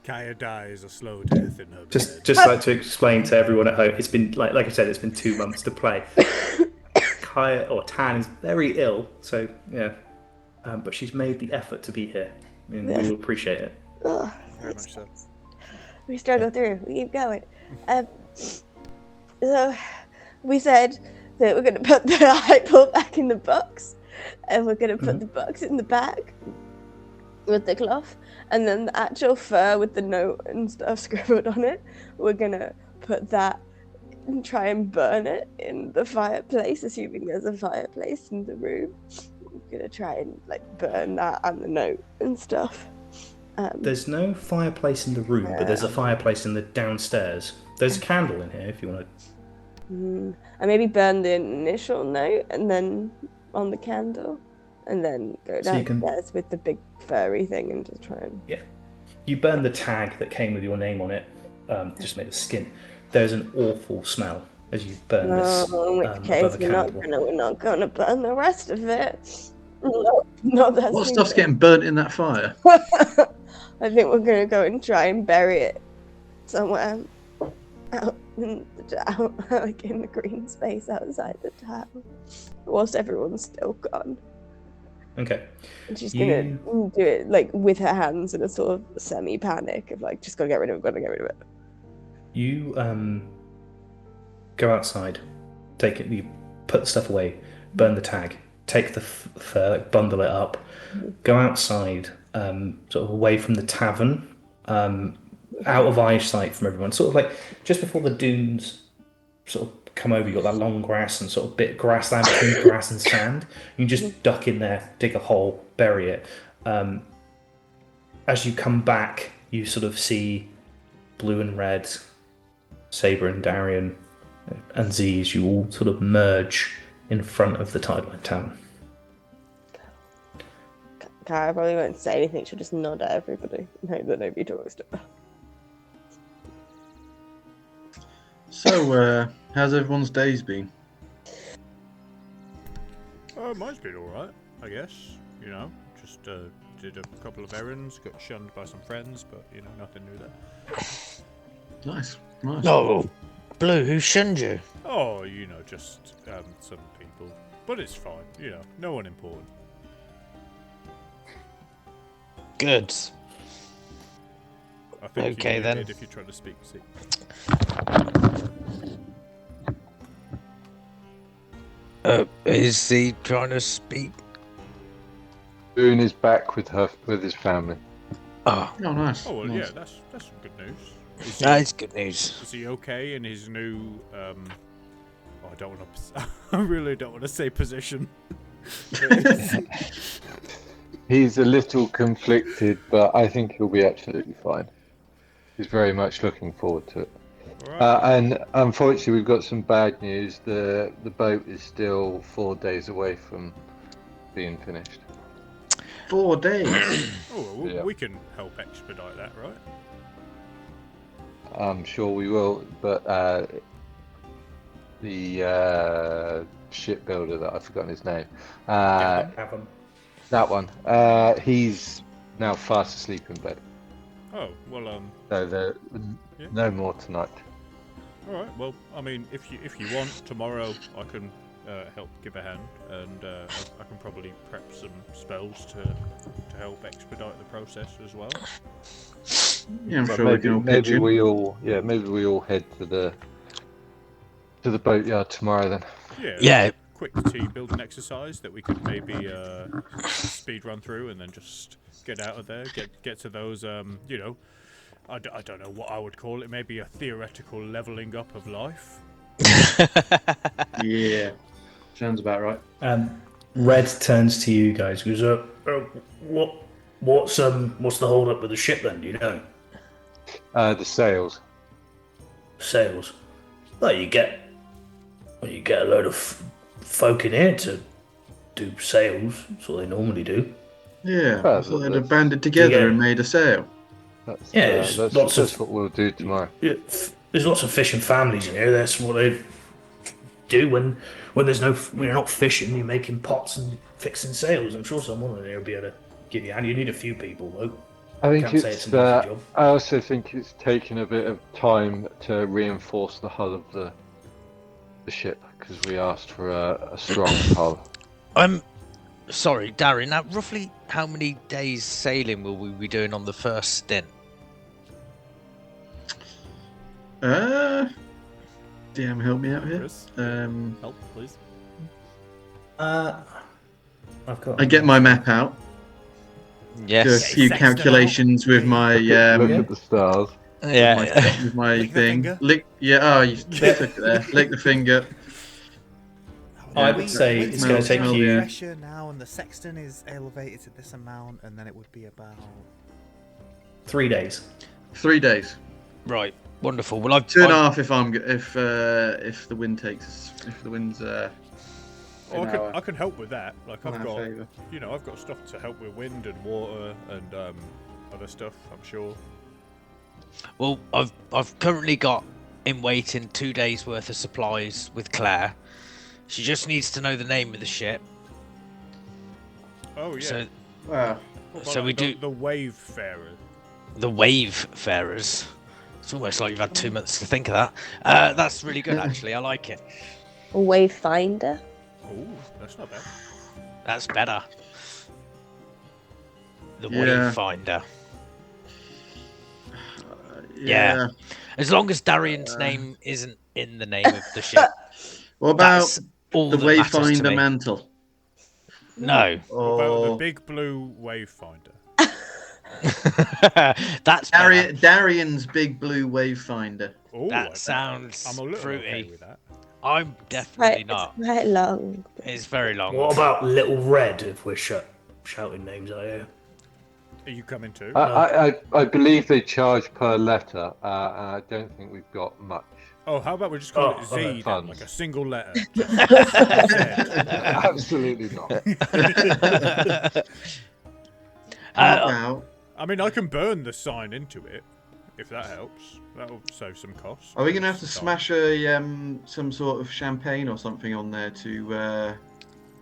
Kaya dies a slow death in her bed. Just like to explain to everyone at home, it's been like I said, it's been 2 months to play. Kaya or Tan is very ill, so yeah. But she's made the effort to be here, and we will appreciate it. Very much so. We struggle through. We keep going. So we said that we're going to put the eyeball back in the box, and we're going to put the box in the bag. with the cloth, and then the actual fur with the note and stuff scribbled on it, we're gonna put that and try and burn it in the fireplace, assuming there's a fireplace in the room. We're gonna try and like burn that and the note and stuff. There's no fireplace in the room, but there's a fireplace in the downstairs. There's a candle in here if you want to. I maybe burn the initial note and then on the candle, and then go So you downstairs can- with the big furry thing and just try and. Yeah. You burn the tag that came with your name on it, just made of skin. There's an awful smell as you burn this. In which above case, a we're not gonna burn the rest of it. No, that's What me stuff's burn- getting burnt in that fire? I think we're gonna go and try and bury it somewhere out in the town, like in the green space outside the town, whilst everyone's still gone. Okay. And she's gonna do it like with her hands in a sort of semi-panic of like, just gotta get rid of it. You go outside, take it. You put the stuff away, burn the tag, take the fur, like, bundle it up, go outside, sort of away from the tavern, out of eyesight from everyone. Sort of like just before the dunes sort of come over, you got that long grass and sort of bit of grassland between grass and sand. You just duck in there, dig a hole, bury it. As you come back, you sort of see Blue and Red, Saber and Darian, and Z as you all sort of merge in front of the Tideline Tavern. Kara probably won't say anything, she'll just nod at everybody and hope that nobody talks to her. So, how's everyone's days been? Mine's been alright, I guess. You know, just did a couple of errands, got shunned by some friends, but you know, nothing new there. Nice, nice. No, Blue, who shunned you? Oh, you know, just some people. But it's fine, you know, no one important. Good. I think Okay, you then. did if you tried to speak. See. Is he trying to speak? Boone is back with his family. Oh, Oh, nice. Oh well, nice. yeah, that's some good news. that's good news. Is he okay in his new? Oh, I don't want to. I really don't want to say position. He's a little conflicted, but I think he'll be absolutely fine. He's very much looking forward to it. Right. And unfortunately, we've got some bad news. The boat is still 4 days away from being finished. 4 days. Oh, well, Yeah. we can help expedite that, right? I'm sure we will, but the shipbuilder that I've forgotten his name, Tavern. that one, he's now fast asleep in bed. Oh well, So there, Yeah. no more tonight. all right. Well, I mean, if you want, tomorrow I can help give a hand, and I can probably prep some spells to help expedite the process as well. Yeah, I'm But sure we can all pitch maybe in. maybe we all head to the boatyard tomorrow then. Yeah. Quick team building exercise that we could maybe speed run through and then just get out of there, get to those you know, I don't know what I would call it, maybe a theoretical leveling up of life. Yeah, sounds about right. Red turns to you guys. Goes, what's the hold up with the ship then? Do you know? The sails. Sales. Well, you get a load of folk in here to do sales. That's what they normally do. Yeah, Well, I thought they'd that's- have banded together Yeah. and made a sail. That's, Yeah, it's that's, lots that's of- what we'll do tomorrow. Yeah, there's lots of fishing families in here. That's what they do when you're not fishing. You're making pots and fixing sails. I'm sure someone in here will be able to give you a hand. You need a few people though. I think Can't say it's. it's an easy job. I also think it's taken a bit of time to reinforce the hull of the ship because we asked for a strong hull. Sorry, Darren. Now, roughly how many days sailing will we be doing on the first stint? DM, help me out here. Chris, help, please. I've got. I get my map out. do a Yes. few Sexton calculations with my Look at the stars. Yeah. with my Lick the thing. finger. Lick, yeah. Oh, you took it there. Lick the finger. I Yeah, would say that it's going to smells- take smells you. the air. Pressure now, and the sexton is elevated to this amount, and then it would be about 3 days. 3 days. Right. Wonderful. Well, I've 2.5 if the wind if the wind's Oh, in our- I can help with that. Like in I've our got, favour. I've got stuff to help with wind and water and other stuff. I'm sure. Well, I've currently got in waiting 2 days worth of supplies with Claire. She just needs to know the name of the ship. Oh yeah. So Well, What so about we the do- the wave farer. the Wavefarers. It's almost like you've had 2 months to think of that. That's really good, actually. I like it. Wayfinder. Oh, that's not bad. That's better. The Yeah. Wayfinder. yeah. As long as Darian's name isn't in the name of the ship. What about That's all the that matters to Wayfinder me. mantle? No. What about the Or big blue wave finder? That's better. Darian's big blue Wayfinder. Oh, That sounds I'm a little fruity. okay with that. I'm definitely Right, not. it's quite long. It's very long. What about Little Red? If we're shouting names at you. Are you coming too? I believe they charge per letter, and I don't think we've got much. Oh, how about we just call Oh, it Z okay. then, Tons. like a single letter. Absolutely not. How Uh, about, I mean, I can burn the sign into it, if that helps. That'll save some costs. are we going to have to Time. smash a some sort of champagne or something on there to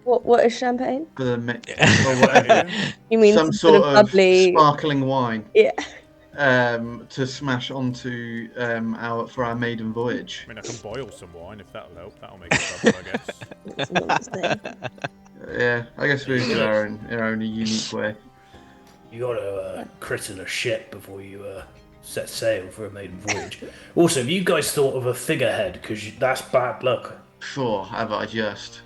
What is champagne? for the Or whatever. You mean some sort sort of bubbly? sparkling wine Yeah. to smash onto our maiden voyage. I mean, I can boil some wine if that'll help. That'll make it bubble, I guess. That's what I'm saying. Yeah, I guess we do our own unique way. You got to christen a ship before you set sail for a maiden voyage. Also, have you guys thought of a figurehead? Because that's bad luck. Sure, have I just?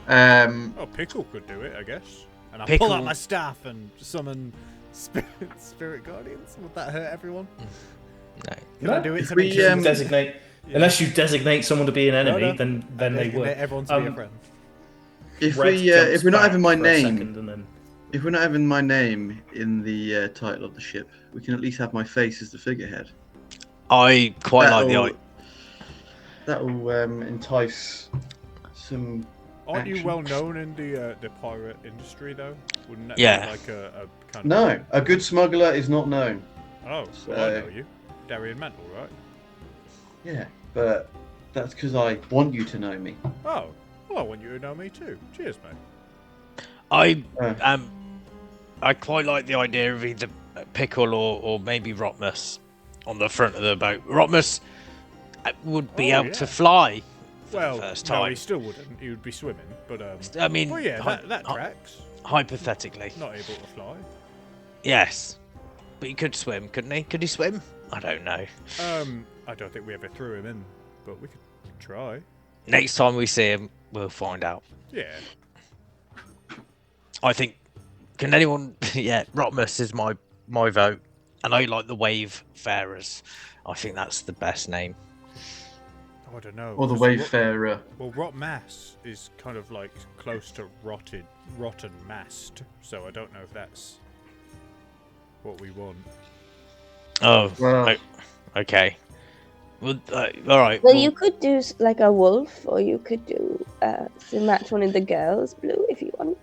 Oh, Pickle could do it, I guess. And I pull Pickle. out my staff and summon spirit guardians. Would that hurt everyone? No. Can I do it? If to we, make You designate, Yeah. unless you designate someone to be an enemy, no. then they Get would. everyone to be a friend. If Red we jumps if we're not back having my for a name, second and then- if we're not having my name in the title of the ship, we can at least have my face as the figurehead. I quite like the idea. That'll entice some. Aren't you action. well known in the pirate industry, though? Wouldn't that Yeah. be like a kind No, a good smuggler is not known. of... Oh, So- well, I know you. Darian Mantle, right? Yeah, but that's because I want you to know me. Oh, well, I want you to know me too. Cheers, mate. I quite like the idea of either Pickle or maybe Rotmus on the front of the boat. Rotmus would be Oh, able yeah. to fly for Well, the first no, time. he still wouldn't. He would be swimming, but I mean, well, yeah, hy- that hy- tracks. hypothetically, Not able to fly. yes, but he could swim, couldn't he? Could he swim? I don't know. I don't think we ever threw him in, but we could try. Next time we see him, we'll find out. Yeah. I think. Can anyone? Yeah, Rotmus is my vote, and I like the Wavefarers. I think that's the best name. Oh, I don't know. Or the 'cause Wayfarer. Well, rot mass is kind of like close to rotten mast, so I don't know if that's what we want. Oh, Well, okay. Well, all right. Well, you could do like a wolf, or you could do match one of the girls blue if you want.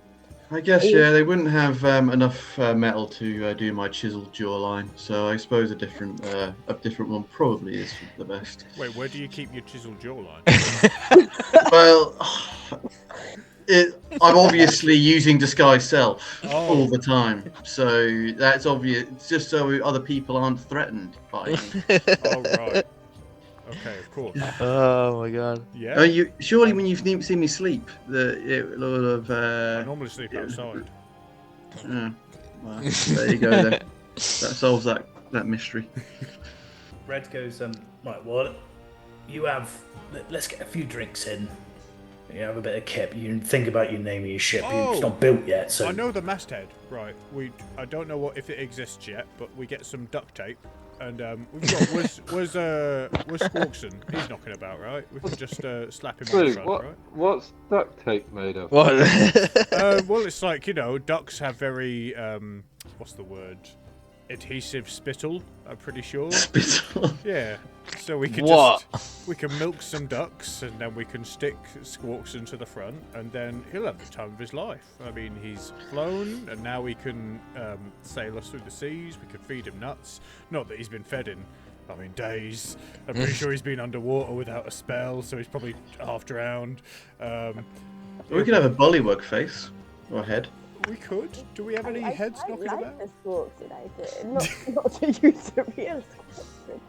I guess yeah, they wouldn't have enough metal to do my chiseled jawline, so I suppose a different one probably is the best. Wait, where do you keep your chiseled jawline? Well, I'm obviously using disguise self Oh. all the time, so that's obvious. Just so other people aren't threatened by me. Oh, right. Okay, of course. Oh my god. Yeah. You surely when you've seen me sleep, a lot of. I normally sleep outside. Well, there you go then. That solves that mystery. Red goes, right, well, you have. Let's get a few drinks in. You have a bit of kip. You think about your name of your ship. Oh! It's not built yet, so I know the masthead, right? I don't know if it exists yet, but we get some duct tape, and we've got was Squawkson. He's knocking about, right? We can just slap him on the Blue, front, right? what's duct tape made of? What? Well, it's like, ducks have very what's the word? Adhesive spittle. I'm pretty sure. Spittle. Yeah. So we can What? we can milk some ducks, and then we can stick Squawkson to the front, and then he'll have the time of his life. I mean, he's flown, and now he can sail us through the seas. We can feed him nuts. Not that he's been fed in, days. I'm pretty sure he's been underwater without a spell, so he's probably half drowned. We could have a bullywug face or head. We could. Do we have any heads knocking I like about? the Squawkson idea. Not to use a real Squawkson.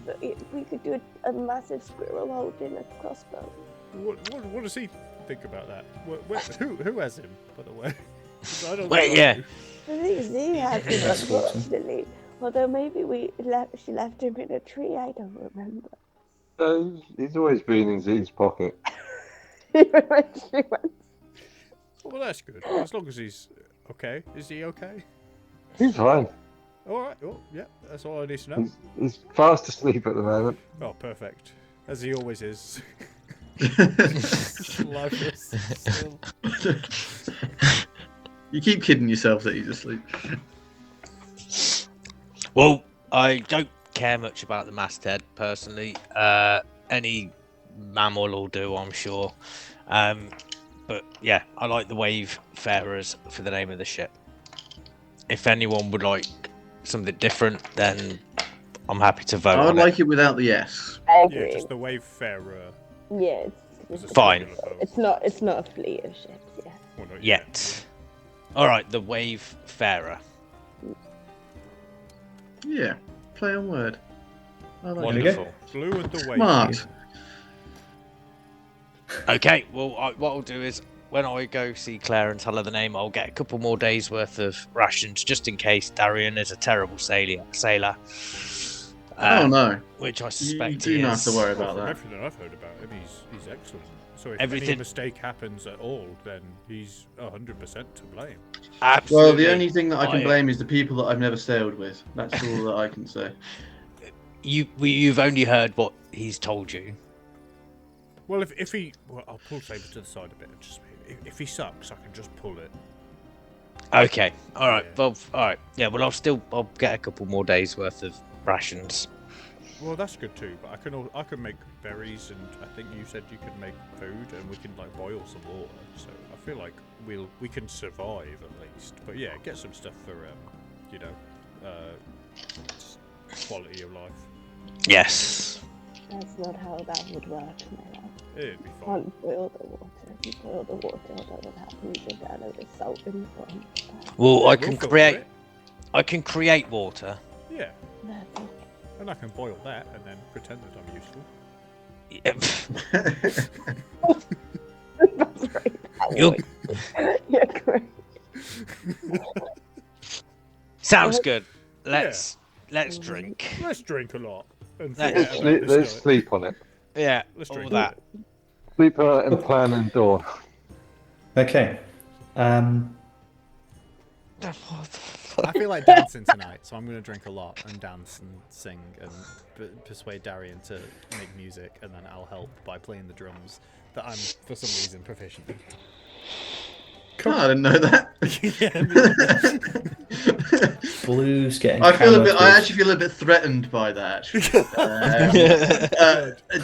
But we could do a massive squirrel holding a crossbow. What does he think about that? Who has him, by the way? 'Cause I don't Wait, know. yeah. The thing is, he has him, That's Squawkson. unfortunately. Although maybe she left him in a tree, I don't remember. He's always been in Z's pocket. Even when she went. Well, that's good. As long as he's okay. Is he okay? He's fine. All right. Well, yeah. That's all I need to know. He's fast asleep at the moment. Oh, perfect. As he always is. Lifeless still. You keep kidding yourself that he's asleep. Well, I don't care much about the masthead personally. Any mammal will do, I'm sure. But yeah, I like the Wavefarers for the name of the ship. If anyone would like something different, then I'm happy to vote I would on like it without the S. I Yeah, agree. just the Wavefarer. Yeah, As a Fine. singular boat. it's not a fleet of ships. Yeah. Well, not Yet. All right, the Wavefarer. Yeah, play on word. I like it. Wonderful. Blue and the Wave. Smart. Okay, well, what I'll do is when I go see Claire and tell her the name, I'll get a couple more days worth of rations just in case Darian is a terrible sailor. Oh no, Which I you suspect do he not is. have to worry Well, about from that. everything I've heard about him, he's excellent. So if any Everything- mistake happens at all, then he's 100% to blame. Absolutely. Well, the only thing that I can I- blame is the people that I've never sailed with. That's all that I can say. You've only heard what he's told you. Well, if he... Well, I'll pull Saber to the side a bit. And just if he sucks, I can just pull it. Okay, all right. Yeah. Well, all right. Yeah, well, I'll get a couple more days worth of rations. Well, that's good too, but I can make berries, and I think you said you could make food, and we can like boil some water. So I feel like we can survive at least. But yeah, get some stuff for just quality of life. Yes. That's not how that would work, my love. It'd be You fine. can't boil the water. If you boil the water, what would happen? You go down with salt in the bottom. Well, Yeah, I we'll can filter create. it. I can create water. Yeah, That's okay. and I can boil that and then pretend that I'm useful. That's right. That You'll- would. Yeah, great. Sounds good. Let's drink. Let's drink a lot and Let's forget about this Let's guy. sleep on it. Yeah, Let's all drink that. Sleep on it and plan and dawn. Okay. I feel like dancing tonight, so I'm going to drink a lot and dance and sing and persuade Darian to make music, and then I'll help by playing the drums that I'm, for some reason, proficient in. Oh, I didn't know that. Blue's getting. I hammered actually feel a bit threatened by that. Actually.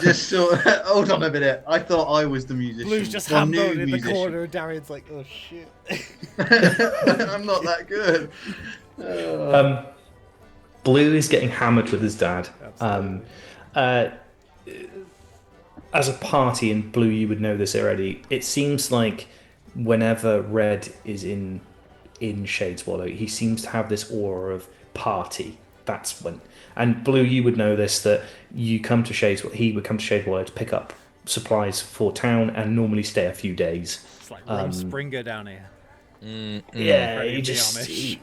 Just sort of, hold on a minute. I thought I was the musician. Blue's just Well, new hammered in the musician. corner, and Darian's like, oh shit. I'm not that good. Blue is getting hammered with his dad. As a party, and Blue, you would know this already. It seems like whenever Red is in Shadeswallow, he seems to have this aura of party. That's when. And Blue, you would know this, that you come to Shadeswallow. He would come to Shadeswallow to pick up supplies for town and normally stay a few days. It's like Ron Springer down here. Yeah, Very he just Amish.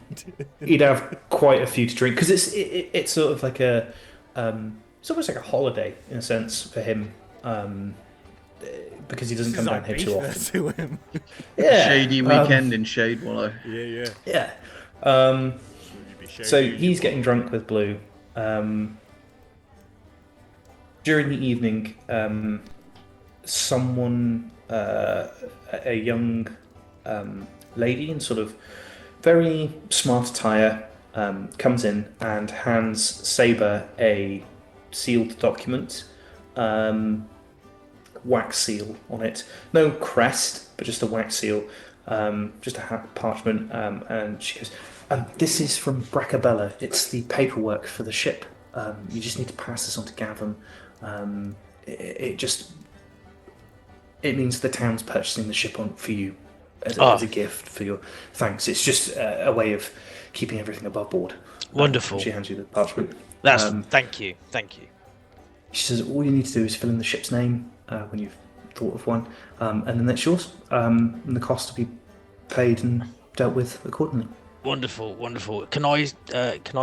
he'd have quite a few to drink because it's sort of like it's almost like a holiday in a sense for him. because he doesn't This come is down here like too beef often. to him. Yeah, Shady weekend in Shade Wallow. Yeah. Yeah. You'd be shady So as he's you getting want. drunk with Blue. During the evening, someone, a young lady in sort of very smart attire, comes in and hands Saber a sealed document, wax seal on it. No crest, but just a wax seal, just a parchment. And she goes, "This is from Bracabella. It's the paperwork for the ship. You just need to pass this on to Gavin. It means the town's purchasing the ship on for you as a gift for your thanks. It's just a way of keeping everything above board." Wonderful. She hands you the parchment. Thank you. She says, "All you need to do is fill in the ship's name when you've thought of one, and then that's yours. And the cost will be paid and dealt with accordingly." Wonderful. Can I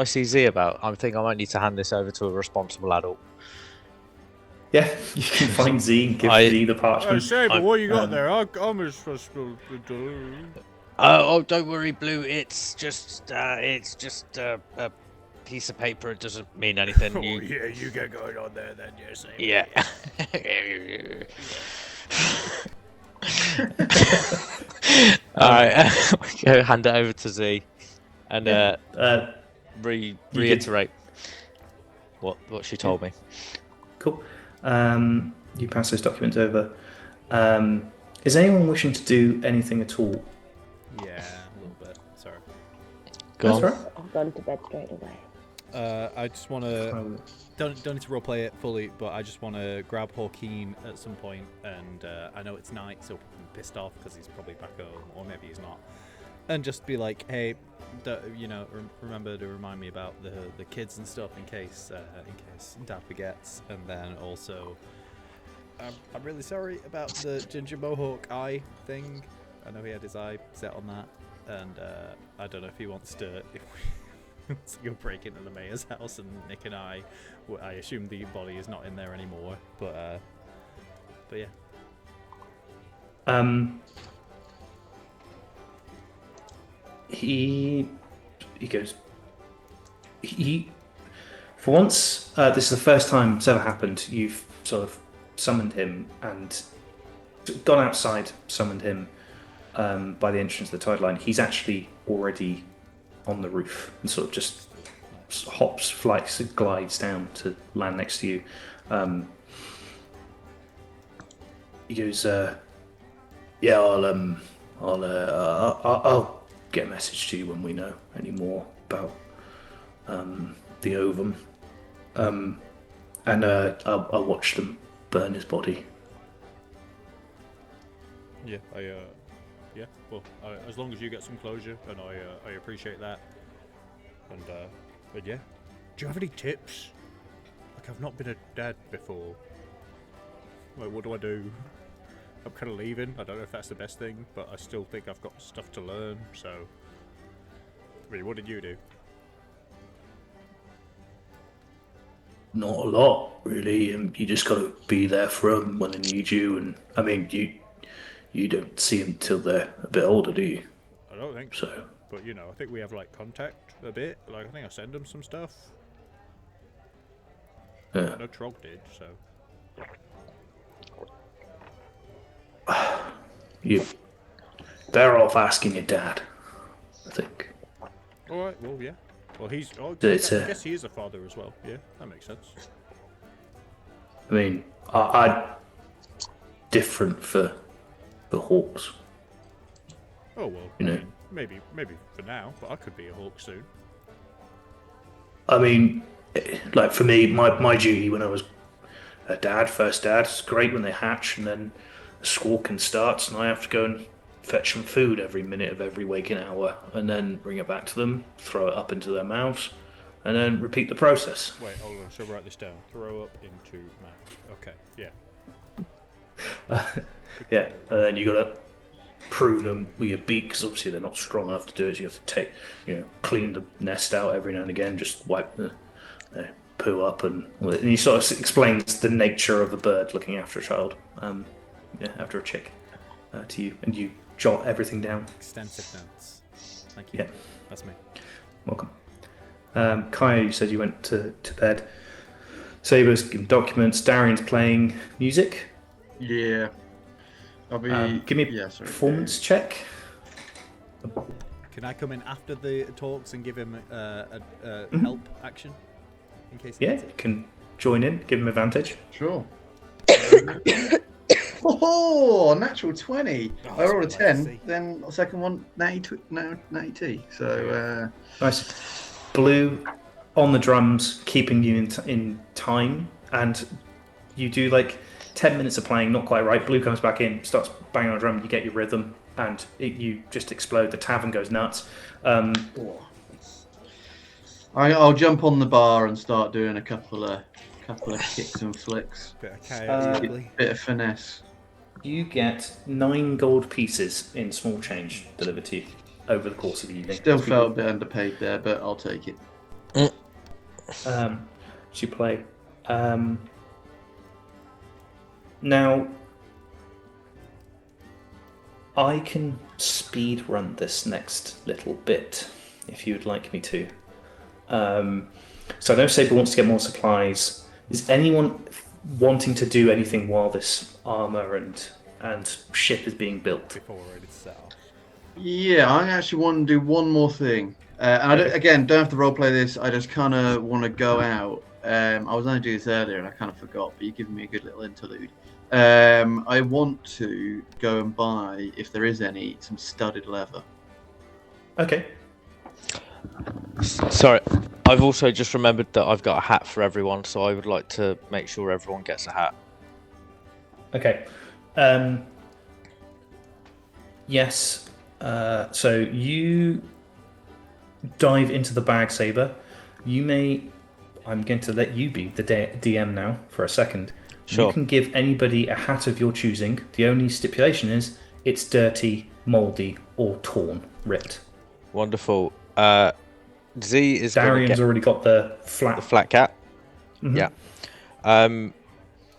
see Z about? I think I might need to hand this over to a responsible adult. Yeah, you can find Z and give Z the parchment. Saber, what you got there? I'm supposed to... Oh, don't worry, Blue. It's just a piece of paper. It doesn't mean anything. Oh, yeah, you get going on there then, yeah, Saber. Yeah. All right, go hand it over to Z, and reiterate what she told me. Cool. You pass those documents over. Is anyone wishing to do anything at all? Yeah, a little bit. Sorry. Go on. That's right. I've gone to bed straight away. I just want to don't need to roleplay it fully, but I just want to grab Hawkeen at some point, and I know it's night, so I'm pissed off because he's probably back home, or maybe he's not, and just be like, hey, remember to remind me about the kids and stuff in case Dad forgets, and then also I'm really sorry about the ginger mohawk eye thing. I know he had his eye set on that, and I don't know if he wants to go break into the mayor's house, and Nick and I assume the body is not in there anymore, but yeah. He goes. For once, this is the first time it's ever happened. You've sort of summoned him and gone outside, summoned him by the entrance of the tide line. He's actually already on the roof and sort of just hops, flies, glides down to land next to you. He goes, "Yeah, I'll get a message to you when we know any more about the ovum, and I'll watch them burn his body." Yeah, yeah. Well, as long as you get some closure, and I appreciate that. And but yeah, do you have any tips? Like, I've not been a dad before. Like, what do I do? I'm kind of leaving. I don't know if that's the best thing, but I still think I've got stuff to learn. So, I mean, what did you do? Not a lot, really. You just got to be there for them when they need you. And I mean, you don't see them till they're a bit older, do you? I don't think so. But you know, I think we have like contact a bit. Like, I think I send them some stuff. Yeah. I know Trog did. So. Better off asking your dad, I think. All right. Well, yeah. Well, he's. Oh, I It's, guess he is a father as well. Yeah, that makes sense. I mean, I different for the Hawks. Oh well. You know. I mean, maybe for now, but I could be a Hawk soon. I mean, like for me, my duty when I was a dad, first dad, it's great when they hatch and then the squawking starts and I have to go and fetch them food every minute of every waking hour and then bring it back to them, throw it up into their mouths, and then repeat the process. Wait, hold on. So write this down. Throw up into mouth. Okay. Yeah. Yeah, and then you got to prune them with your beak because obviously they're not strong enough to do it. So you have to clean the nest out every now and again, just wipe the poo up, and he sort of explains the nature of a bird looking after a child. after a check to you, and you jot everything down. Extensive notes. Thank you. Yeah. That's me. Welcome. Kaya, you said you went to bed. Saber's giving documents. Darian's playing music. Yeah. I'll be. Give me a yeah, sorry. performance check. Can I come in after the talks and give him a help action? In case he Yeah, needs you it? can join in, give him advantage. Sure. Oh, natural 20. Oh, I rolled a that's what I like to 10. see. Then the second one, 90. So, Nice. Blue on the drums, keeping you in time, and you do like 10 minutes of playing, not quite right. Blue comes back in, starts banging on the drum, you get your rhythm, and you just explode. The tavern goes nuts. I'll jump on the bar and start doing a couple of kicks and flicks. Bit of chaos, Bit of finesse. You get 9 gold pieces in small change delivered to you over the course of the evening. Still felt a bit underpaid there, but I'll take it. So you play. Now, I can speed run this next little bit if you would like me to. So I know Saber wants to get more supplies. Is anyone wanting to do anything while this armor and ship is being built? Before we're ready to sell. Yeah, I actually want to do one more thing. And I don't have to roleplay this. I just kind of want to go out. I was going to do this earlier and I kind of forgot, but you've given me a good little interlude. I want to go and buy, if there is any, some studded leather. Okay. Sorry, I've also just remembered that I've got a hat for everyone, so I would like to make sure everyone gets a hat. Okay. Yes. So you dive into the bag, Saber. I'm going to let you be the DM now for a second. Sure. You can give anybody a hat of your choosing. The only stipulation is it's dirty, mouldy, or torn, ripped. Wonderful. Z is Darian's already got the flat cap. Mhm. Yeah.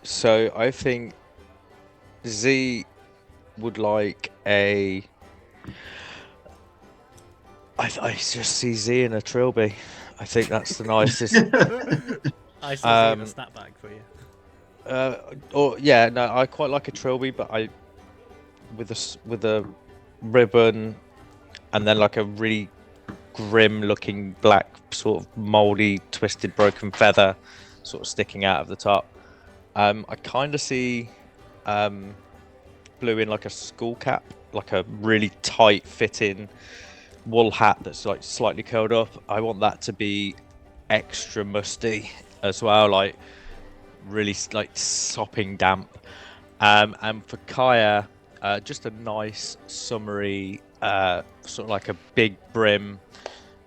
So I think Z would like a. I just see Z in a trilby. I think that's the nicest. I still see in a snapback for you. I quite like a trilby, but with a ribbon, and then like a really grim-looking black sort of mouldy, twisted, broken feather, sort of sticking out of the top. I kind of see Blue in like a school cap, like a really tight-fitting wool hat that's like slightly curled up. I want that to be extra musty as well, like really like sopping damp. And for Kaya, just a nice summery, sort of like a big brim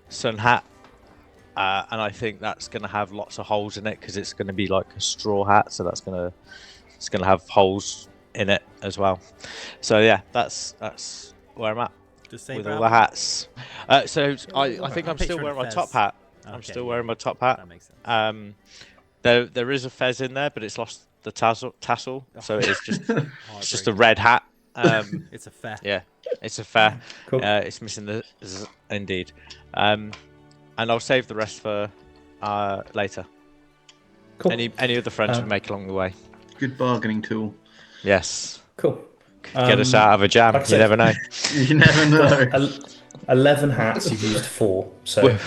sun hat. And I think that's going to have lots of holes in it because it's going to be like a straw hat, so it's going to have holes in it as well. So yeah, that's where I'm at with all the hats. So I think I'm still wearing my top hat. I'm still wearing my top hat. That makes sense. There is a fez in there, but it's lost the tassel, so it is just a red hat. It's a fair. Yeah, it's a fair. Cool. It's missing the indeed. And I'll save the rest for later. Cool. Any other friends we make along the way. Good bargaining tool. Yes. Cool. Get us out of a jam. like I You said- never know. You never know. 11 hats, you've used 4, so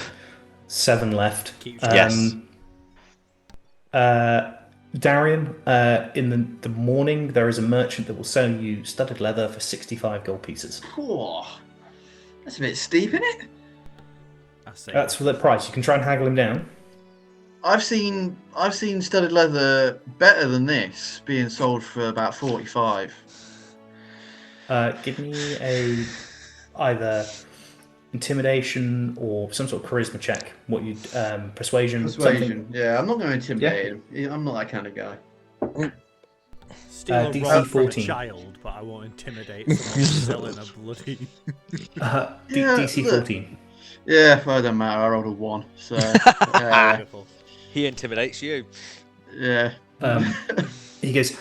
7 left. Yes. Darian, in the morning, there is a merchant that will sell you studded leather for 65 gold pieces. Oh, that's a bit steep, isn't it? That's for the price. You can try and haggle him down. I've seen studded leather better than this being sold for about 45. Give me either intimidation or some sort of charisma check. What you persuasion? Persuasion. Yeah, I'm not going to intimidate him. I'm not that kind of guy. Steal a DC roll from a 14. child, but I won't intimidate someone selling a bloody. DC look. 14. Yeah, it doesn't matter. I rolled a 1, so Beautiful. He intimidates you. yeah. He goes,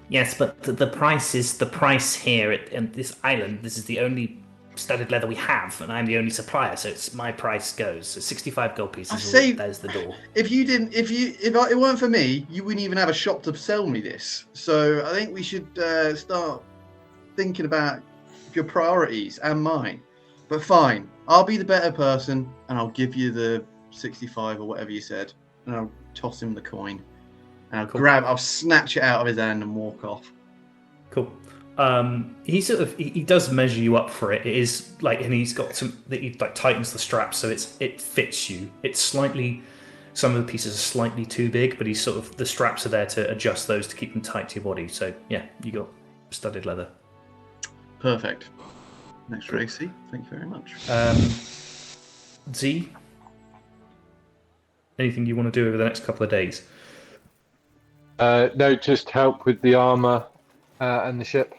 Yes, but the price is the price here in this island. This is the only studded leather we have, and I'm the only supplier, so it's my price goes. So 65 gold pieces. I see. There's the door. If it weren't for me, you wouldn't even have a shop to sell me this. So I think we should start thinking about your priorities and mine. But fine, I'll be the better person, and I'll give you the 65 or whatever you said, and I'll toss him the coin, and I'll snatch it out of his hand and walk off. Cool. He does measure you up for it. It is like, and he's got he like tightens the straps so it fits you. It's slightly, some of the pieces are slightly too big, but he's the straps are there to adjust those to keep them tight to your body. So yeah, you got studded leather. Perfect. Next Racy. Thank you very much. Z, anything you want to do over the next couple of days? No, just help with the armor and the ship.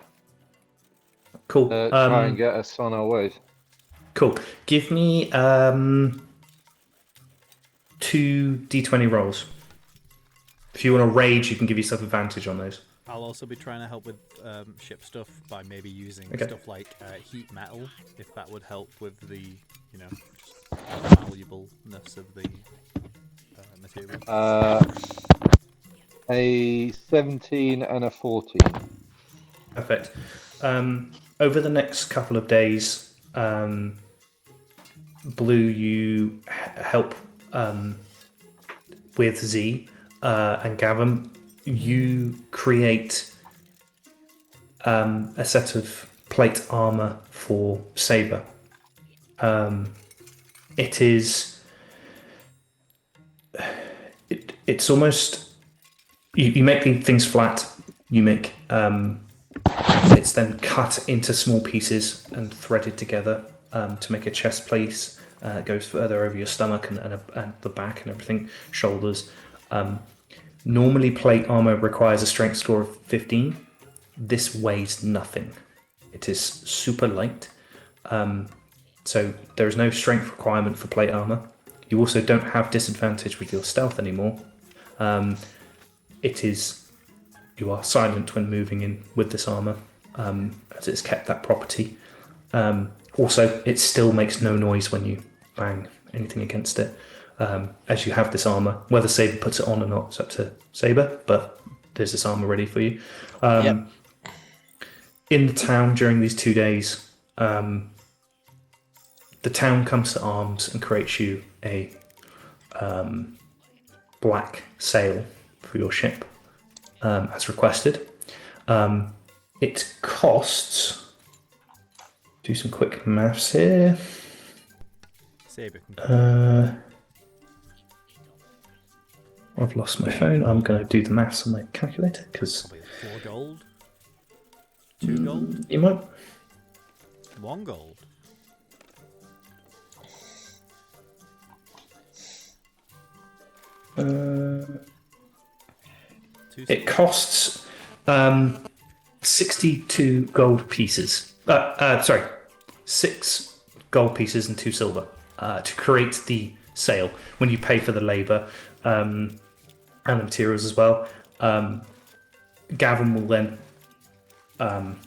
Cool. Try and get us on our ways. Cool. Give me 2 d20 rolls. If you want to rage, you can give yourself advantage on those. I'll also be trying to help with ship stuff by maybe using stuff like heat metal, if that would help with the, valuableness of the material. A 17 and a 14. Perfect. Over the next couple of days, Blue, you help with Z and Gavin. You create a set of plate armor for Saber. It's almost you make the things flat. You make it's then cut into small pieces and threaded together to make a chest piece. It goes further over your stomach and the back and everything, shoulders. Normally, plate armor requires a strength score of 15. This weighs nothing. It is super light. So there is no strength requirement for plate armor. You also don't have disadvantage with your stealth anymore. You are silent when moving in with this armor, as it's kept that property. Also, it still makes no noise when you bang anything against it. As you have this armor, whether Saber puts it on or not, it's up to Saber, but there's this armor ready for you. In the town during these 2 days, the town comes to arms and creates you a black sail for your ship, as requested. It costs... Do some quick maths here. Saber can I've lost my phone. I'm going to do the maths on my calculator because 4 gold, 2 gold, you might 1 gold. It costs 62 gold pieces. 6 gold pieces and 2 silver to create the sail. When you pay for the labour and the materials as well, Gavin will then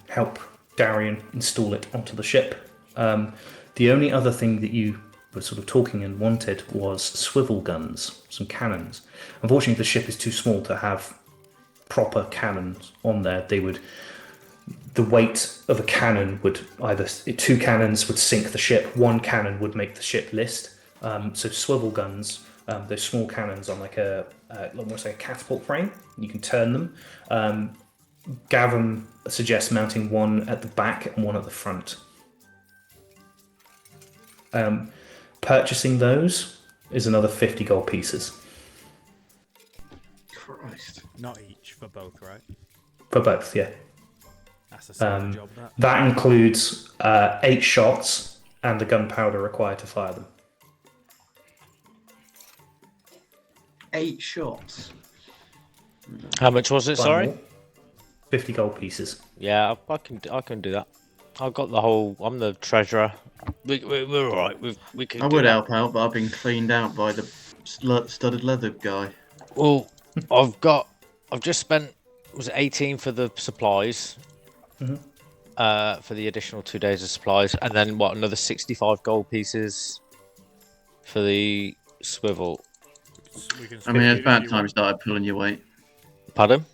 help Darian install it onto the ship. The only other thing that you were sort of talking and wanted was swivel guns, some cannons. Unfortunately, the ship is too small to have proper cannons on there. The weight of a cannon would either 2 cannons would sink the ship, 1 cannon would make the ship list. So swivel guns, those small cannons on like almost like a catapult frame. You can turn them. Gavin suggests mounting 1 at the back and 1 at the front. Purchasing those is another 50 gold pieces. Christ. Not each, for both, right? For both, yeah. That's a solid job, that. That includes 8 shots and the gunpowder required to fire them. 8 shots. How much was it? Sorry. More. 50 gold pieces. Yeah, I can do that. I've got the whole. I'm the treasurer. We're all right. We can. I would help out, but I've been cleaned out by the studded leather guy. Well, I've just spent was it 18 for the supplies? Mhm. For the additional 2 days of supplies, and then what? Another 65 gold pieces for the swivel. We can I mean, split it's it if bad you time want. started pulling your weight. Pardon?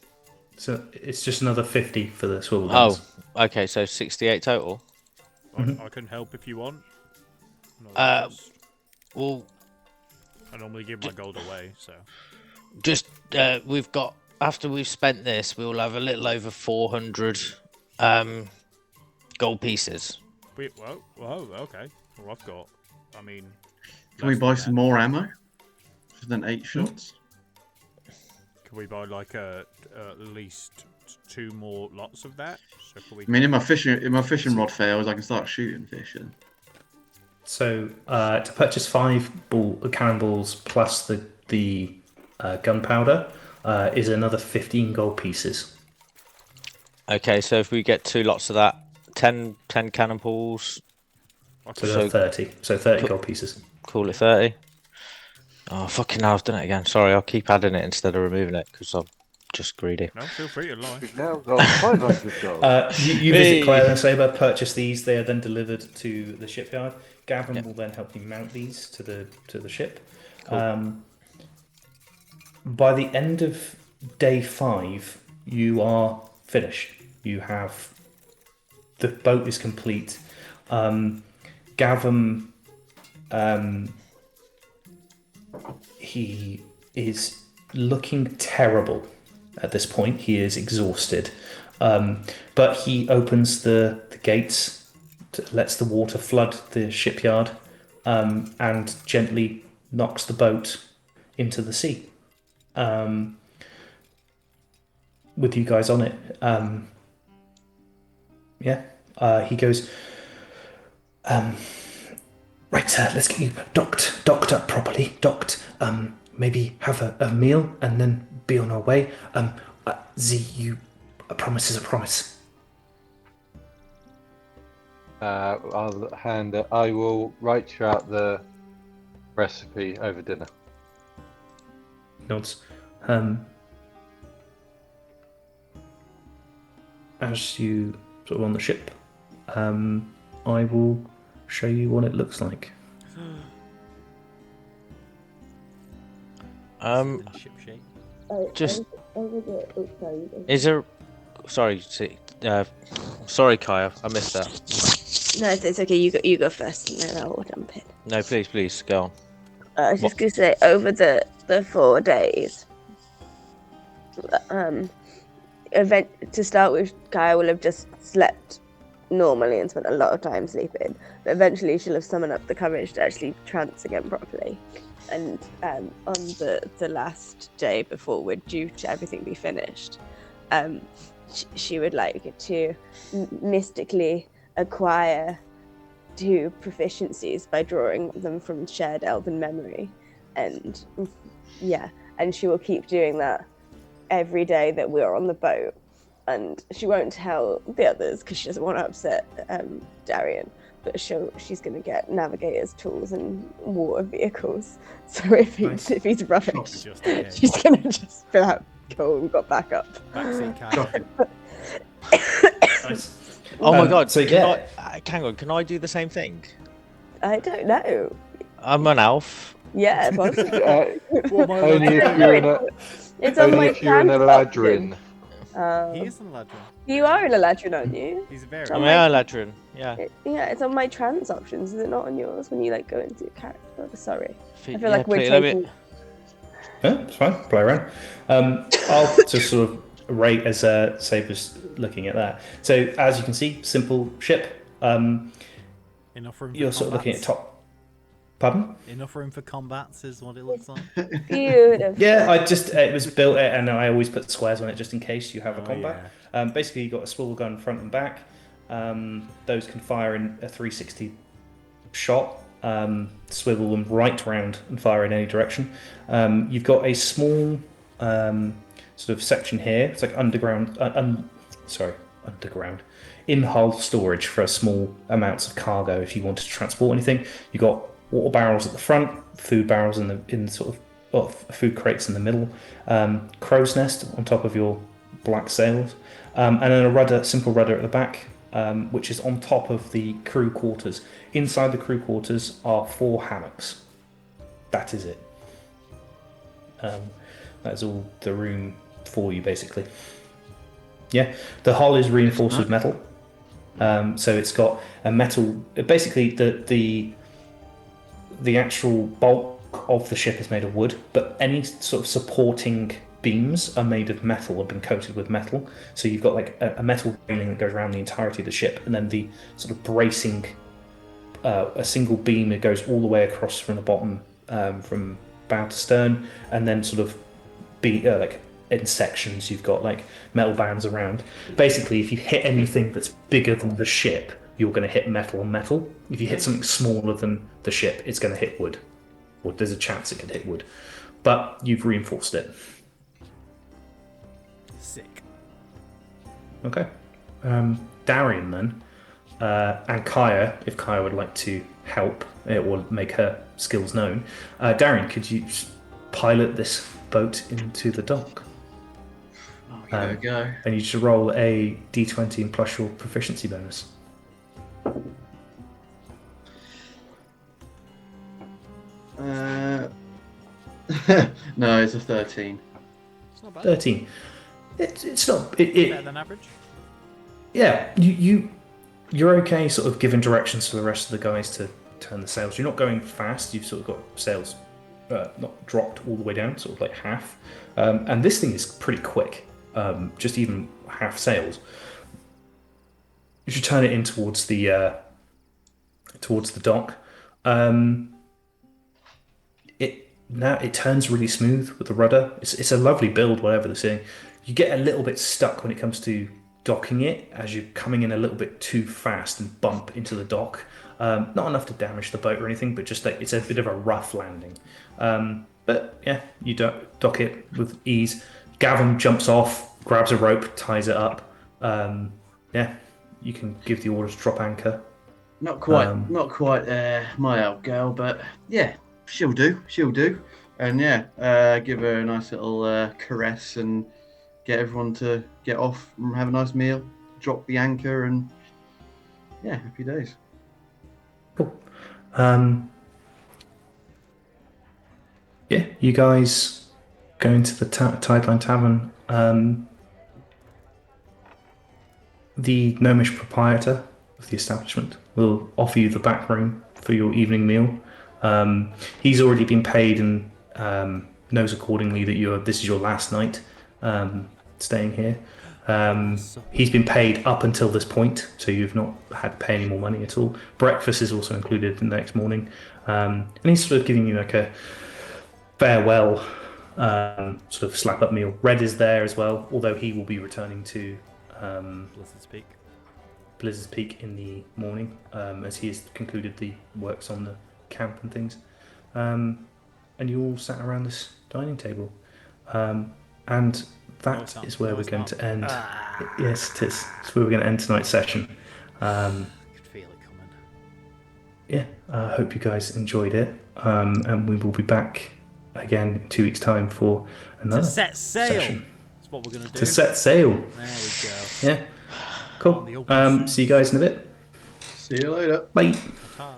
So it's just another 50 for the swivel Oh, guns. okay. So 68 total. I can help if you want. No, just- Well, I normally give my gold away, so. just we've got after we've spent this, we'll have a little over 400 gold pieces. Whoa, okay. Well, I've got, I mean... Can we less buy than some that. more ammo? Than 8 shots? Can we buy, like, at least 2 more lots of that? So can we... I mean, in my fishing rod fails, I can start shooting fish. Then. So to purchase 5 cannonballs plus the gunpowder is another 15 gold pieces. Okay, so if we get 2 lots of that, 10 cannonballs. So 30. So 30 gold pieces. Call it 30. Oh, fucking hell, I've done it again. Sorry, I'll keep adding it instead of removing it because I'm just greedy. No, feel free to lie. We've now got 500 gold. You visit Claire and Saber, purchase these. They are then delivered to the shipyard. Gavin will then help you mount these to the ship. Cool. By the end of day 5, you are finished. You have the boat is complete. Gavin, he is looking terrible at this point. He is exhausted, but he opens the gates, lets the water flood the shipyard, and gently knocks the boat into the sea. With you guys on it, he goes, right, sir, let's get you docked up properly, maybe have a meal and then be on our way. Z, a promise is a promise. I will write you out the recipe over dinner. Nods. As you sort of on the ship, I will show you what it looks like. Ship shape. Just is there? Sorry, sorry, Kaya, I missed that. No, it's okay. You go first, and then I'll jump in. No, please go on. I was just gonna say, over the 4 days, to start with, Kaya will have just slept normally and spent a lot of time sleeping. But eventually, she'll have summoned up the courage to actually trance again properly. And on the last day before we're due to everything be finished, she would like to mystically acquire 2 proficiencies by drawing them from shared elven memory, and she will keep doing that every day that we're on the boat, and she won't tell the others because she doesn't want to upset Darian, but she's going to get navigators tools and water vehicles, so if he's rubbish, she's going to just be like, cool, we've got backup. Backseat Nice. Oh my god! So hang on, can I do the same thing? I don't know. I'm an elf. Yeah, possibly. Only if you're in a It's on my trans Eladrin. He is an Eladrin. You are an Eladrin, aren't you? He's very. I'm an Eladrin. Yeah. It's on my trans options. Is it not on yours when you like go into your character? Oh, sorry. I feel Yeah, like we're play- taking. Yeah, it's fine. Play around. I'll just sort of rate as Saber's looking at that. So as you can see, simple ship. Enough room for You're sort of looking at combats? top. Pardon? Enough room for combats is what it looks like. Beautiful. Yeah, it was built, and I always put squares on it just in case you have a Oh, combat. Basically, you got a swivel gun front and back. Those can fire in a 360 shot. Swivel them right round and fire in any direction. You've got a small sort of section here. It's like underground, in-hull storage for small amounts of cargo if you wanted to transport anything. You've got water barrels at the front, food barrels in sort of food crates in the middle, crow's nest on top of your black sails, and then a rudder, simple rudder at the back, which is on top of the crew quarters. Inside the crew quarters are 4 hammocks. That is it. That's all the room for you, basically. Yeah, the hull is reinforced with metal. So it's got a metal. Basically, the actual bulk of the ship is made of wood, but any sort of supporting beams are made of metal, have been coated with metal. So you've got like a metal railing that goes around the entirety of the ship, and then the sort of bracing, a single beam that goes all the way across from the bottom, from bow to stern, and then sort of like in sections you've got like metal bands around. Basically, if you hit anything that's bigger than the ship, you're going to hit metal on metal. If you hit something smaller than the ship, it's going to hit wood, or there's a chance it could hit wood, but you've reinforced it. Sick. Okay. Darian then, and Kaya, if Kaya would like to help or make her skills known. Darian, could you pilot this boat into the dock? Go. And you should roll a d20 and plus your proficiency bonus. No, it's a 13. It's not bad. 13. It's not. Better than average. Yeah, you're okay sort of giving directions to the rest of the guys to turn the sails. You're not going fast. You've sort of got sails not dropped all the way down, sort of like half. And this thing is pretty quick. Just even half sails. You should turn it in towards the dock. It turns really smooth with the rudder. It's a lovely build, whatever they're saying. You get a little bit stuck when it comes to docking it, as you're coming in a little bit too fast and bump into the dock. Not enough to damage the boat or anything, but just like it's a bit of a rough landing. But yeah, you dock it with ease. Gavin jumps off, grabs a rope, ties it up. Yeah, you can give the order to drop anchor. Not quite my old girl, but yeah, she'll do. And yeah, give her a nice little caress and get everyone to get off and have a nice meal, drop the anchor, and yeah, happy days. Cool. Yeah, you guys go into the Tideline Tavern. The gnomish proprietor of the establishment will offer you the back room for your evening meal. He's already been paid and knows accordingly that this is your last night staying here. He's been paid up until this point, so you've not had to pay any more money at all. Breakfast is also included the next morning, and he's sort of giving you like a farewell sort of slap up meal. Red is there as well, although he will be returning to Blizzard's Peak in the morning, as he has concluded the works on the camp and things. And you all sat around this dining table, and that is where we're going to end. Yes, it is. It's where we're going to end tonight's session. I could feel it coming. Yeah, I hope you guys enjoyed it, and we will be back again in 2 weeks' time for another set sail. Session. That's what we're going to do. To set sail. There we go. Yeah, cool. See you guys in a bit. See you later. Bye. Ta.